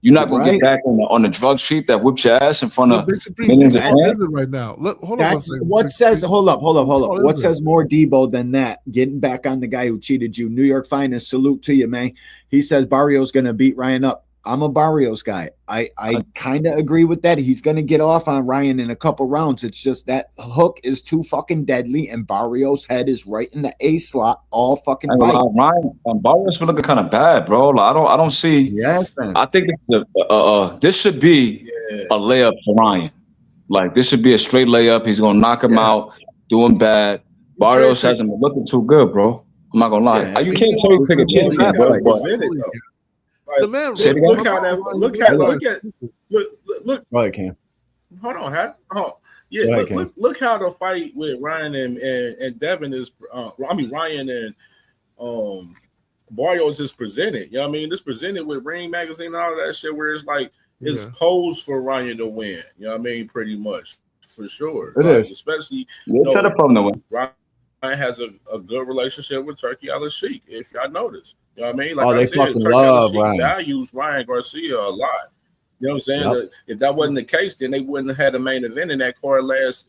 you're not gonna get back on the drug street that whips your ass in front of millions of fans right now. Hold what says What says more Debo than that? Getting back on the guy who cheated you. New York Finest, salute to you, man. He says Barrios gonna beat Ryan up. I'm a Barrios guy. I kind of agree with that. He's going to get off on Ryan in a couple rounds. It's just that hook is too fucking deadly, and Barrios' head is right in the A slot all fucking fight. Ryan Barrios been looking kind of bad, bro. Like, I don't see. Yes, man. I think this should be a layup for Ryan. Like, this should be a straight layup. He's gonna knock him out, doing bad. Barrios hasn't been looking too good, bro. I'm not gonna lie. You can't cherry pick a champion, bro. The man, look how that. Look. Go ahead, Cam. Hold on, yeah. Look how the fight with Ryan and Devin is. Ryan and Barrios is presented. You know what I mean? This presented with Ring Magazine and all that shit, where it's like it's posed for Ryan to win. You know what I mean? Pretty much, for sure. It is. Especially set up from the win. Ryan has a good relationship with Turkey Al-Sheikh, if y'all notice. You know what I mean? Like they said, fucking Turkey love Al-Sheikh Ryan. values Ryan Garcia a lot. You know what I'm saying? Yep. If that wasn't the case, then they wouldn't have had a main event in that card last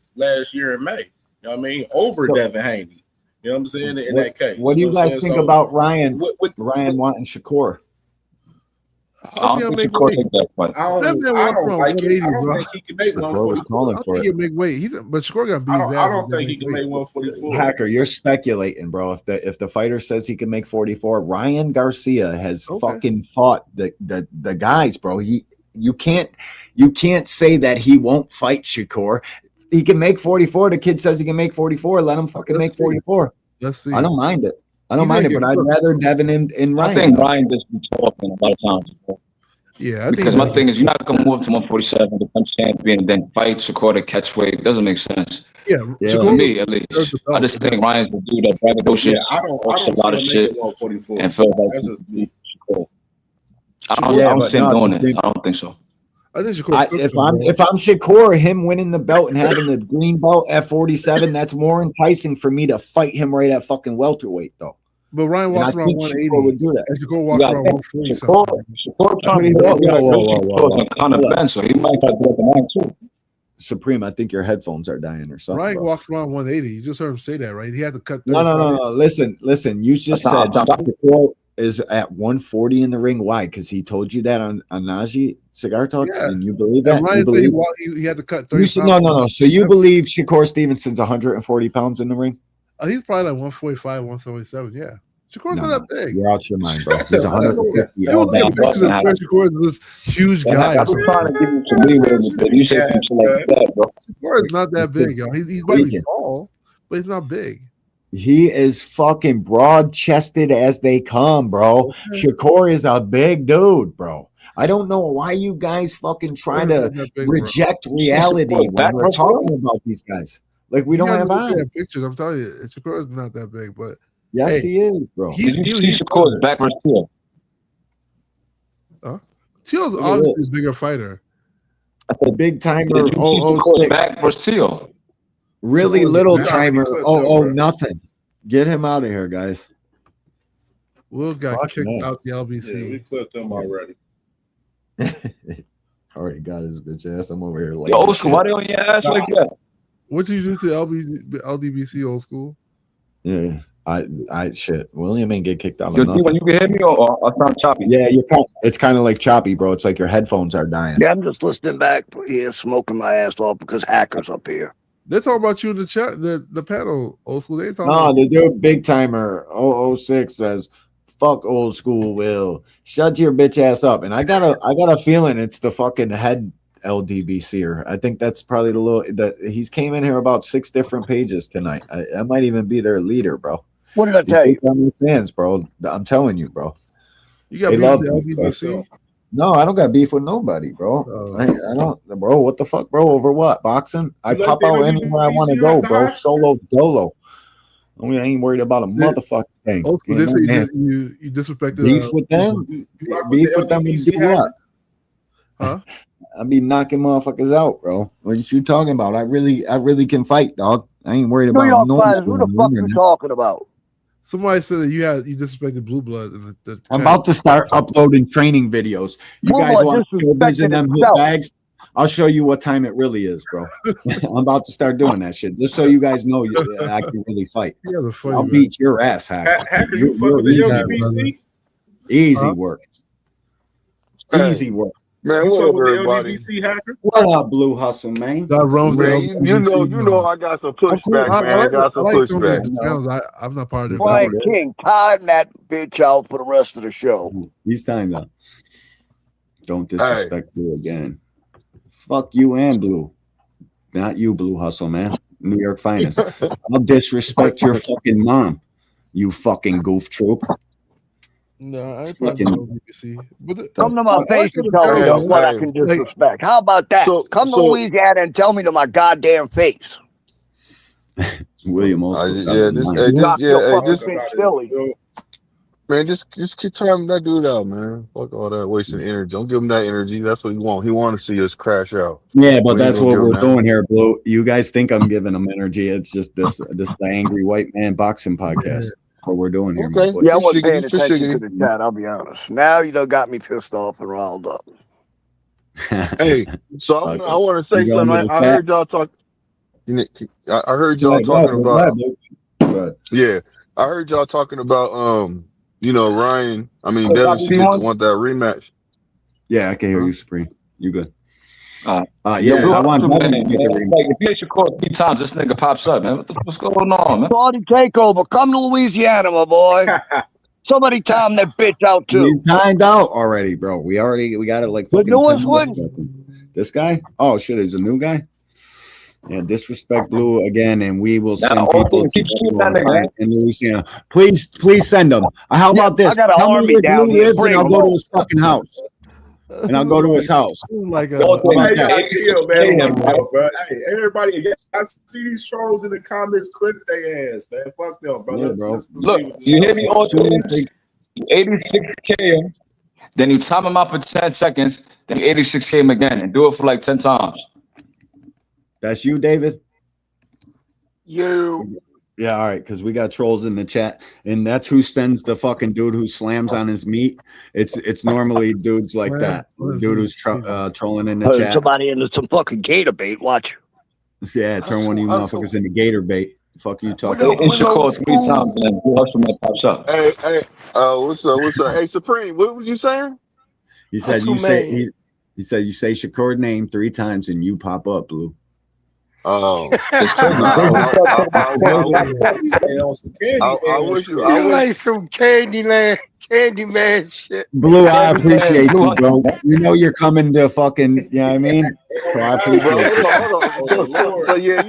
year in May. You know what I mean? Over Devin Haney. You know what I'm saying? In that case. What do you guys think about Ryan? Ryan with wanting Shakur? I don't like it. I don't think he can make 144. I think he can make weight. But Shakur got beat his ass. I don't think he can make 144. Hacker, you're speculating, bro. If the fighter says he can make 44, Ryan Garcia has fucking fought the guys, bro. You can't say that he won't fight Shakur. He can make 44. The kid says he can make 44. Let him fucking make 44. Let's see. I don't mind it. But I'd rather Devin and Ryan. I think Ryan just be talking a lot of times. Bro. Yeah, because my thing is, you're not gonna move to 147, become champion, and then fight Shakur to catch weight. It doesn't make sense. Yeah, to me at least. I just think Ryan's gonna do that braggadocious, talks a lot of shit, and feels like I don't see him doing it. I don't think so. I think Shakur. If I'm Shakur, him winning the belt and having the green belt at 47, that's more enticing for me to fight him right at fucking welterweight, though. But Ryan walks around 180. Would do that. And Shakur walks around 140. Shakur trying to kind of bend, so he might try to do the 9 too. Supreme, I think your headphones are dying or something. Ryan walks around 180. You just heard him say that, right? He had to cut. No. Listen. You just said Shakur is at 140 in the ring. Why? Because he told you that on Najee Cigar Talk, and you believe that? And Ryan said he had to cut 30 pounds. No. So you believe Shakur Stevenson's 140 pounds in the ring? He's probably like 145, 177. Yeah. Shakur's not that big. You're out your mind, bro. He's 150. You don't get pictures of Shakur is this huge guy. I'm trying to give you some leeway, but you say some shit like that, bro. Shakur is not that big, yo. He's might be tall, but he's not big. He is fucking broad-chested as they come, bro. Shakur is a big dude, bro. I don't know why you guys fucking try to reject reality when we're talking about these guys. Like, we don't have eyes. Pictures. I'm telling you, Shakur is not that big, but yes, he is, bro. Did you see Shakur's back versus Teal? Teal's obviously a bigger fighter. I said big timer. Did you see Shakur's back versus Teal? Really little timer. Nothing. Get him out of here, guys. Will got kicked out the LBC. Yeah, we clipped him already. Already got his bitch ass. I'm over here like. Old school. Why they on your ass like that? What did you do to LDBC old school? Yeah, I shit. William ain't get kicked out. When you can hear me or I sound choppy? Yeah, it's kind of like choppy, bro. It's like your headphones are dying. Yeah, I'm just listening back here, smoking my ass off because Hacker's up here. They're talking about you in the chat, the panel, old school. They talking. No, the dude big timer 006 says, "Fuck old school, Will. Shut your bitch ass up." And I got a feeling it's the fucking head LDBCer. I think that's probably he's came in here about 6 different pages tonight. I might even be their leader, bro. What did I tell you? Fans, bro. I'm telling you, bro. You got beef with the LDBC? No, I don't got beef with nobody, bro. I don't, bro. What the fuck, bro? Over what? Boxing? I pop out anywhere I want to go, bro. Solo dolo. I mean, I ain't worried about a motherfucking thing. You disrespected beef with them. Beef with them. You do what? Huh? I be knocking motherfuckers out, bro. What you talking about? I really can fight, dog. I ain't worried about no. Who the fuck you talking about? Somebody said that you disrespected Blue Blood. In the I'm about to start uploading training videos. You guys want to visit them hit bags? I'll show you what time it really is, bro. I'm about to start doing that shit just so you guys know I can really fight. I'll beat your ass, Hacker. Hacker, you fuck with the LBC? Easy work. Easy work. Man, You what fuck up, with the everybody? LGBC hacker? What up, Blue Hustle, man? That runs the Man, you LGBTQ, know, I got some I'm cool. pushback, man. I got some like some of pushback. these channels. I'm not part of It's this. all Brian good. King, time that bitch out for the rest of the show. He's time out. Don't Hey, disrespect Blue again. Fuck you and Blue. Not you, Blue Hustle, man. New York finest. I'll disrespect your fucking mom. You fucking goof troop. No, I ain't part of the LGBTQ. But Come to my face and tell me what I can disrespect. How about that? Come to Louisiana and tell me to my goddamn face. William also. Man, just keep timing that dude out, man. Fuck all that wasting energy. Don't give him that energy. That's what he want. He want to see us crash out. Yeah, but that's what we're doing here, Blue. You guys think I'm giving him energy. It's just this is the Angry White Man Boxing Podcast. What we're doing here. Okay. Yeah, I wasn't paying attention to the chat, I'll be honest. Now you done got me pissed off and riled up. Hey, so I want to say something. I heard y'all talk. I heard y'all talking about. Yeah, I heard y'all talking about Ryan. I mean, Devin should want that rematch. Yeah, I can hear you, Supreme. You good? Yeah, I want Devin to get the rematch. Like, if you hit your call 3 times, this nigga pops up, man. What's going on, man? Party takeover. Come to Louisiana, my boy. Somebody time that bitch out too. He's timed out already, bro. We got it like fucking. The newest one. This guy? Oh shit, he's a new guy. Yeah, disrespect Blue again, and we will send people to in Louisiana. Please send them. How about this? I got an Tell me army where down Blue here. lives, and Bring I'll them go to on. his fucking house. And I'll go to his house. Like Hey, everybody, I see these trolls in the comments, clip their ass, man. Fuck them, bro. Yeah, Let's Look, you hear me all things? 86K, then you time him out for 10 seconds, then you 86K him again, and do it for like 10 times. That's you, David? You. Yeah, all right, because we got trolls in the chat, and that's who sends the fucking dude who slams on his meat. It's normally dudes like that. Dude who's trolling in the chat. Somebody into some fucking gator bait. Watch. Yeah, turn one of you motherfuckers into gator bait. Fuck you talking about. It should call 3 times, and then Hustle Man pops up. Hey, what's up? Hey, Supreme, what was you saying? He said you say he said you say Shakur name 3 times and you pop up, Blue. Oh, it's crazy. I wish you like some Candyman shit. Blue, I appreciate you, bro. You know you're coming to fucking, you know what I mean? So I appreciate you. So yeah,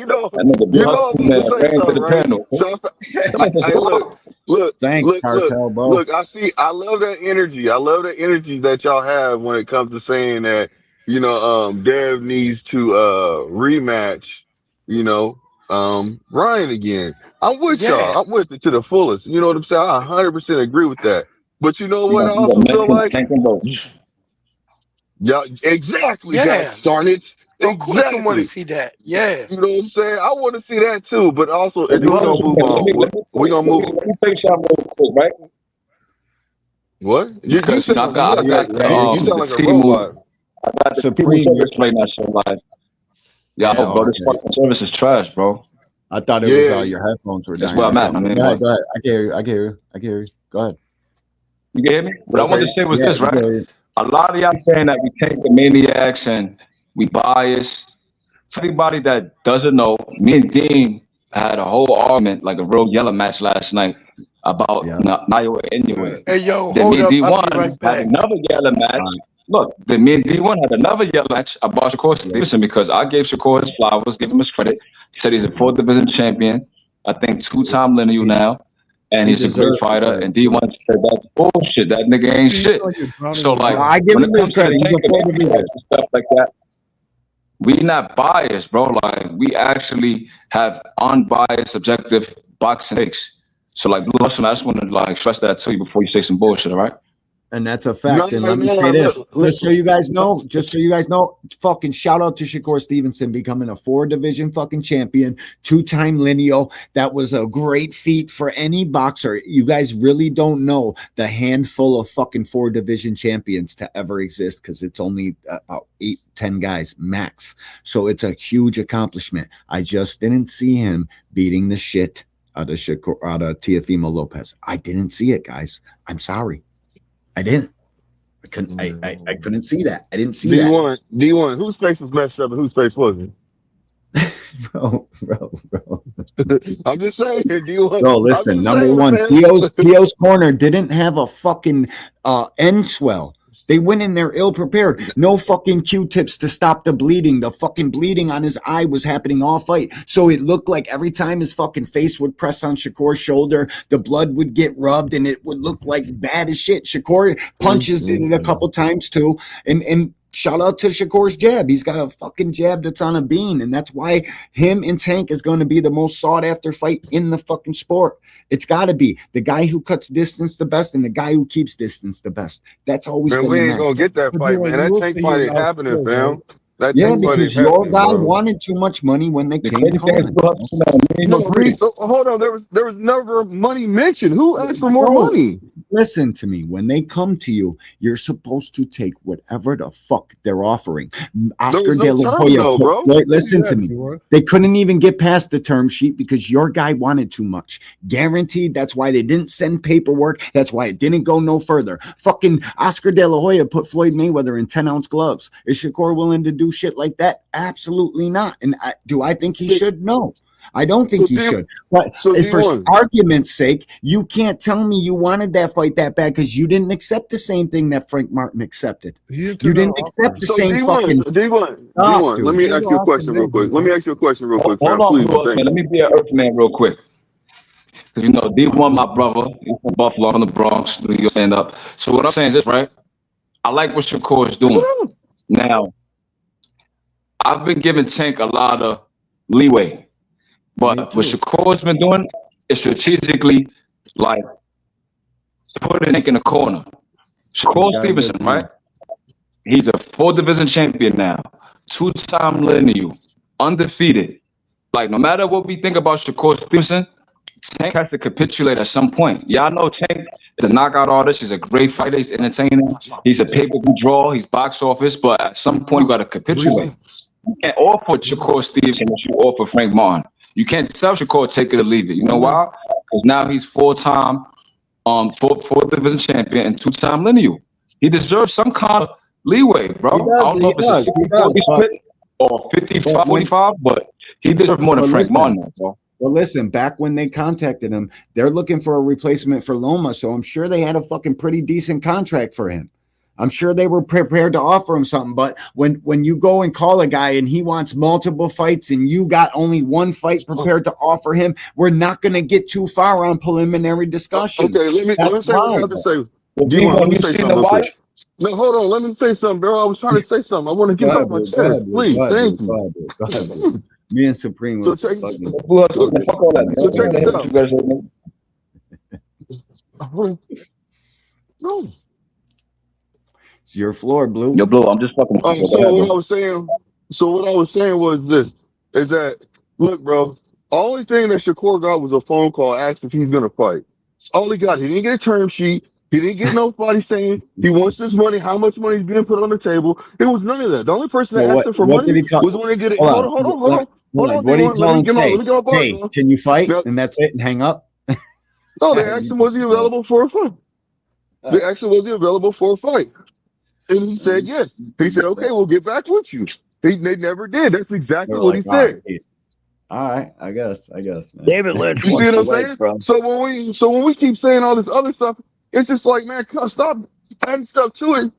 Look, Cartel, bro. Look, I love that energy. I love the energy that y'all have when it comes to saying that, Dev needs to rematch, Ryan again. I'm with y'all. I'm with it to the fullest. You know what I'm saying? I 100% agree with that. But you know what? I also feel like, yeah, exactly. Yeah. Darn it. Of course I want to see that. Yeah. You know what I'm saying? I want to see that too, but also we're gonna move on. We're gonna move. Let me say something real quick, right? What? You sound like the a robot. I got the Supreme service right now, so like, bro, this fucking service is trash, bro. I thought it was your headphones were dying. That's where I'm at. I mean, go ahead. I can hear you. Go ahead. You can hear me? What I wanted to say was this, right? A lot of y'all saying that we take the maniacs and we bias. For anybody that doesn't know, me and Dean had a whole argument, like a real yellow match last night about Nayo anyway. Hey, yo, then hold me and up. D1 Right had another yellow match. Look, then me and D1 had another yellow match about Shakur Stevenson because I gave Shakur his flowers, gave him his credit. Said he's a 4th division champion. I think 2-time lineal now. And he's a great fighter. And D1 said that's bullshit. That nigga ain't shit. So like, I give him his credit. He's a 4th division. Stuff like that. We not biased, bro. Like, we actually have unbiased, objective boxing takes. So like, Blue Hustle, I just want to like stress that to you before you say some bullshit, all right? And that's a fact. And let me say this, just so you guys know, fucking shout out to Shakur Stevenson becoming a 4-division fucking champion, 2-time lineal. That was a great feat for any boxer. You guys really don't know the handful of fucking 4-division champions to ever exist because it's only about 8-10 guys max. So it's a huge accomplishment. I just didn't see him beating the shit out of Teofimo Lopez. I didn't see it, guys. I'm sorry. I didn't. I couldn't see that. I didn't see D1, whose face was messed up and whose face wasn't? Bro. I'm just saying, D1. Bro, listen, number one, Tio's corner didn't have a fucking end swell. They went in there ill prepared. No fucking Q-tips to stop the bleeding. The fucking bleeding on his eye was happening all fight. So it looked like every time his fucking face would press on Shakur's shoulder, the blood would get rubbed and it would look like bad as shit. Shakur punches did it a couple times too. And shout out to Shakur's jab. He's got a fucking jab that's on a beam, and that's why him and Tank is going to be the most sought after fight in the fucking sport. It's got to be the guy who cuts distance the best and the guy who keeps distance the best. That's always man, been we the ain't match. gonna get that fight, man. That Tank fight ain't happening, fam. That Yeah, Tank fight because ain't your happening, guy bro. wanted too much money when they came calling. No, hold on. There was never money mentioned. Who asked for more money? Listen to me. When they come to you, you're supposed to take whatever the fuck they're offering. Oscar De La Hoya. Listen to me. They couldn't even get past the term sheet because your guy wanted too much. Guaranteed. That's why they didn't send paperwork. That's why it didn't go no further. Fucking Oscar De La Hoya put Floyd Mayweather in 10-ounce gloves. Is Shakur willing to do shit like that? Absolutely not. And do I think he should? No. I don't think he should. But for argument's sake, you can't tell me you wanted that fight that bad because you didn't accept the same thing that Frank Martin accepted. You didn't accept the same fucking D1, let me ask you a question real quick. Hold on, man. Let me be an Earthman real quick. Because, you know, D1, my brother, he's from Buffalo, from the Bronx, New York, stand up. So what I'm saying is this, right? I like what Shakur is doing. Now, I've been giving Tank a lot of leeway. But what Shakur's been doing is strategically, like, putting Tank in the corner. Shakur Stevenson, right? He's a 4-division champion now. 2-time lineal. Undefeated. Like, no matter what we think about Shakur Stevenson, Tank has to capitulate at some point. Y'all know Tank is a knockout artist. He's a great fighter. He's entertaining. He's a pay-per-view draw. He's box office. But at some point, you got to capitulate. You can't offer Shakur Stevenson what you offer Frank Martin. You can't tell Shakur take it or leave it. You know why? Because now he's 4-time, 4-division champion and 2-time lineal. He deserves some kind of leeway, bro. I don't know if it's a 60-40 split or 55-45, but he deserves more than Frank Martin, bro. Well, listen, back when they contacted him, they're looking for a replacement for Loma, so I'm sure they had a fucking pretty decent contract for him. I'm sure they were prepared to offer him something, but when you go and call a guy and he wants multiple fights and you got only one fight prepared to offer him, we're not going to get too far on preliminary discussions. Okay, let me say what I have to say. D1, let me say something real quick. No, hold on. Let me say something, bro. I was trying to say something. I want to get off my chest. Please, thank you. Me and Supreme. So check this out. No. It's your floor, Blue. Yo, Blue, I'm just fucking. So what I was saying was this: is that look, bro? Only thing that Shakur got was a phone call asking if he's gonna fight. It's all he got. He didn't get a term sheet. He didn't get nobody saying he wants this money. How much money is being put on the table? It was none of that. The only person that asked him for money was when they get it. Hold on. What did he call and say? Hey, can you fight? And that's it, and hang up. No, they asked him was he available for a fight. They asked him was he available for a fight. And he said yes. He said, okay, we'll get back with you. They never did. That's exactly what he said. All right, I guess, man. David Lynch. You see what I'm saying? Bro. So when we keep saying all this other stuff, it's just like, man, stop adding stuff to it.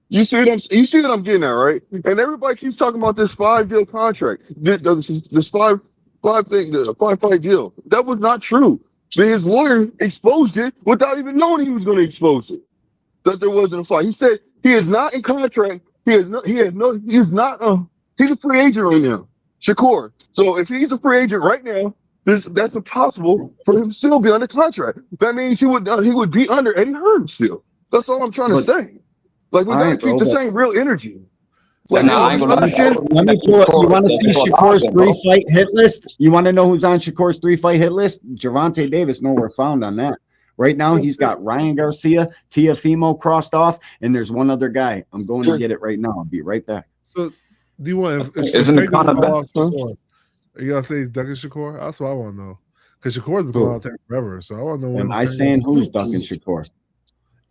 You see what I'm getting at, right? And everybody keeps talking about this 5-deal contract. This five fight deal. That was not true. His lawyer exposed it without even knowing he was going to expose it. That there wasn't a fight. He said he is not in contract. He's a free agent right now. Shakur. So if he's a free agent right now, that's impossible for him to still be under contract. That means he would be under Eddie Hearn still. That's all I'm trying to say. Like, we gotta keep the same real energy. Like, let me pull up. You want to see Shakur's 3-fight hit list? You want to know who's on Shakur's 3-fight hit list? Gervonta Davis, nowhere found on that. Right now, he's got Ryan Garcia, Teofimo crossed off, and there's one other guy. I'm going to get it right now. I'll be right back. So, do you want? Isn't it kind of bad? Are you gonna say he's ducking Shakur? That's what I want to know. Because Shakur's been calling out Tank forever, so I don't know when. Am I saying who's ducking Shakur?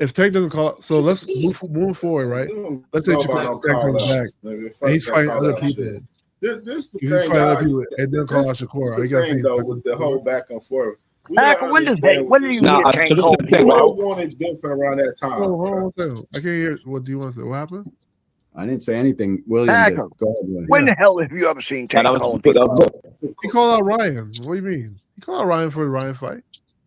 If Tank doesn't call out, so let's move forward, right? Let's say Shakur comes back, and he's fighting other people. This the he's thing, fighting other people, and then call out Shakur. This the thing, though, with the whole back and forth. When did you get Tank home? We all wanted different around that time. Hold on, I can't hear. What do you want to say? What happened? I didn't say anything. William did. Go ahead, William. When the hell have you ever seen Tank home? He called out Ryan. What do you mean? He called out Ryan for the Ryan fight.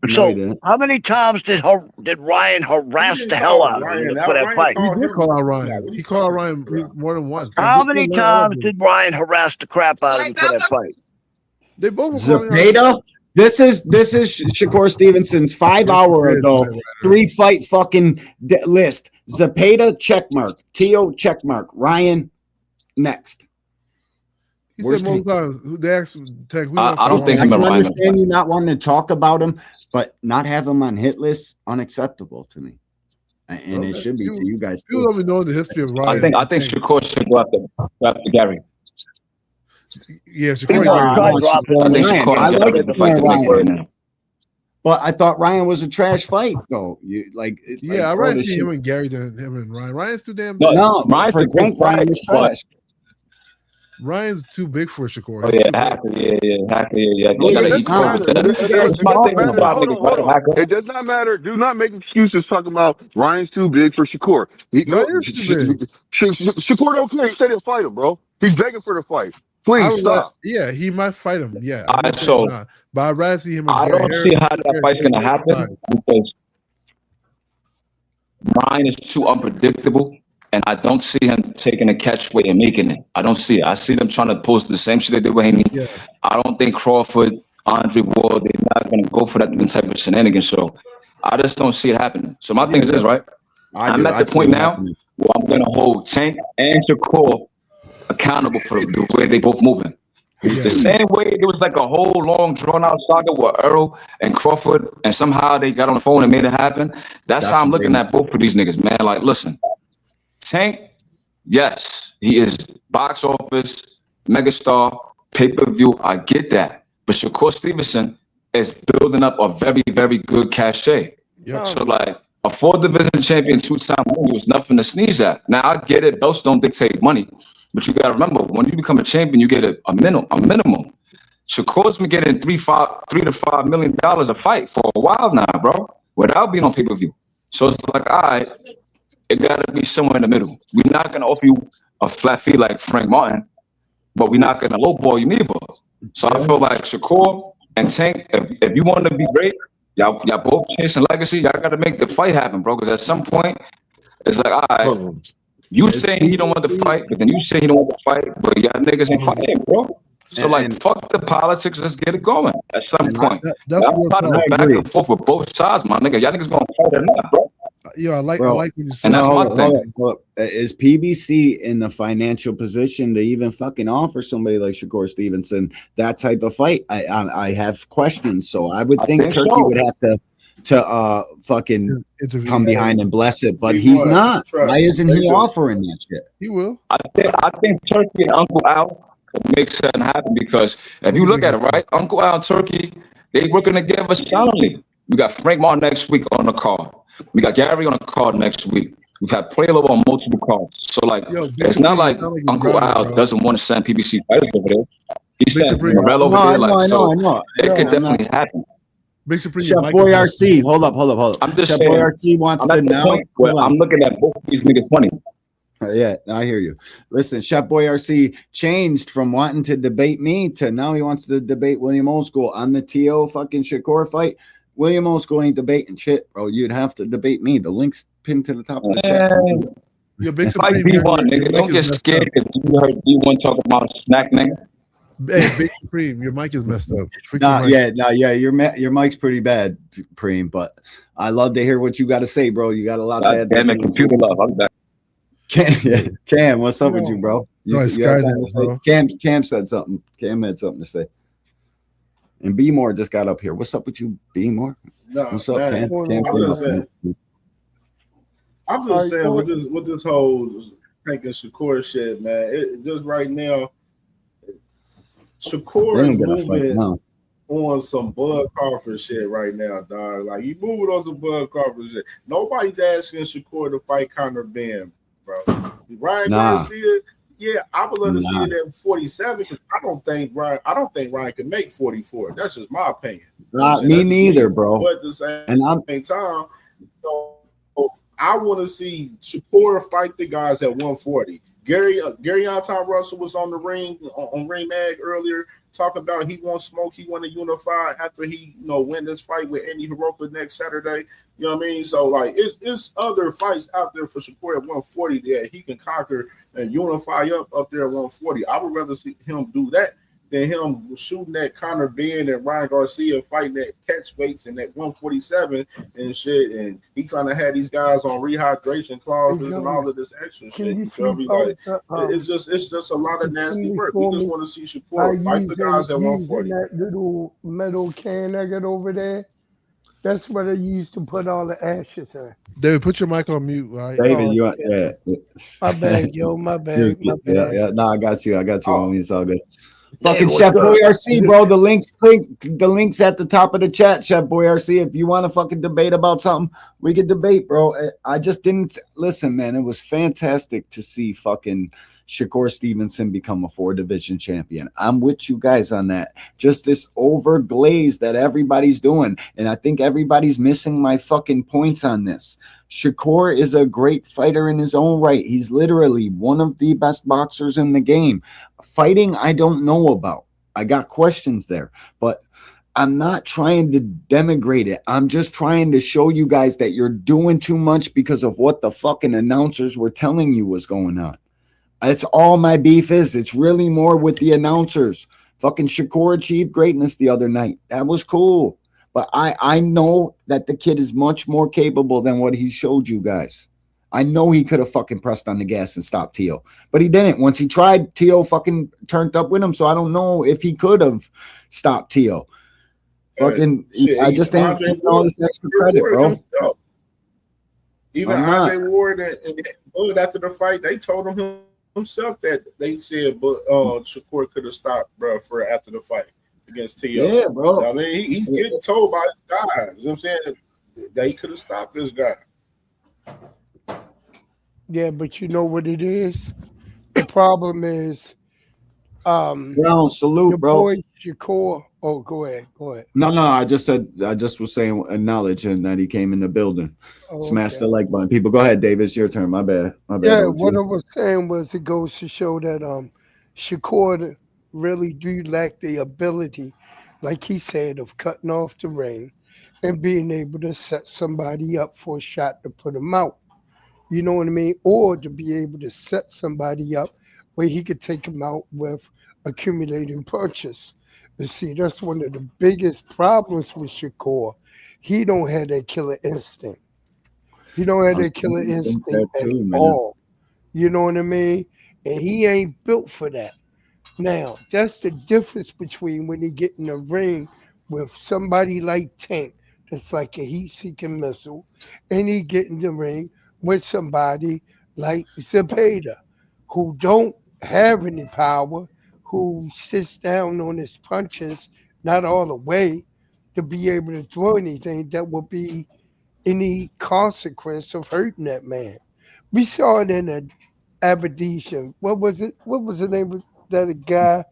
So, how many times did Ryan harass the hell out of him for that fight? He did call out Ryan. He called out Ryan more than once. How many times did Ryan harass the crap out of him for that fight? They both were Zepeda. This is Shakur Stevenson's 5 hour ago 3-fight fucking list. Zepeda checkmark, Tio checkmark, Ryan next. He said most times. They asked Tank. I don't think I can understand you not wanting to talk about him, but not have him on hit lists unacceptable to me, and it should be to you guys. You let me know the history of Ryan. I think Shakur should go after Gary. Yeah, Shakur. I like Ryan. But I thought Ryan was a trash fight, though. I'd rather see him and Gary than him and Ryan. Ryan's too damn big. No, Ryan was trash. Ryan's too big for Shakur. Oh yeah, Hacker. Yeah. It does not matter. Do not make excuses talking about Ryan's too big for Shakur. Shakur don't care. He said he'll fight him, bro. He's begging for the fight. Please stop. Yeah, he might fight him. Yeah. But I'd rather see him. I don't see how that fight's gonna happen because Ryan is too unpredictable. And I don't see him taking a catchweight and making it. I don't see it. I see them trying to post the same shit they did with Haney. Yeah. I don't think Crawford, Andre Ward, they're not going to go for that type of shenanigans. So I just don't see it happening. So my thing is this, right? I'm at the point now where I'm going to hold Tank and Shakur accountable for the way they both moving. Yeah. The same way it was like a whole long drawn-out saga with Earl and Crawford, and somehow they got on the phone and made it happen. That's how I'm looking at both of these niggas, man. Like, listen. Tank, yes, he is box office, megastar, pay-per-view. I get that. But Shakur Stevenson is building up a very, very good cachet. Yeah. So, like, a 4th-division champion, 2-time winner was nothing to sneeze at. Now, I get it. Belts don't dictate money. But you got to remember, when you become a champion, you get a minimum. Shakur's been getting $3 to $5 million a fight for a while now, bro, without being on pay-per-view. So, it's like, all right. It got to be somewhere in the middle. We're not going to offer you a flat fee like Frank Martin, but we're not going to lowball you neither. So I feel like Shakur and Tank, if you want to be great, y'all both chasing legacy, y'all got to make the fight happen, bro. Because at some point, it's like, all right, you saying he don't want to fight, but then you say he don't want to fight, but y'all niggas ain't fighting, bro. So, fuck the politics. Let's get it going at some point. I'm trying to go back and forth with both sides, my nigga. Y'all niggas going to fight or not, bro. Yeah, I like what you said. And that's my thing. Is PBC in the financial position to even fucking offer somebody like Shakur Stevenson that type of fight? I have questions. So I would think Turkey would have to fucking come behind and bless it, but he's not. Why isn't he offering that shit? He will. I think Turkey and Uncle Al could make something happen because if you look at it, right, Uncle Al and Turkey, they working together soundly. We got Frank Martin next week on the card. We got Gary on the card next week. We've had Playlo on multiple cards. So, it's not like Uncle Al doesn't want to send PBC fighters over there. He sent Morel over there. It could definitely happen. Chef Boy RC, hold up. I'm just Chef saying. Boy RC wants to know. I'm looking at both these niggas funny. Yeah, I hear you. Listen, Chef Boy RC changed from wanting to debate me to now he wants to debate William Oldskool on the TO fucking Shakur fight. William Oldskool ain't debating shit, bro. You'd have to debate me. The link's pinned to the top of the chat. Your big Supreme, nigga. Don't get scared because you heard D1 talk about a snack, nigga. Hey, Big Supreme, your mic is messed up. Your mic's pretty bad, Preem, but I love to hear what you got to say, bro. You got a lot to add. Damn it, computer love. I'm back. Cam, what's up with you, bro? Cam said something. Cam had something to say. And B Moore just got up here. What's up with you, B Moore? What's up, Cam? I'm just saying with this whole Tank and Shakur shit, man. It just right now, Shakur is moving on some Bud Crawford shit right now, dog. Like you moving on some Bud Crawford shit. Nobody's asking Shakur to fight Conor Ben, bro. Ryan Nah, Garcia, yeah, I would love to see nah, it at 47 because I don't think Ryan can make 44. That's just my opinion. You know what I'm not saying? me That's just me. neither, bro. But at the same And I'm time, I want to see Shakur fight the guys at 140. Gary Anton Russell was on the ring on Ring Mag earlier talking about he wants smoke, he want to unify after he win this fight with Andy Hiroka next Saturday. You know what I mean? So like it's other fights out there for Shakur at 140 that he can conquer and unify up there at 140. I would rather see him do that than him shooting at Conor Ben and Ryan Garcia fighting at catch weights and at 147 and shit. And he trying to have these guys on rehydration clauses and all of this extra Can shit. you You feel flip me? out Like the it's just a lot of nasty bikini work. We for just me want to see by Shakur fight the guys at using 140. that little metal can I got over there? That's what I used to put all the ashes in. David, put your mic on mute, right? David. Oh You shit. yeah. My bad, yo. My bad. My Yeah, bad. yeah. No, I got you. I got you, Oh, homie. It's all good. hey, Fucking what's Chef up? Boyarc, bro. The links at the top of the chat, Chef Boyarc. If you want to fucking debate about something, we could debate, bro. I just didn't listen, man. It was fantastic to see fucking Shakur Stevenson become a 4 division champion. I'm with you guys on that. Just this overglaze that everybody's doing. And I think everybody's missing my fucking points on this. Shakur is a great fighter in his own right. He's literally one of the best boxers in the game. Fighting, I don't know about. I got questions there, but I'm not trying to denigrate it. I'm just trying to show you guys that you're doing too much because of what the fucking announcers were telling you was going on. That's all my beef is. It's really more with the announcers. Fucking Shakur achieved greatness the other night. That was cool. But I know that the kid is much more capable than what he showed you guys. I know he could have fucking pressed on the gas and stopped Tio, but he didn't. Once he tried, Tio fucking turned up with him. So I don't know if he could have stopped Tio. Fucking, Shit, I even just ain't Andre giving all Ward, this extra credit, bro. himself. Even I'm not. Andre Ward and Bud after the fight, they told him himself that they said, but Shakur could have stopped, bro, for after the fight against T.O. Yeah, bro. I mean, he's getting told by his guys. You know what I'm saying? That he could have stopped this guy. Yeah, but you know what it is? The problem is Ground salute, the bro. boy Shakur. Oh, go ahead. Go ahead. No. I just was saying acknowledging that he came in the building. Oh, Smash okay. the like button. People, go ahead, David. It's your turn. My bad. Yeah, OG. what I was saying was it goes to show that Shakur really do lack the ability, like he said, of cutting off the ring and being able to set somebody up for a shot to put him out. You know what I mean? Or to be able to set somebody up where he could take him out with accumulating punches. You see, that's one of the biggest problems with Shakur. He don't have that killer instinct. He don't have I that killer think instinct that at too, man. all. You know what I mean? And he ain't built for that. Now, that's the difference between when he get in the ring with somebody like Tank, that's like a heat-seeking missile, and he get in the ring with somebody like Zepeda, who don't have any power, who sits down on his punches, not all the way, to be able to throw anything that would be any consequence of hurting that man. We saw it in the Aberdeen. What was it? What was the name of that guy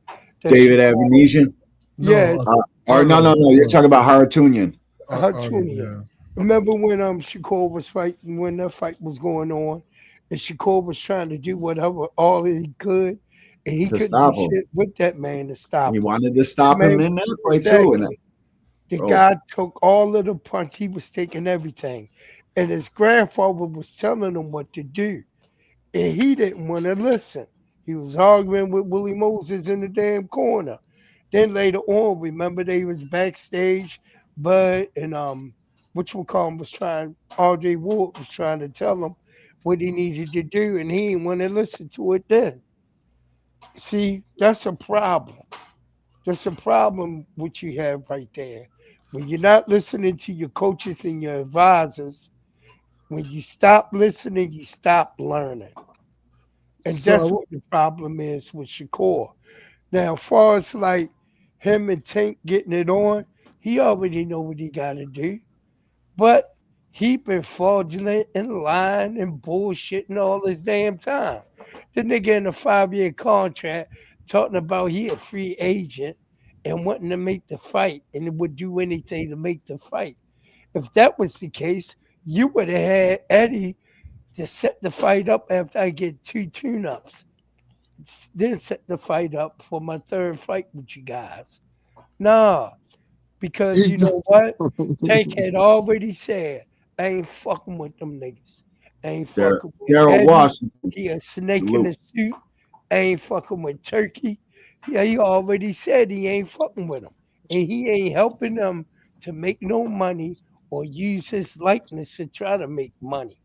that David Shakur? Avenesian. Yeah, No, Or no. You're talking about Haratunian. Arnold, Hartunia. yeah. Remember when Shakur was fighting when that fight was going on, and Shakur was trying to do whatever all he could, and he To couldn't do stop him. shit with that man to He stop him. wanted to The stop him man, in that fight too. And exactly. The bro, guy took all of the punch. He was taking everything, and his grandfather was telling him what to do. And he didn't want to listen. He was arguing with Willie Moses in the damn corner. Then later on, remember they was backstage, Bud and which one call him was trying RJ Ward was trying to tell him what he needed to do, and he didn't want to listen to it then. See, that's a problem. That's a problem what you have right there. When you're not listening to your coaches and your advisors, when you stop listening, you stop learning. And So that's what the problem is with Shakur. Now, as far as like him and Tank getting it on, he already know what he got to do. But he been fraudulent and lying and bullshitting all this damn time. The nigga in a 5-year contract talking about he a free agent and wanting to make the fight and would do anything to make the fight. If that was the case, you would have had Eddie to set the fight up after I get 2 tune-ups. Then set the fight up for my 3rd fight with you guys. Nah, because you know what? Tank had already said, I ain't fucking with them niggas. I ain't fucking with Gerald Eddie. Washington. He a snake in the suit. I ain't fucking with Turkey. Yeah, he already said he ain't fucking with them. And he ain't helping them to make no money or use his likeness to try to make money.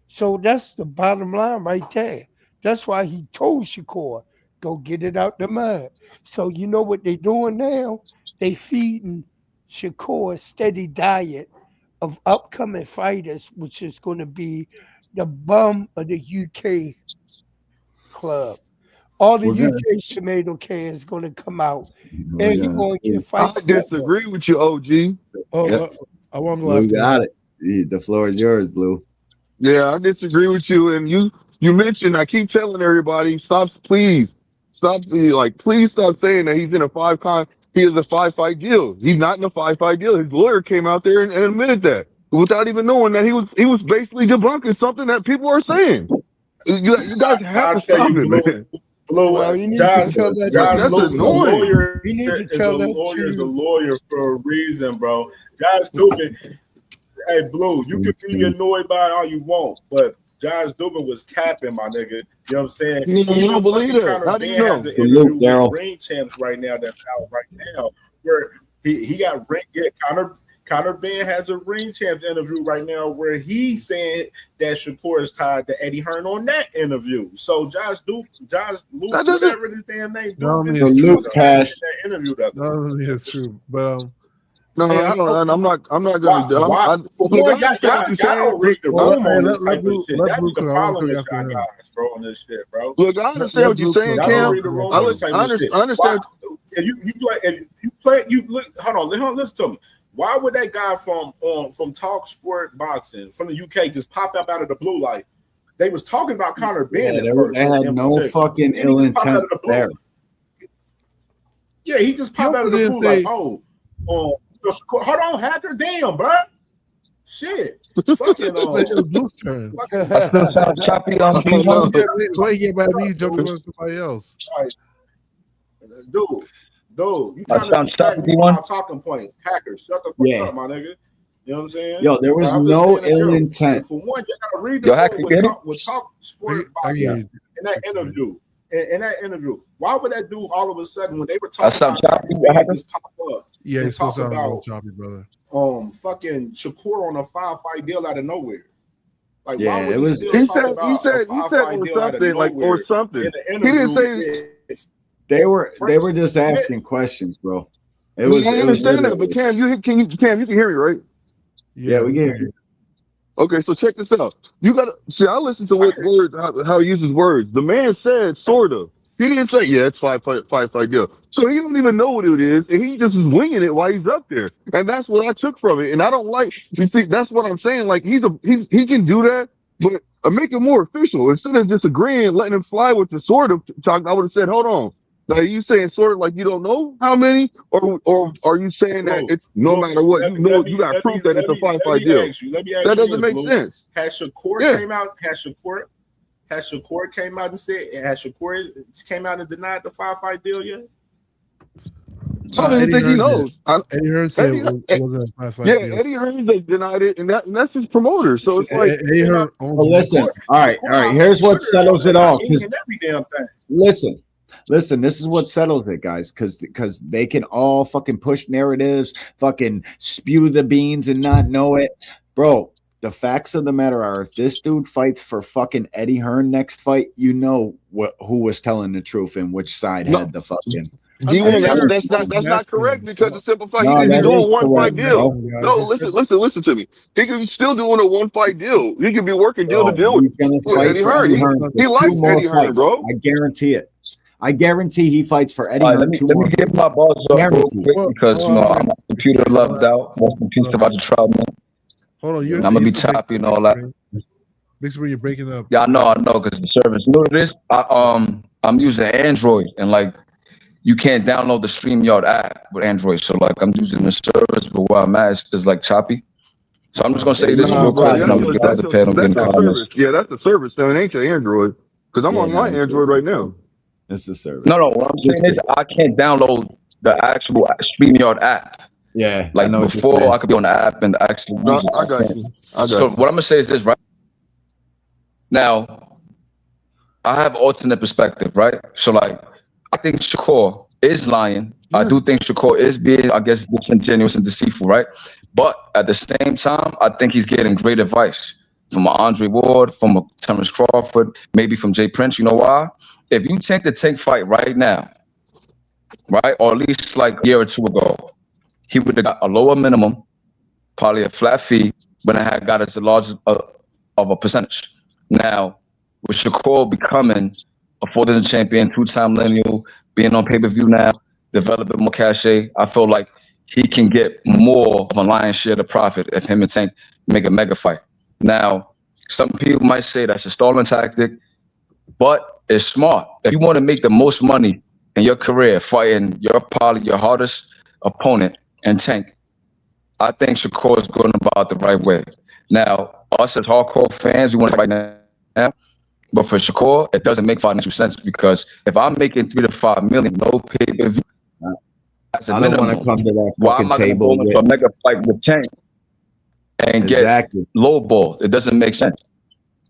So that's the bottom line right there. That's why he told Shakur, go get it out the mud. So you know what they doing now? They feeding Shakur a steady diet of upcoming fighters, which is going to be the bum of the UK club. All the UK tomato can is going to come out, and he's going to get I fights. disagree with you, OG. I want to go Blue after got it. The floor is yours, Blue. Yeah, I disagree with you. And you mentioned, I keep telling everybody, please stop saying that he's in a he is a 5-fight deal. He's not in a 5-fight deal. His lawyer came out there and admitted that without even knowing that he was basically debunking something that people are saying. You guys have to stop it, man. Well, you need to tell that That's truth. annoying. You need to tell that lawyer's a truth. lawyer for a reason, bro. Josh Dubin, hey, Blue, you can be annoyed by it all you want, but Josh Dubin was capping, my nigga. You know what I'm saying? You don't believe that? How do you know? Has an interview with Ring Champs right now that's out right now, where he got ring. Yeah, Conor Ben has a Ring Champs interview right now where he's saying that Shakur is tied to Eddie Hearn on that interview. So Josh Luke, whatever his damn name, Luke Cash. That interview that. No, it's true, but I'm not gonna. Y'all don't read the room on this type of shit. That's the problem with y'all guys, bro, on this shit, bro. Look, I understand what you're saying, Cam. I understand. Hold on, listen to me. Why would that guy from Talk Sport Boxing from the UK just pop up out of the blue? Like they was talking about Conor Ben at first. They had no fucking ill intent there. Yeah, he just popped out of the blue like, hold on, Hacker, damn, bro. Shit, fucking Blue's turn. I still sound choppy on D1. Wait, get by me jumping on somebody else. Dude, you trying to distract me from my talking point. Hacker, shut the fuck up, my nigga. You know what I'm saying? Yo, there was no ill intent. For one, you gotta read the room with Talk Sport Boxing in that interview. In that interview, why would that dude all of a sudden when they were talking about just pop up? Yeah, and still talk about choppy, brother. Fucking Shakur on a 5-fight deal out of nowhere. Like, yeah, why would it was. He said it or something. He didn't say. They were just asking questions, bro. I understand that, but Cam, you can hear me, right? Yeah, we can hear you. Okay, so check this out. You gotta see. I listen to what words, how he uses words. The man said sort of. He didn't say it's 5-fight deal. So he don't even know what it is, and he just was winging it while he's up there. And that's what I took from it. And I don't like. You see, that's what I'm saying. Like he can do that, but make it more official instead of just agreeing, letting him fly with the sort of talk. I would have said, hold on. Now, are you saying sort of like you don't know how many, or are you saying that it's no matter what you got proof that it's a 5-fight deal? That doesn't make sense. Has Shakur came out? Has Shakur came out and said? Has Shakur came out and denied the 5-fight deal yet? I don't even think he knows. Eddie Hearn said it wasn't a 5-fight deal. Eddie Hearn denied it, and that's his promoter. So it's like, Eddie Hearn. Listen, all right. Here's what settles it all. Listen, this is what settles it, guys, because they can all fucking push narratives, fucking spew the beans and not know it. Bro, the facts of the matter are if this dude fights for fucking Eddie Hearn next fight, you know who was telling the truth and which side had the fucking... That's not correct because the simple fact he's doing a 1-fight deal. No, listen to me. He could be still doing a 1-fight deal. He could be working deal to deal with Eddie Hearn. He likes Eddie Hearn, bro. I guarantee it. I guarantee he fights for Eddie Let Hearn me 2 let more me get fights. my balls up real Guaranteed. quick because I'm a computer loved out. Most in peace to Roger Troutman. Hold on, And I'm gonna be choppy and all that. Big Spring, you're breaking up. Yeah, I know, because the service. You know what it is? I'm using Android, and like you can't download the StreamYard app with Android. So like I'm using the service, but where I'm at is like choppy. So I'm just gonna say this real quick, and I'm gonna get the other pad. I'm getting comments. Yeah, that's the service. So it ain't your Android. Because I'm on my Android right now. It's the service. No, what I'm saying is I can't download the actual StreamYard app. Yeah, like I know before I could be on the app and actually use it. I got you. So what I'm gonna say is this, right? Now, I have alternate perspective, right? So like, I think Shakur is lying. I do think Shakur is being, I guess, disingenuous and deceitful, right? But at the same time, I think he's getting great advice from a Andre Ward, from a Terrence Crawford, maybe from Jay Prince. You know why? If you take the Tank fight right now, right, or at least like a year or two ago, he would have got a lower minimum, probably a flat fee, but I had got as large of a percentage. Now, with Shakur becoming a 4-time champion, 2-time lineal, being on pay-per-view now, developing more cachet, I feel like he can get more of a lion's share of the profit if him and Tank make a mega fight. Now, some people might say that's a stalling tactic, but it's smart. If you want to make the most money in your career fighting probably your hardest opponent and Tank, I think Shakur is going about the right way. Now, us as hardcore fans, we want to fight now. But for Shakur, it doesn't make financial sense because if I'm making $3 to $5 million, no pay-per-view, as a I don't minimum, want to come to that why fucking am I going to table go into a mega fight with Tank and get lowballed? It doesn't make sense.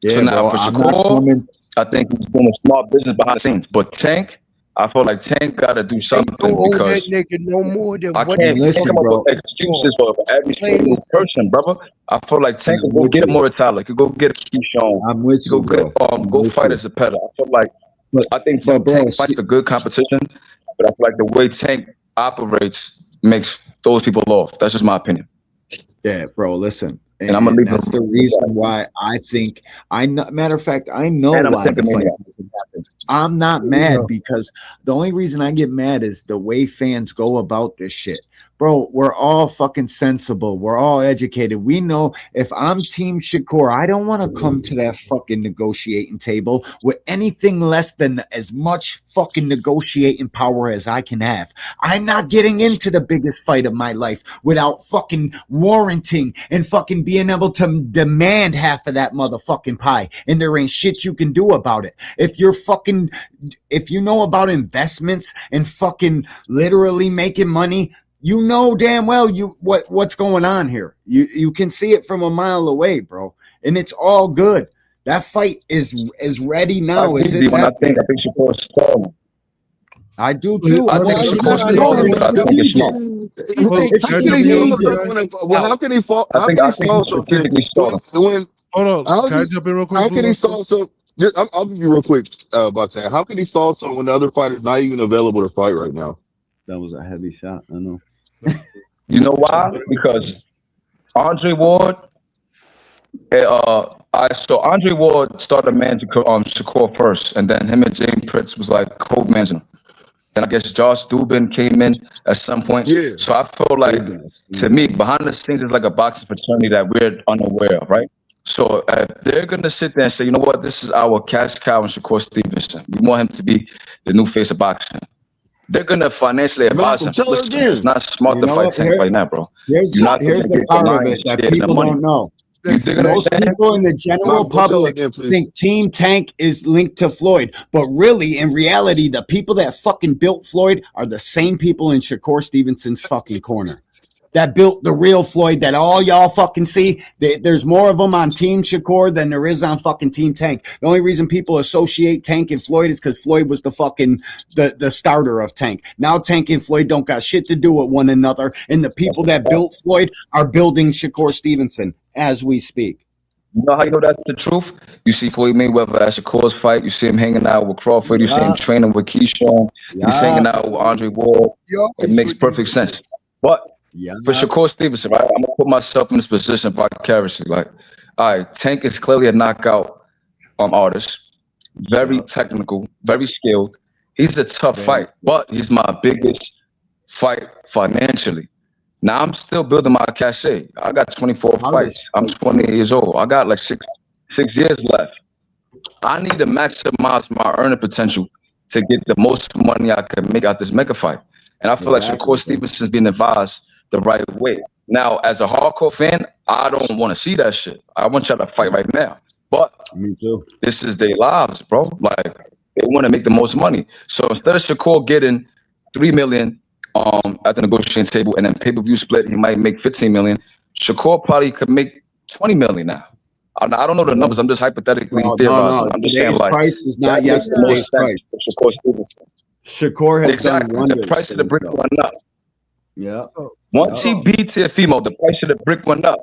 Yeah, so now bro, for I'm not Shakur, coming- I think he's doing a smart business behind the scenes. But Tank, I feel like Tank got to do something because that nigga no more than I what can't he come up with excuses for every single person, brother. I feel like Tank could go get a Muratalla, could go get a Keyshawn. I'm with you, bro. Go fight as a Zapata. I feel like I think Tank fights the good competition, but I feel like the way Tank operates makes those people off. That's just my opinion. Yeah, bro, listen. And I'm gonna leave that's the reason why I think matter of fact, I know And I'm a why the fight Tankamania. doesn't happen. I'm not mad because the only reason I get mad is the way fans go about this shit. Bro, we're all fucking sensible. We're all educated. We know if I'm Team Shakur, I don't want to come to that fucking negotiating table with anything less than as much fucking negotiating power as I can have. I'm not getting into the biggest fight of my life without fucking warranting and fucking being able to demand half of that motherfucking pie. And there ain't shit you can do about it. If you know about investments and fucking literally making money, you know damn well what's going on here. You can see it from a mile away, bro. And it's all good. That fight is ready now. I think Shakur is stalling. I do too. I think Shakur's stalling, but I think it's smart. How can he fall? I think he's strategically stalling. Hold on, can I jump in real quick? How can he solve so? I'll give you real quick about that. How can he solve so when the other fighter's not even available to fight right now? That was a heavy shot. I know. You know why? Because Andre Ward, so Andre Ward started managing Shakur first, and then him and James Pritz was like co-managing. And I guess Josh Dubin came in at some point. Yeah. So I feel like, to me, behind the scenes, it's like a boxing fraternity that we're unaware of, right? So if they're going to sit there and say, you know what, this is our cash cow and Shakur Stevenson. We want him to be the new face of boxing. They're going to financially advise him. Listen, it's not smart to fight Tank right now, bro. Here's the part of it that people don't know. Most people in the general public think Team Tank is linked to Floyd, but really, in reality, the people that fucking built Floyd are the same people in Shakur Stevenson's fucking corner that built the real Floyd that all y'all fucking see. There's more of them on Team Shakur than there is on fucking Team Tank. The only reason people associate Tank and Floyd is because Floyd was the fucking the starter of Tank. Now Tank and Floyd don't got shit to do with one another, and the people that built Floyd are building Shakur Stevenson as we speak. You know how you know that's the truth? You see Floyd Mayweather at Shakur's fight. You see him hanging out with Crawford. You see him training with Keyshawn. He's hanging out with Andre Ward. It makes perfect sense. But for Shakur Stevenson, right, I'm going to put myself in this position vicariously. Like, all right, Tank is clearly a knockout artist. Very technical, very skilled. He's a tough fight, but he's my biggest fight financially. Now I'm still building my cachet. I got 24 fights. I'm 20 years old. I got like six years left. I need to maximize my earning potential to get the most money I can make out this mega fight. And I feel like Shakur Stevenson's being advised the right way. Now, as a hardcore fan, I don't want to see that shit. I want y'all to fight right now. But me too. This is their lives, bro. Like they want to make the most money. So instead of Shakur getting $3 million at the negotiating table and then pay-per-view split, he might make $15 million. Shakur probably could make $20 million now. I don't know the numbers. I'm just hypothetically theorizing. No. I'm just Today's saying, like, price is not yesterday's price. Shakur has done wonders. The price of the brick went up. Yeah. Once he beat Teofimo, the price of the brick went up.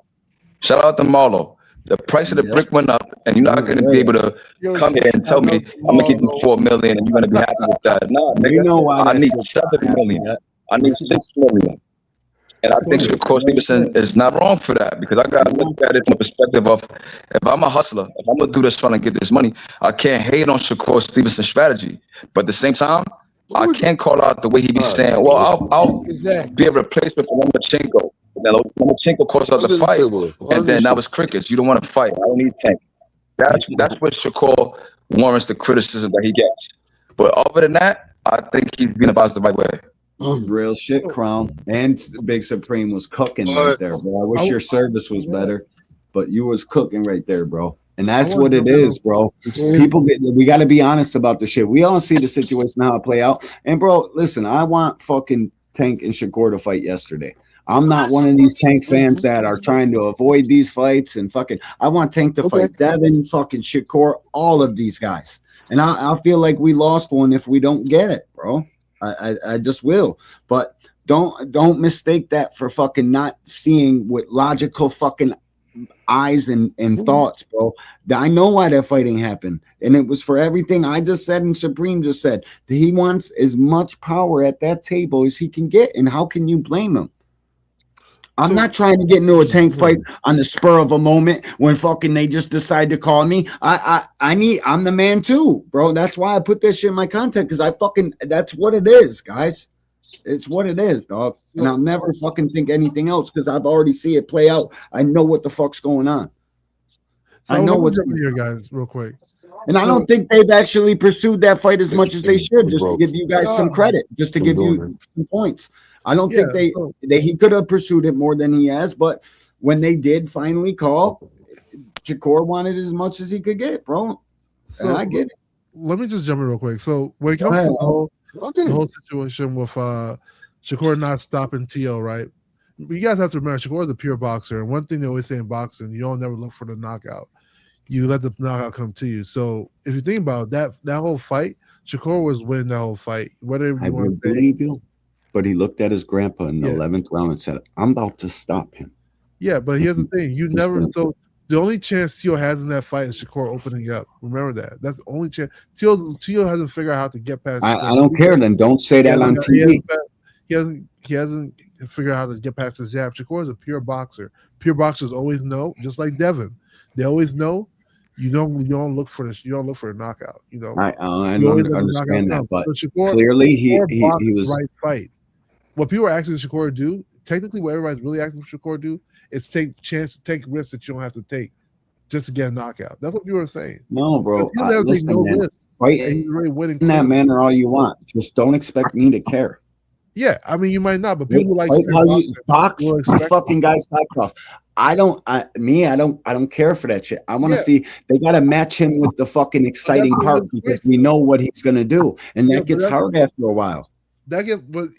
Shout out to Marlo. The price of the brick went up, and you're not going to be able to come here and tell me I'm going to give you $4 million and you're going to be happy with that. Nah, nigga, I need $7 million. I need $6 million. And I think Shakur Stevenson is not wrong for that, because I got to look at it from the perspective of, if I'm a hustler, if I'm going to do this trying to get this money, I can't hate on Shakur Stevenson's strategy. But at the same time, I can't call out the way he be saying, well, I'll be a replacement for Lomachenko. Now, Lomachenko calls out the fight, and then that was crickets. You don't want to fight. I don't need Tank. That's what Shakur warrants the criticism that he gets. But other than that, I think he's being advised the right way. Real shit, Crown. And Big Supreme was cooking right there, bro. I wish your service was better, but you was cooking right there, bro. And that's what it is, bro. We got to be honest about the shit. We all see the situation, how it play out. And, bro, listen, I want fucking Tank and Shakur to fight yesterday. I'm not one of these Tank fans that are trying to avoid these fights and fucking. I want Tank to fight Devin, fucking Shakur, all of these guys. And I feel like we lost one if we don't get it, bro. I just will. But don't mistake that for fucking not seeing with logical fucking eyes and thoughts, bro. I know why that fighting happened, and it was for everything I just said and Supreme just said. That he wants as much power at that table as he can get, and how can you blame him? I'm not trying to get into a Tank fight on the spur of a moment when fucking they just decide to call me. I'm the man too, bro. That's why I put this shit in my content, because that's what it is, guys. It's what it is, dog. And I'll never fucking think anything else, because I've already see it play out. I know what the fuck's going on. So I know what's going on here, guys, real quick. And I don't think they've actually pursued that fight as much as they should, just to give you guys some credit, just to give you some points. I don't think he could have pursued it more than he has, but when they did finally call, Shakur wanted as much as he could get, bro. So and I get it. Let me just jump in real quick. So when it comes to the whole situation with Shakur not stopping T.O., right? You guys have to remember, Shakur is a pure boxer. And one thing they always say in boxing, you don't never look for the knockout. You let the knockout come to you. So if you think about that whole fight, Shakur was winning that whole fight. Whatever you want to believe you. But he looked at his grandpa in the 11th round and said, I'm about to stop him. Yeah, but here's the thing. So the only chance Tio has in that fight is Shakur opening up. Remember that. That's the only chance. Tio hasn't figured out how to get past. I don't care. Then don't say that on TV. He hasn't figured out how to get past his jab. Shakur is a pure boxer. Pure boxers always know, just like Devin. They always know. You don't look for this. You don't look for a knockout. You know. I understand that, but Shakur, clearly he was right fight. What people are asking Shakur to do, technically, what everybody's really asking Shakur to do is take risks that you don't have to take just to get a knockout. That's what people are saying. No, bro. Listen, man, fight in that manner all you want. Just don't expect me to care. Yeah, I mean, you might not, but people like how you box these fucking guys off. I don't care for that shit. I want to see they got to match him with the fucking exciting part, because we know what he's gonna do, and that gets hard after a while. But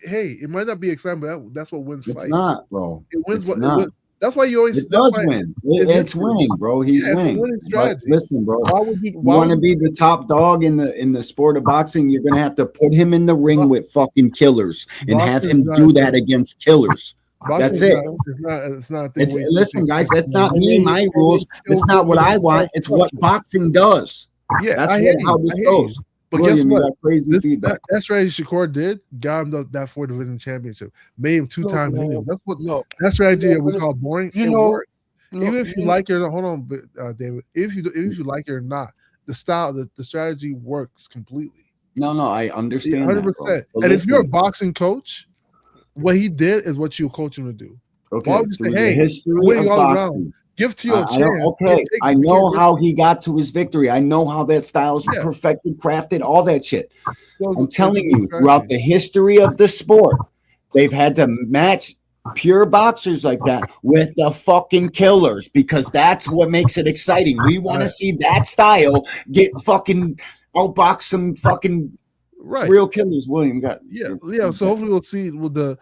hey, it might not be exciting, but that's what wins fights. It's not, bro. It wins. It's not. That's why you always. It does win. It's winning, bro. He's winning. But listen, bro. You want to be the top dog in the sport of boxing? You're gonna have to put him in the ring with fucking killers and have him do that against killers. That's it. It's not. Listen, guys. That's not me. My rules. It's not what I want. It's what boxing does. Yeah, that's how this goes. But guess what? Crazy feedback. That strategy Shakur did got him that 4 division championship. Made him 2-time million. That's what. That strategy that we call boring. It works. Even if you like it or not, hold on, David. If you like it or not, the strategy works completely. No, I understand 100%. And if you're a boxing coach, what he did is what you coach him to do. Okay, Why would you through say, the hey, history winning of all boxing, around, give Tio a chance. I know how he got to his victory. I know how that style's perfected, crafted, all that shit. I'm telling you, throughout the history of the sport, they've had to match pure boxers like that with the fucking killers because that's what makes it exciting. We want to see that style get fucking outbox some fucking real killers. William got So hopefully we'll see with the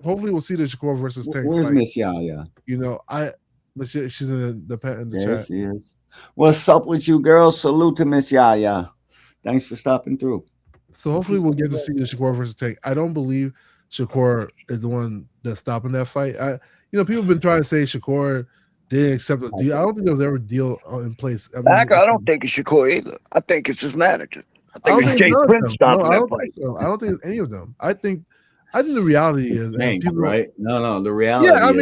hopefully we'll see the Shakur versus Tank. Where's Miss Yaya? You know, but she's in the chat. Yes, she is. What's up with you, girls? Salute to Miss Yaya. Thanks for stopping through. So hopefully we'll get to see the Shakur versus Tank. I don't believe Shakur is the one that's stopping that fight. People have been trying to say Shakur didn't accept a deal. I don't think there was ever a deal in place. I don't think it's Shakur either. I think it's his manager. I think it's Jay Prince stopping that fight. I don't think it's any of them. I think the reality is Tank, people, right? No, the reality. Yeah, I'll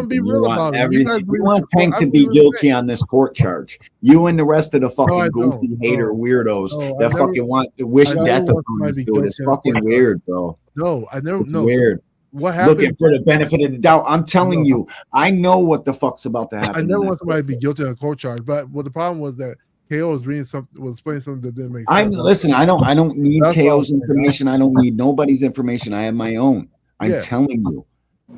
be real about it. You want Tank to be guilty on this court charge. You and the rest of the fucking goofy hater weirdos that fucking want to wish death upon this dude. It's fucking weird, bro. No, I never. No, weird. What happened? Looking for the benefit of the doubt. I'm telling you, I know what the fuck's about to happen. I never want somebody to be guilty on a court charge, but what the problem was that KO was reading something, was explaining something that didn't make sense. Listen, I don't need KO's information. I don't need nobody's information. I have my own. I'm telling you.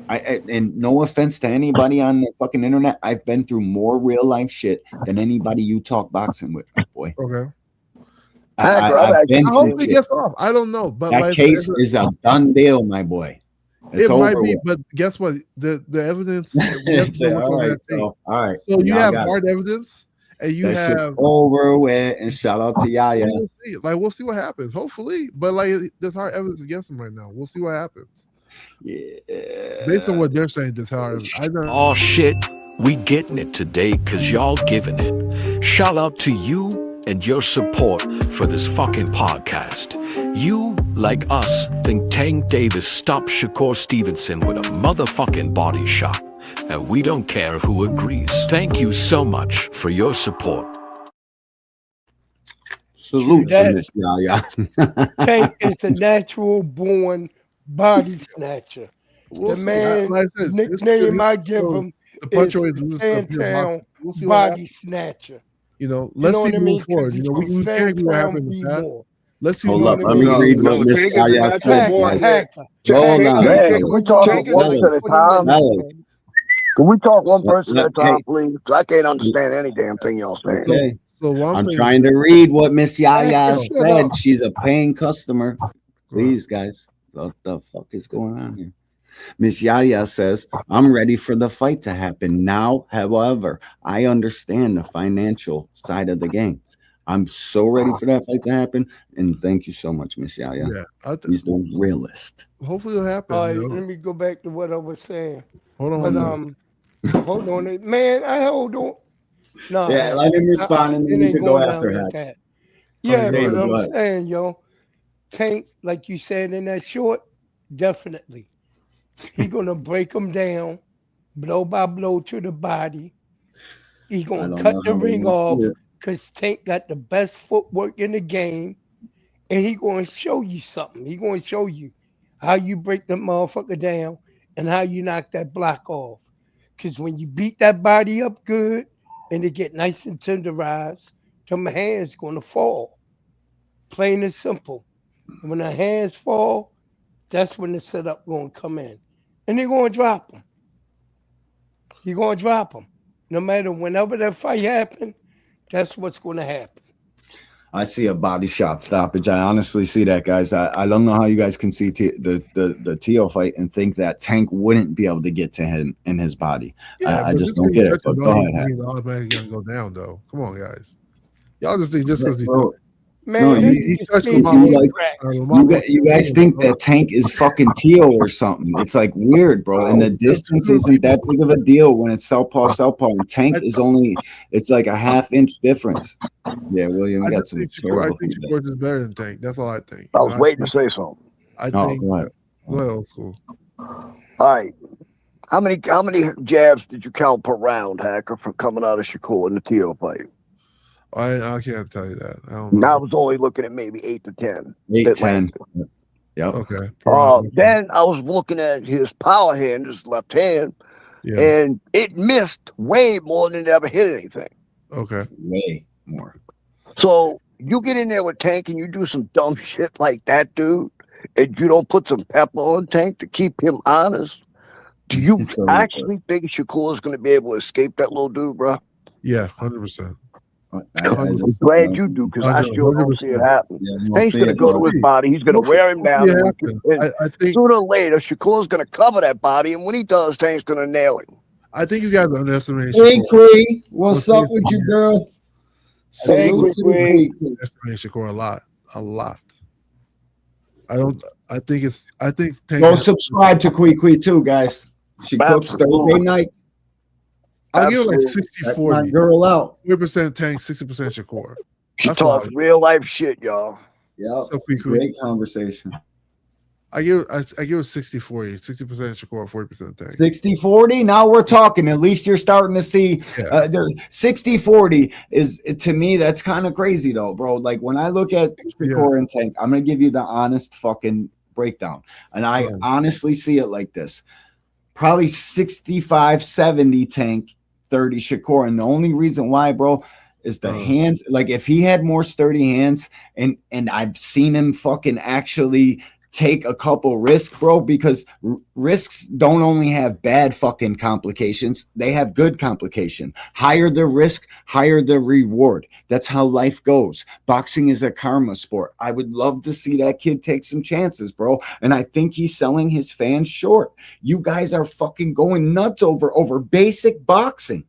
And no offense to anybody on the fucking internet, I've been through more real life shit than anybody you talk boxing with, boy. Okay. I hope he gets off. I don't know, but that case is a done deal, my boy. It's it might be, with. but guess what? The evidence. All right. So you have hard evidence. And you have over with, and shout out to Yaya. We'll see what happens. Hopefully, but there's hard evidence against him right now. We'll see what happens. Yeah, based on what they're saying, there's hard. Oh shit, we getting it today because y'all giving it. Shout out to you and your support for this fucking podcast. You, like us, think Tank Davis stopped Shakur Stevenson with a motherfucking body shot. And we don't care who agrees. Thank you so much for your support. Salute to Miss Yaya. Tank is a natural born body snatcher. The man nickname I give him is Sandtown body snatcher. Let's see move forward. We can't agree what happened in the past. Let's see. Hold up. Let me read what Miss Yaya said. Hold on. We talk one at a time. Can we talk one person at a time, please? I can't understand any damn thing y'all saying. Okay. I'm trying to read what Miss Yaya said. She's a paying customer. Please, guys. What the fuck is going on here? Miss Yaya says, I'm ready for the fight to happen now. However, I understand the financial side of the game. I'm so ready for that fight to happen. And thank you so much, Miss Yaya. He's the realist. Hopefully it'll happen. All right, let me go back to what I was saying. Hold on. Hold on, man. I hold on. No, let him respond and then you can go after that. Yeah, but I'm saying, Tank, like you said in that short, definitely. He's gonna break him down, blow by blow to the body. He's gonna cut the ring off because Tank got the best footwork in the game, and he's gonna show you something. He's gonna show you how you break the motherfucker down and how you knock that block off. Because when you beat that body up good and it get nice and tenderized, them hands going to fall. Plain and simple. And when the hands fall, that's when the setup going to come in. And they're going to drop them. You're going to drop them. No matter whenever that fight happens, that's what's going to happen. I see a body shot stoppage. I honestly see that, guys. I don't know how you guys can see the Tio fight and think that Tank wouldn't be able to get to him in his body. I just don't get it. But go ahead. Automatically gonna go down though. Come on, guys. Y'all just think just because he's man, you guys think that Tank is fucking Tio or something. It's like weird, bro. And the distance isn't that big of a deal when it's southpaw. And Tank is only, it's like a half-inch difference. Yeah, William, I got some. I think Shakur is better than Tank. That's all I think. I was waiting to say something. I think. Well, school. All right. How many jabs did you count per round, Hacker, from coming out of Shakur in the Tio fight? I can't tell you that. I don't And I know. was only looking at maybe 8 to 10. 8, 10. Yep. Okay. Then I was looking at his power hand, his left hand, and it missed way more than it ever hit anything. Okay. Way more. So you get in there with Tank and you do some dumb shit like that, dude, and you don't put some pepper on Tank to keep him honest. Do you actually think Shakur is going to be able to escape that little dude, bro? Yeah, 100%. I'm glad you do, because I still don't see it happen. Tank's going to go to his body. He's going to wear him down. And I think sooner or later, Shakur's going to cover that body, and when he does, Tank's going to nail him. I think you guys underestimate Shakur. What's up with you, girl? Salute to Underestimate Shakur a lot. I think Tank Go subscribe to Quee too, guys. She cooks Thursday night. I'll give it like That's 60-40. my girl out. 40% Tank, 60% Shakur. She talks real life shit, y'all. Yeah, great conversation. I give it 60-40, 60% Shakur, 40% Tank. 60-40. Now we're talking. At least you're starting to see 60-40 is, to me, that's kind of crazy though, bro. Like when I look at Shakur and Tank, I'm gonna give you the honest fucking breakdown, and I honestly see it like this: probably 65-70 Tank, 30 Shakur, and the only reason why, bro, is the hands. Like if he had more sturdy hands, and I've seen him fucking actually take a couple risks, bro, because risks don't only have bad fucking complications, they have good complication. Higher the risk, higher the reward. That's how life goes. Boxing is a karma sport. I would love to see that kid take some chances, bro, and I think he's selling his fans short. You guys are fucking going nuts over basic boxing.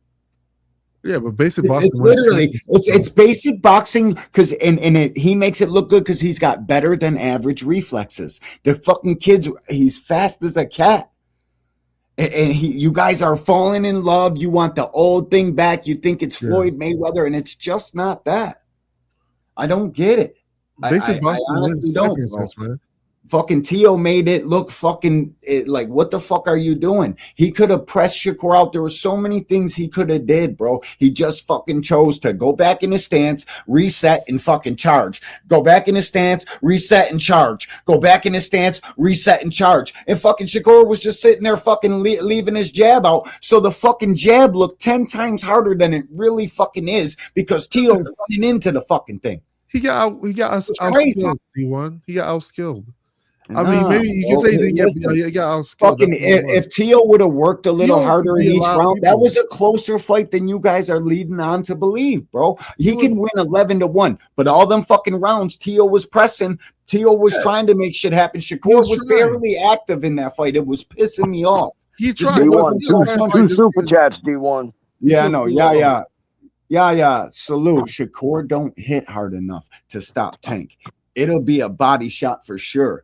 Yeah, but basic boxing. It's literally it's basic boxing because he makes it look good because he's got better than average reflexes. The fucking kid's he's fast as a cat, and you guys are falling in love. You want the old thing back. You think it's Floyd Mayweather, and it's just not that. I don't get it. Basic boxing, I honestly don't, bro. Man. Fucking Tio made it look fucking like, what the fuck are you doing? He could have pressed Shakur out. There were so many things he could have did, bro. He just fucking chose to go back in his stance, reset, and fucking charge. Go back in his stance, reset, and charge. Go back in his stance, reset, and charge. And fucking Shakur was just sitting there fucking leaving his jab out. So the fucking jab looked 10 times harder than it really fucking is because Tio's running into the fucking thing. He got outskilled. He won. He got outskilled. I mean, maybe you can say he got outskilled. Fucking if Tio would have worked a little harder in each round, that was a closer fight than you guys are leading on to believe, bro. He can win 11-1, but all them fucking rounds, Tio was pressing. Tio was trying to make shit happen. Shakur was barely active in that fight. It was pissing me off. He tried. Two super chats, D1. Yeah, I know. Yeah. Salute. Shakur don't hit hard enough to stop Tank. It'll be a body shot for sure.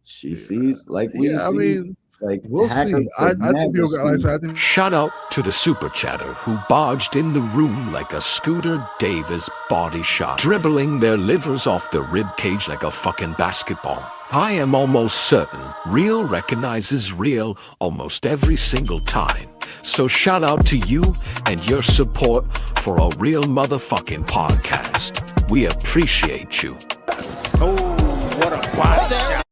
She sees like we see. I mean, like we'll see. I think people got. Shout out to the super chatter who barged in the room like a Scooter Davis body shot, dribbling their livers off the rib cage like a fucking basketball. I am almost certain real recognizes real almost every single time. So shout out to you and your support for a real motherfucking podcast. We appreciate you. Oh, what a body shot.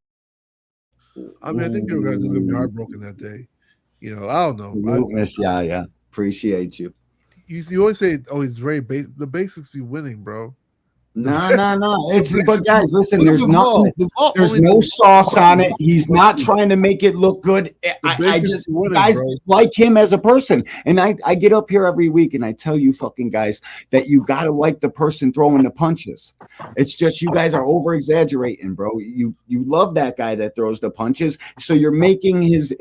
I mean, I think people guys are gonna be heartbroken that day. You know, I don't know. Miss yeah. Appreciate you. You always say, "Oh, he's very basic." The basics be winning, bro. No. But guys, listen. There's nothing. There's no sauce on it. He's not trying to make it look good. I just guys like him as a person, and I get up here every week and I tell you fucking guys that you gotta like the person throwing the punches. It's just you guys are over exaggerating, bro. You love that guy that throws the punches, so you're making his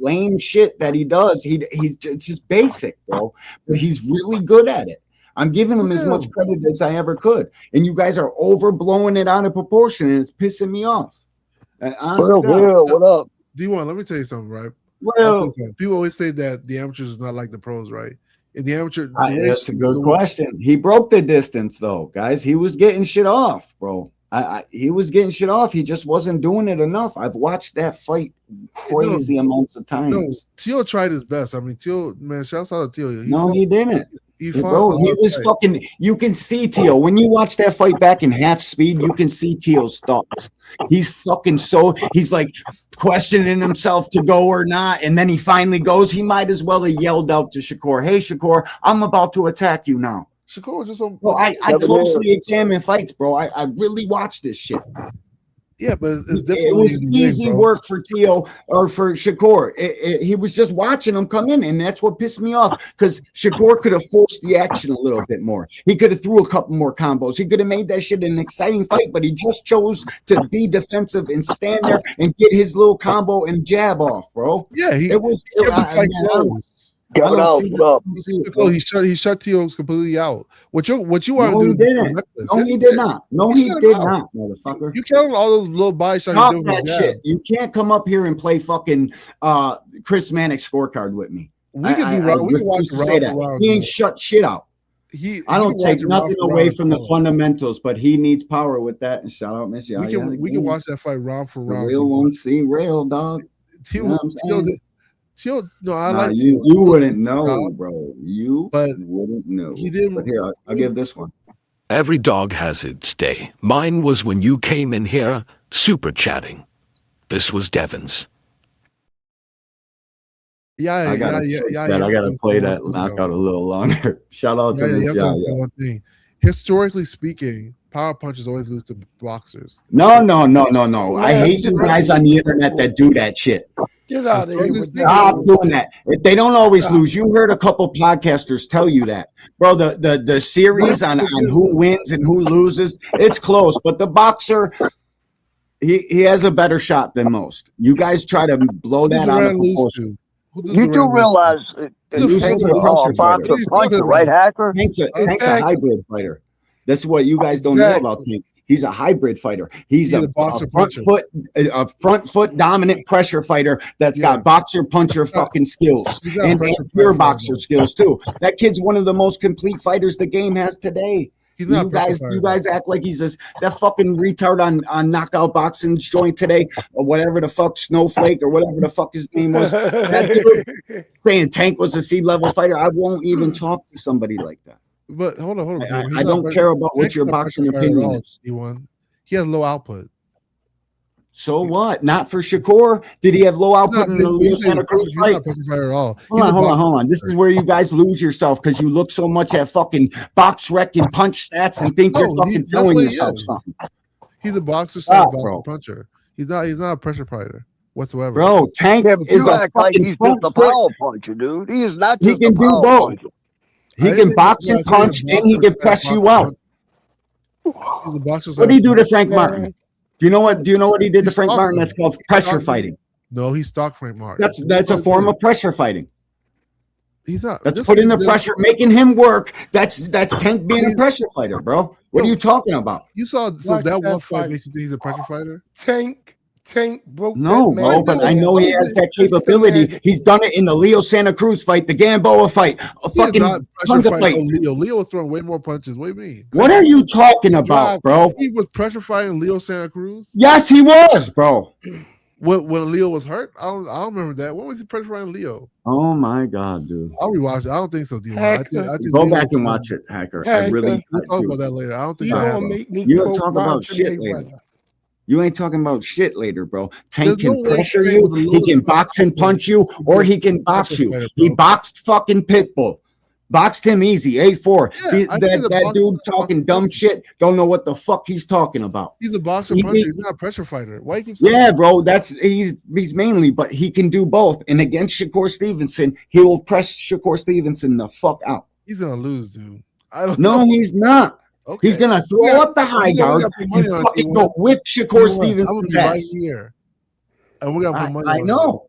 lame shit that he does. He's just basic, bro. But he's really good at it. I'm giving him as much credit as I ever could, and you guys are overblowing it out of proportion, and it's pissing me off. What up? D1, let me tell you something, right? Well, people always say that the amateurs is not like the pros, right? In the amateur, that's a good question. He broke the distance, though, guys. He was getting shit off, bro. He was getting shit off. He just wasn't doing it enough. I've watched that fight crazy amounts of times. No, Teal tried his best. I mean, Teal, man, shouts out to Teal. He didn't. He was fucking. You can see Teal when you watch that fight back in half speed. You can see Teal's thoughts. He's fucking he's like questioning himself to go or not, and then he finally goes. He might as well have yelled out to Shakur, "Hey, Shakur, I'm about to attack you now." Shakur just on. Well, I closely examine fights, bro. I really watch this shit. Yeah, but it's it was easy work for Tio or for Shakur. He was just watching him come in, and that's what pissed me off because Shakur could have forced the action a little bit more. He could have threw a couple more combos. He could have made that shit an exciting fight, but he just chose to be defensive and stand there and get his little combo and jab off, bro. Yeah, he shut Tio completely out. What you want to do? He did not. No, he did not, motherfucker. You count on all those little body shots. Stop that shit. You can't come up here and play fucking Chris Mannix scorecard with me. We can watch that. He ain't shut shit out. I don't take nothing away from the fundamentals, but he needs power with that. And shout out Missy. We can watch that fight round for round. Real one, see real dog. Tio, no, I like you. You wouldn't know, bro. You wouldn't know. He didn't. But here, I'll give this one. Every dog has its day. Mine was when you came in here, super chatting. This was Devin's. I gotta play that knockout a little longer. Shout out to this. One thing. Historically speaking, power punchers always lose to boxers. No. I hate you guys on the internet that do that shit. Get out of here. Stop doing that. They don't always lose. You heard a couple podcasters tell you that. Bro, the series on who wins and who loses, it's close. But the boxer, he has a better shot than most. You guys try to blow that out of proportion. You do realize Tank's a boxer puncher, right, Hacker? Tank's a hybrid fighter. That's what you guys don't know about Tank. He's a hybrid fighter. He's a front foot dominant pressure fighter that's got boxer puncher fucking skills and pure boxer skills too. That kid's one of the most complete fighters the game has today. You guys act like he's that fucking retard on knockout boxing joint today, or whatever the fuck, Snowflake or whatever the fuck his name was. That dude saying Tank was a C-level fighter. I won't even talk to somebody like that. But hold on. I don't care about what your boxing opinion is. He has low output. So what? Not for Shakur. Did he have low output in the Leo Santa Cruz fight? Hold on. This is where you guys lose yourself because you look so much at fucking box rec and punch stats and think you're fucking telling yourself something. He's a boxer, boxer puncher. He's not a pressure fighter whatsoever. Bro, Tank is a fucking he's just a power puncher, dude. He is not just a power puncher. He can box and punch, and he can press you out. What do you do to Frank Martin? Do you know what he did to Frank Martin? That's called pressure fighting. No, he stalked Frank Martin. That's a form of pressure fighting. He's not. That's putting the pressure, making him work. That's Tank being a pressure fighter, bro. What are you talking about? You saw that one fight makes you think he's a pressure fighter? Tank broke. No, bro, but I know he has that capability. He's done it in the Leo Santa Cruz fight, the Gamboa fight, tons of fights. Leo was throwing way more punches. What do you mean? What are you talking about, bro? He was pressure fighting Leo Santa Cruz. Yes, he was, bro. When Leo was hurt, I don't remember that. When was he pressure fighting Leo? Oh my god, dude! I'll rewatch it. I don't think so, D1. I think go back and watch it, Hacker. I really. We'll talk about that later. I don't think you don't talk about shit later. You ain't talking about shit later, bro. Tank can pressure you. He can box and punch you, or he can box you. He boxed fucking Pitbull. Boxed him easy, 8-4. That dude talking dumb shit don't know what the fuck he's talking about. He's a boxer puncher. He's not a pressure fighter. Why you keep saying that? Bro, he's mainly, but he can do both. And against Shakur Stevenson, he will press Shakur Stevenson the fuck out. He's gonna lose, dude. No, he's not. Okay. He's gonna throw up the high guard and fucking go whip Shakur Stevenson's ass. And we're gonna put money I know.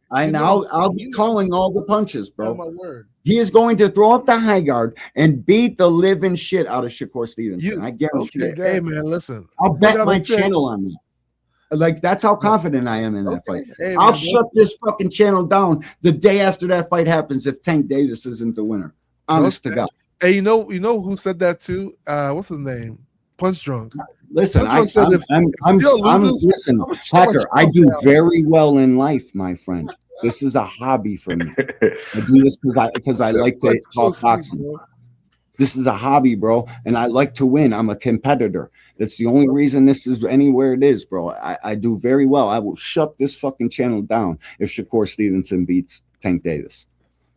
I'll be calling all the punches, bro. My word. He is going to throw up the high guard and beat the living shit out of Shakur Stevenson. I guarantee it. Hey man, listen. I'll bet my channel on that. Like, that's how confident I am in that fight. I'll shut this fucking channel down the day after that fight happens if Tank Davis isn't the winner. Honest to God. Hey, you know who said that too? What's his name? Punch Drunk. Listen, Everyone said if still loses, listen, I'm gonna shut my Hacker. I channel do down. very well in life, my friend. This is a hobby for me. I do this because I like to talk boxing. This is a hobby, bro, and I like to win. I'm a competitor. That's the only reason this is anywhere it is, bro. I do very well. I will shut this fucking channel down if Shakur Stevenson beats Tank Davis.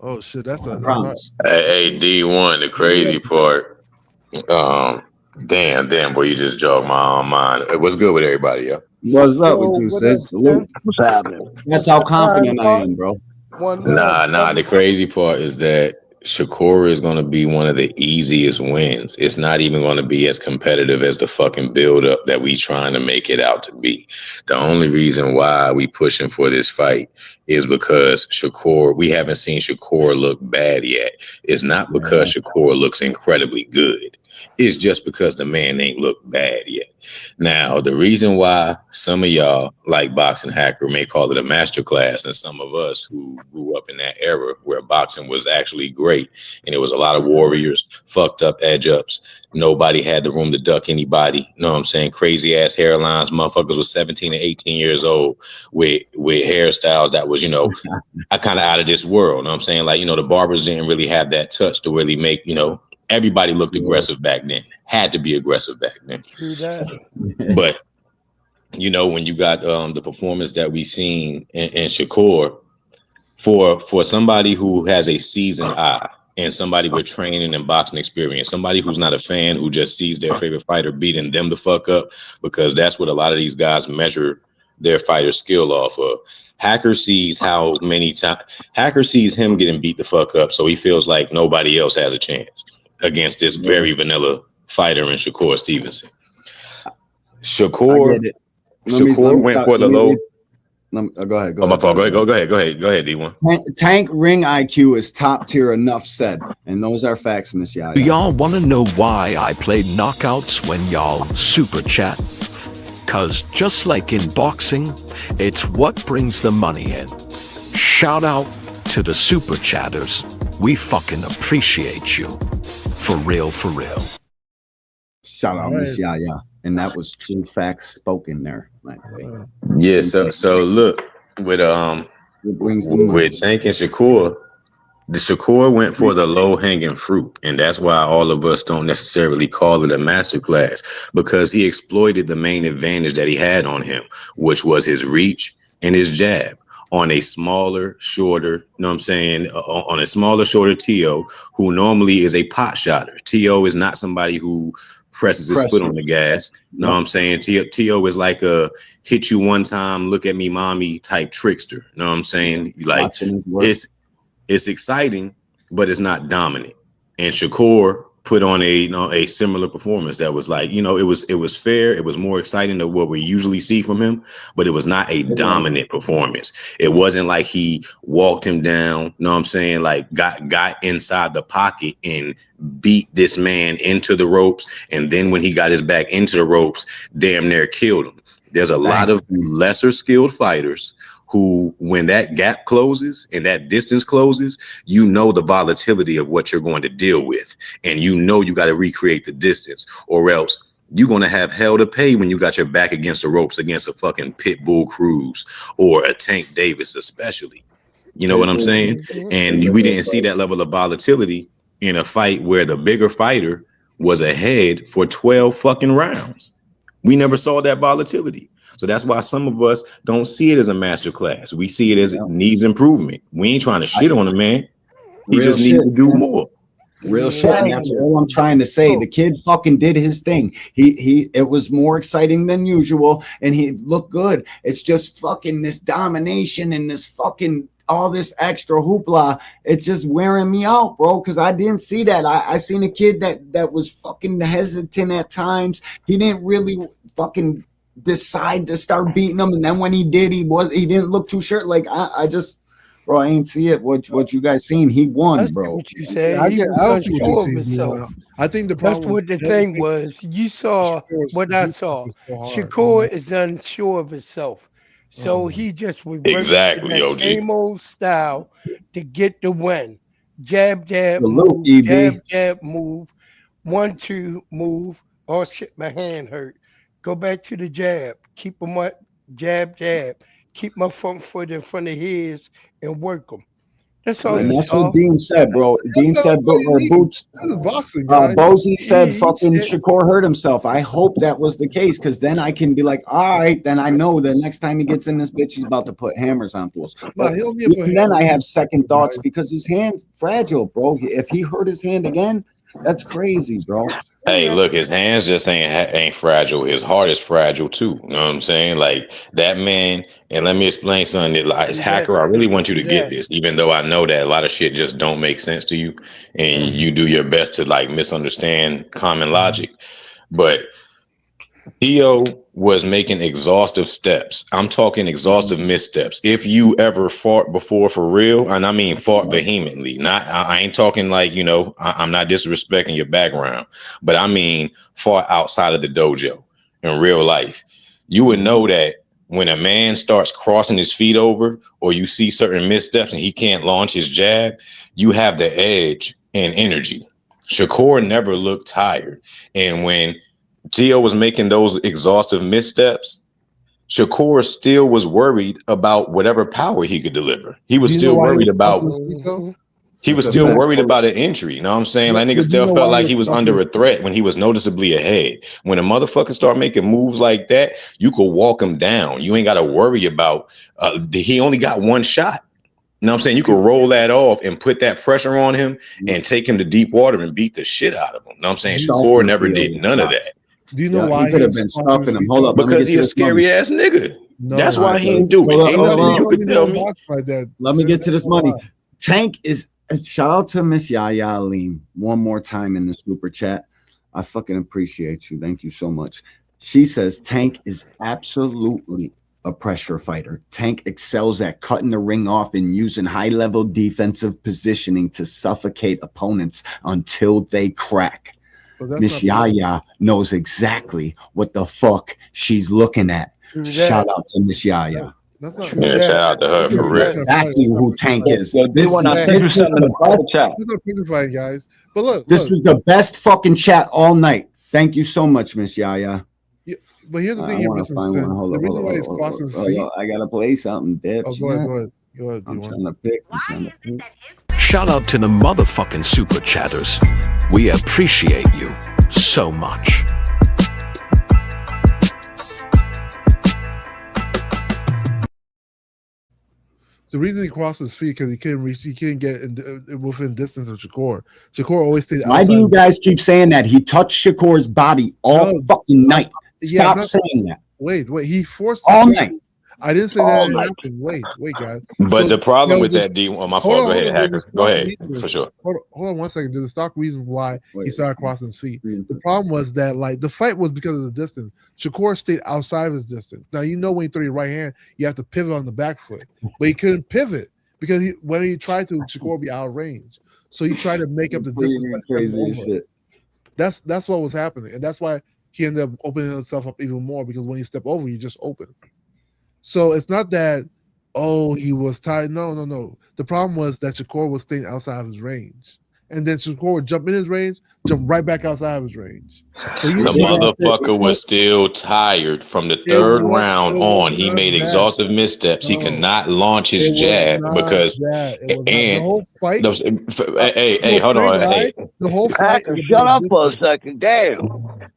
Oh shit, that's a promise. Hey, D1, the crazy part. Damn, boy, you just jogged my mind. Hey, what's good with everybody, yo? What's up with you, sis? Salute. What's happening? That's how confident I am, bro. Nah. The crazy part is that Shakur is going to be one of the easiest wins. It's not even going to be as competitive as the fucking build up that we trying to make it out to be. The only reason why we pushing for this fight is because Shakur, we haven't seen Shakur look bad yet. It's not because Shakur looks incredibly good. It's just because the man ain't look bad yet. Now, the reason why some of y'all like Boxing Hacker may call it a masterclass, and some of us who grew up in that era where boxing was actually great and it was a lot of warriors, fucked up edge ups. Nobody had the room to duck anybody. You know what I'm saying? Crazy ass hairlines. Motherfuckers was 17 and 18 years old with hairstyles that was, I kind of out of this world. You know what I'm saying? Like, the barbers didn't really have that touch to really make, everybody looked aggressive back then. Had to be aggressive back then. True that. But when you got the performance that we seen in Shakur, for somebody who has a seasoned eye and somebody with training and boxing experience, somebody who's not a fan who just sees their favorite fighter beating them the fuck up, because that's what a lot of these guys measure their fighter skill off of. Hacker sees how many times Hacker sees him getting beat the fuck up, so he feels like nobody else has a chance against this very vanilla fighter in Shakur Stevenson. Shakur went for the low. Go ahead. Go ahead, D1. Tank ring IQ is top tier, enough said. And those are facts, Miss Yaya. Do y'all want to know why I play knockouts when y'all super chat? Because just like in boxing, it's what brings the money in. Shout out to the super chatters. We fucking appreciate you. For real, for real. Shout out, Miss Yaya. And that was true facts spoken there, by the way. Yeah, so look, with Tank and Shakur, the Shakur went for the low-hanging fruit, and that's why all of us don't necessarily call it a masterclass, because he exploited the main advantage that he had on him, which was his reach and his jab on a smaller, shorter, on a smaller, shorter T.O., who normally is a pot shotter. T.O. is not somebody who presses his foot on the gas. Know what I'm saying? T.O. is like a hit you one time, look at me, mommy type trickster. Know what I'm saying? Like, it's exciting, but it's not dominant. And Shakur put on a similar performance that was like, it was fair. It was more exciting than what we usually see from him, but it was not a dominant performance. It wasn't like he walked him down, know what I'm saying? Like got inside the pocket and beat this man into the ropes. And then when he got his back into the ropes, damn near killed him. There's a lot of lesser skilled fighters who, when that gap closes and that distance closes, the volatility of what you're going to deal with. And you got to recreate the distance, or else you're going to have hell to pay when you got your back against the ropes against a fucking Pitbull Cruz or a Tank Davis, especially. You know what I'm saying? And we didn't see that level of volatility in a fight where the bigger fighter was ahead for 12 fucking rounds. We never saw that volatility. So that's why some of us don't see it as a master class. We see it as it needs improvement. We ain't trying to shit on a man. He just needs to do more. Real shit. And that's all I'm trying to say. The kid fucking did his thing. It was more exciting than usual, and he looked good. It's just fucking this domination and this fucking all this extra hoopla. It's just wearing me out, bro, because I didn't see that. I seen a kid that was fucking hesitant at times. He didn't really fucking decide to start beating him, and then when he did, he didn't look too sure. Like I just, bro, I ain't see it. What you guys seen? He won, bro. What you said? He was unsure of himself. I think the problem. That's what the thing was. You saw what I saw. Shakur is unsure of himself, so he just reverted to that same old style to get the win. Jab, jab, move. Jab, jab, move. 1, 2, move. Oh shit, my hand hurt. Go back to the jab. Keep them up. Jab, jab. Keep my front foot in front of his and work them. That's all And he that's what saw. Dean said, bro. Dean said, Boots. Boxing, guys. Bozy said, fucking said- Shakur hurt himself. I hope that was the case, because then I can be like, all right, then I know the next time he gets in this bitch, he's about to put hammers on fools. But he don't need to put even then, I hammers have second thoughts because his hand's fragile, bro. If he hurt his hand again, that's crazy, bro. Hey, look, his hands just ain't fragile. His heart is fragile too. You know what I'm saying? Like that man. And let me explain something. Like, Hacker, I really want you to get this, even though I know that a lot of shit just don't make sense to you, and you do your best to like misunderstand common logic. But Theo was making exhaustive steps. I'm talking exhaustive missteps. If you ever fought before for real, and I mean fought vehemently, not I ain't talking like, you know, I'm not disrespecting your background, but I mean fought outside of the dojo in real life, you would know that when a man starts crossing his feet over, or you see certain missteps and he can't launch his jab, you have the edge and energy. Shakur never looked tired. And when Gio was making those exhaustive missteps, Shakur still was worried about whatever power he could deliver. He was still worried about he was still worried about an injury. You know what I'm saying? Like niggas still felt like he was under a threat when he was noticeably ahead. When a motherfucker start making moves like that, you could walk him down. You ain't got to worry about he only got one shot. You know what I'm saying? You could roll that off and put that pressure on him and take him to deep water and beat the shit out of him. You know what I'm saying? Shakur never did none of that. Do you know why he could have been stuffing him? Hold up, because he's a scary ass nigga. No, that's why he ain't do it. Ain't nothing you could tell me. Like that. Let me get to this money. Tank is shout out to Miss Yaya Alim one more time in the super chat. I fucking appreciate you. Thank you so much. She says Tank is absolutely a pressure fighter. Tank excels at cutting the ring off and using high-level defensive positioning to suffocate opponents until they crack. Miss Yaya knows exactly what the fuck she's looking at. Shout out to Miss Yaya. That's not shout out to her for real. Exactly who Tank is. This was guys. But look, this was the best fucking chat all night. Thank you so much, Miss Yaya. Yeah, but here's the thing you're missing. The reason why he's crossing his feet. I gotta play something, Dip. Oh, go ahead. I'm trying to pick. Shout out to the motherfucking super chatters. We appreciate you so much. The reason he crossed his feet because he couldn't get within distance of Shakur. Shakur always stayed outside. Why do you guys keep saying that? He touched Shakur's body all fucking night. Stop saying that. Wait. He forced all night. I didn't say that happened. Wait, guys. But the problem with that, D, my fault. Go ahead, Hacker. Go ahead, for sure. Hold on 1 second. There's a stock reason why he started crossing his feet. The problem was that, like, the fight was because of the distance. Shakur stayed outside of his distance. Now, you know when you throw your right hand, you have to pivot on the back foot. But he couldn't pivot because when he tried to, Shakur would be out of range. So he tried to make up the distance. Crazy shit. That's what was happening. And that's why he ended up opening himself up even more, because when you step over, you just open. So it's not that, he was tired. No. The problem was that Shakur was staying outside of his range. And then Shakur would jump in his range, jump right back outside of his range. So the motherfucker was still tired from the third round on. He made exhaustive missteps. He could not launch his jab because the whole fight. Hey, hold on. Hey, the whole fight. Shut up for a second. Damn.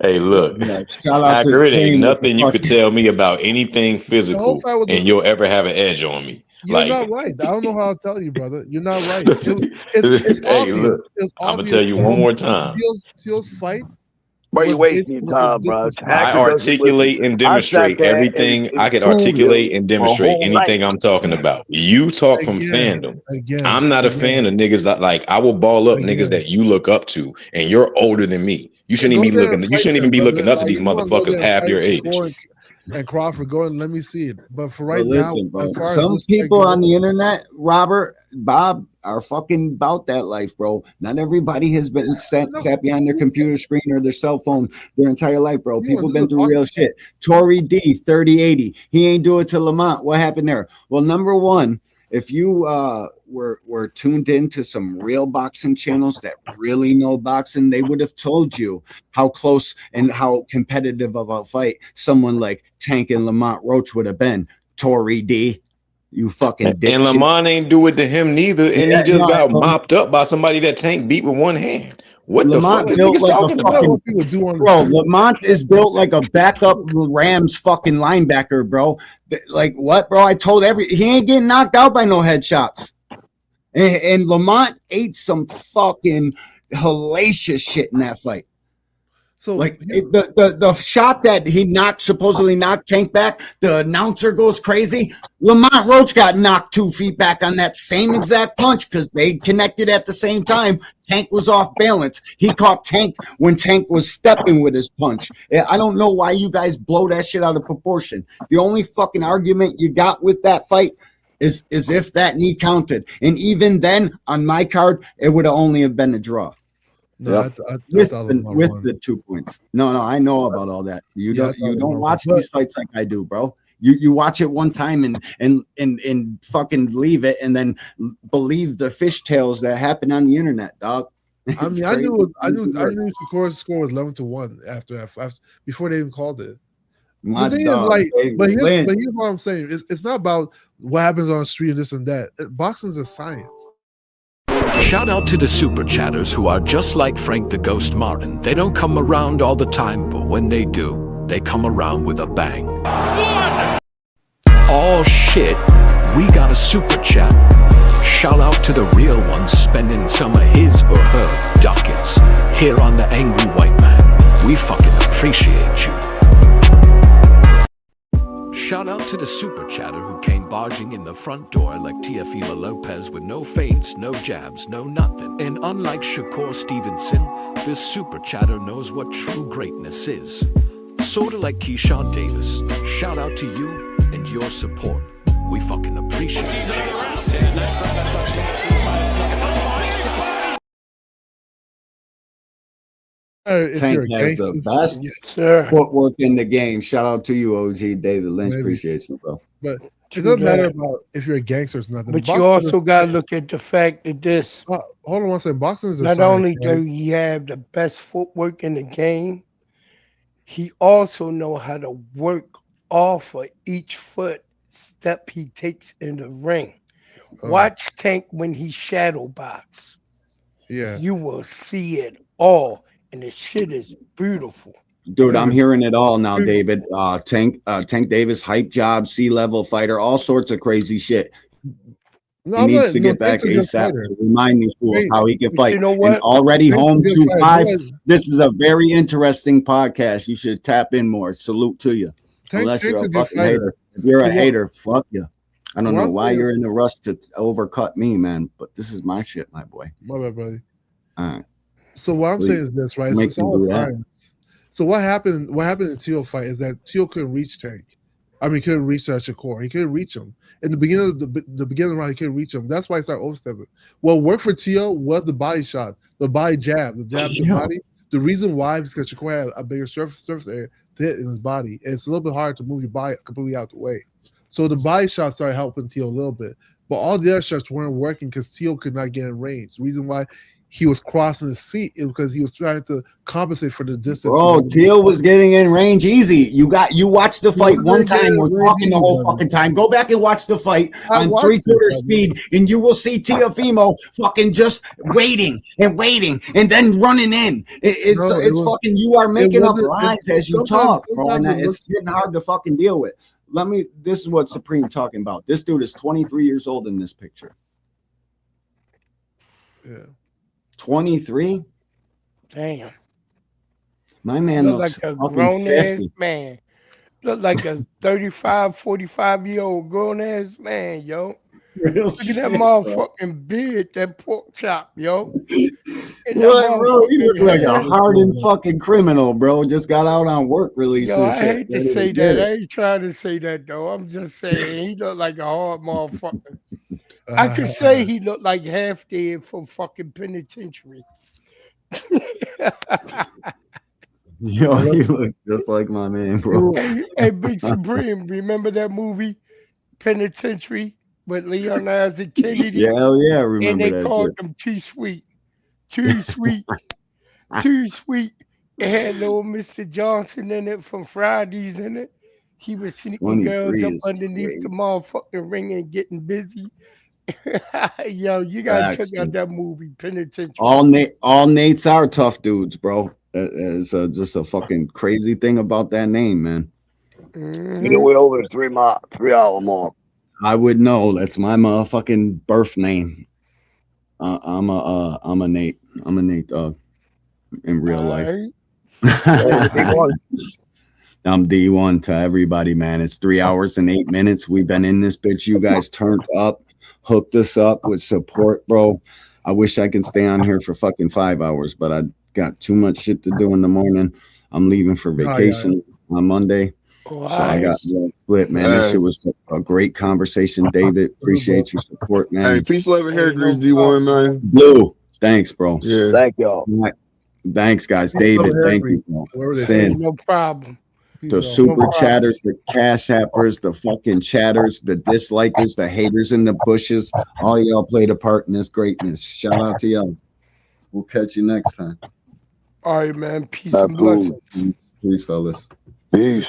Hey, look. Hacker, it ain't nothing you could tell me about anything physical, and you'll ever have an edge on me. You're not right. I don't know how to tell you, brother. You're not right. It's hey, obvious. look, I'm gonna tell you one more time. Teal's fight. Why you wasting your time, bro? I articulate and demonstrate everything. I can articulate and demonstrate anything I'm talking about. You talk from fandom. I'm not a fan of niggas that, like, I will ball up niggas that you look up to, and you're older than me. You shouldn't even be looking. You shouldn't even be looking up to these motherfuckers half your age. And Crawford, go and let me see it. But for right listen, now, bro, some people on the internet, Robert, Bob, are fucking about that life, bro. Not everybody has been sat behind their computer screen or their cell phone their entire life, bro. People been through real shit. Tory D, 3080. He ain't do it to Lamont. What happened there? Well, number one, if you were tuned into some real boxing channels that really know boxing, they would have told you how close and how competitive of a fight someone like Tank and Lamont Roach would have been. Tory D, you fucking dipshit. And Lamont ain't do it to him neither, and he just got mopped up by somebody that Tank beat with one hand. What Lamont the fuck built is like talking a about? fucking bro. Lamont is built like a backup Rams fucking linebacker, bro. Like what, bro? I told he ain't getting knocked out by no headshots. And Lamont ate some fucking hellacious shit in that fight. So like the shot that he supposedly knocked Tank back, the announcer goes crazy. Lamont Roach got knocked 2 feet back on that same exact punch because they connected at the same time. Tank was off balance. He caught Tank when Tank was stepping with his punch. I don't know why you guys blow that shit out of proportion. The only fucking argument you got with that fight is if that knee counted. And even then, on my card, it would have only have been a draw. No, With the 2 points. No, I know about all that. You don't watch these fights like I do, bro. You watch it one time and fucking leave it and then believe the fishtails that happen on the internet, dog. I mean, I knew Shakur's score was 11-1 after before they even called it. The thing is, like, but here's what I'm saying: it's not about what happens on the street and this and that. Boxing is a science. Shout out to the super chatters who are just like Frank the Ghost Martin. They don't come around all the time, but when they do, they come around with a bang. Oh shit, we got a super chat. Shout out to the real one spending some of his or her ducats here on the Angry White Man. We fucking appreciate you. Shout out to the super chatter who came barging in the front door like Teofimo Lopez with no feints, no jabs, no nothing. And unlike Shakur Stevenson, this super chatter knows what true greatness is. Sorta like Keyshawn Davis. Shout out to you and your support. We fucking appreciate it. Tank has the best footwork in the game. Shout out to you, OG David Lynch. Appreciate you, bro. But it doesn't matter about if you're a gangster or nothing. But you also got to look at the fact that this. Hold on one second. Boxing is a not science, only do he have the best footwork in the game, he also know how to work off of each foot step he takes in the ring. Watch Tank when he shadow box. Yeah, you will see it all. And the shit is beautiful. Dude, I'm hearing it all now, David. Tank Davis, hype job, C-level fighter, all sorts of crazy shit. He needs to get back ASAP to remind these fools how he can fight. You know what? And already home 2-5. This is a very interesting podcast. You should tap in more. Salute to you. Unless you're a fucking hater. If you're a hater, fuck you. I don't know why you're in a rush to overcut me, man. But this is my shit, my boy. My bad, buddy. All right. So what I'm saying is this, right? It's all science. So what happened in Teal fight is that Teal couldn't reach Tank. I mean, he couldn't reach Shakur. He couldn't reach him. In the beginning of the beginning of the round, he couldn't reach him. That's why he started overstepping. What worked for Teal was the body shot, the body jab, the jab to the body. The reason why is because Shakur had a bigger surface area to hit in his body. And it's a little bit harder to move your body completely out the way. So the body shot started helping Teal a little bit. But all the other shots weren't working because Teal could not get in range. The reason why he was crossing his feet because he was trying to compensate for the distance. Bro, Teal was getting in range easy. You watched the fight one time. We're talking the whole fucking time. Go back and watch the fight on 3/4 speed, and you will see Teofimo fucking just waiting and then running in. It's fucking. You are making up lies as you talk, bro, and it's getting hard to fucking deal with. This is what Supreme talking about. This dude is 23 years old in this picture. Yeah. 23? Damn. My man looks like a fucking grown 50. ass man. Look like a 35, 45-year-old grown ass man, yo. Real Look shit, at that bro. motherfucking beard, that pork chop, yo. What, bro? You look like a hardened fucking criminal, bro. Just got out on work release Yo, and I shit. hate to say that. I ain't trying to say that, though. I'm just saying he look like a hard motherfucker. I could say he looked like half dead from fucking penitentiary. Yo, he looks just like my man, bro. Hey, Big Supreme, remember that movie, Penitentiary? with Leonidas and Kennedy. Yeah, hell yeah, I And remember they that called shit. them Too Sweet. Too Sweet. Too Sweet. It had little Mr. Johnson in it from Fridays in it. He was sneaking girls 23 up is underneath the crazy. motherfucking ring and getting busy. Yo, you gotta Facts, check out dude. that movie, Penitentiary. All Nates are tough dudes, bro. It's just a fucking crazy thing about that name, man. Mm-hmm. You know, we're over the 3-hour mark. I would know. That's my motherfucking birth name. I'm a Nate. I'm a Nate dog in real life. I'm D1 to everybody, man. It's 3 hours and 8 minutes. We've been in this bitch. You guys turned up, hooked us up with support, bro. I wish I could stay on here for fucking 5 hours, but I got too much shit to do in the morning. I'm leaving for vacation on Monday. So I got split, man. This shit was a great conversation, David. Appreciate your support, man. Hey, peace, love, and hair grease, D1, man. Blue, thanks, bro. Yeah. Thank y'all. Thanks, guys. David, thank you, bro. Sin. No problem. The super chatters, the cash appers, the fucking chatters, the dislikers, the haters in the bushes. All y'all played a part in this greatness. Shout out to y'all. We'll catch you next time. All right, man. Peace and blessings. Peace, fellas. Peace.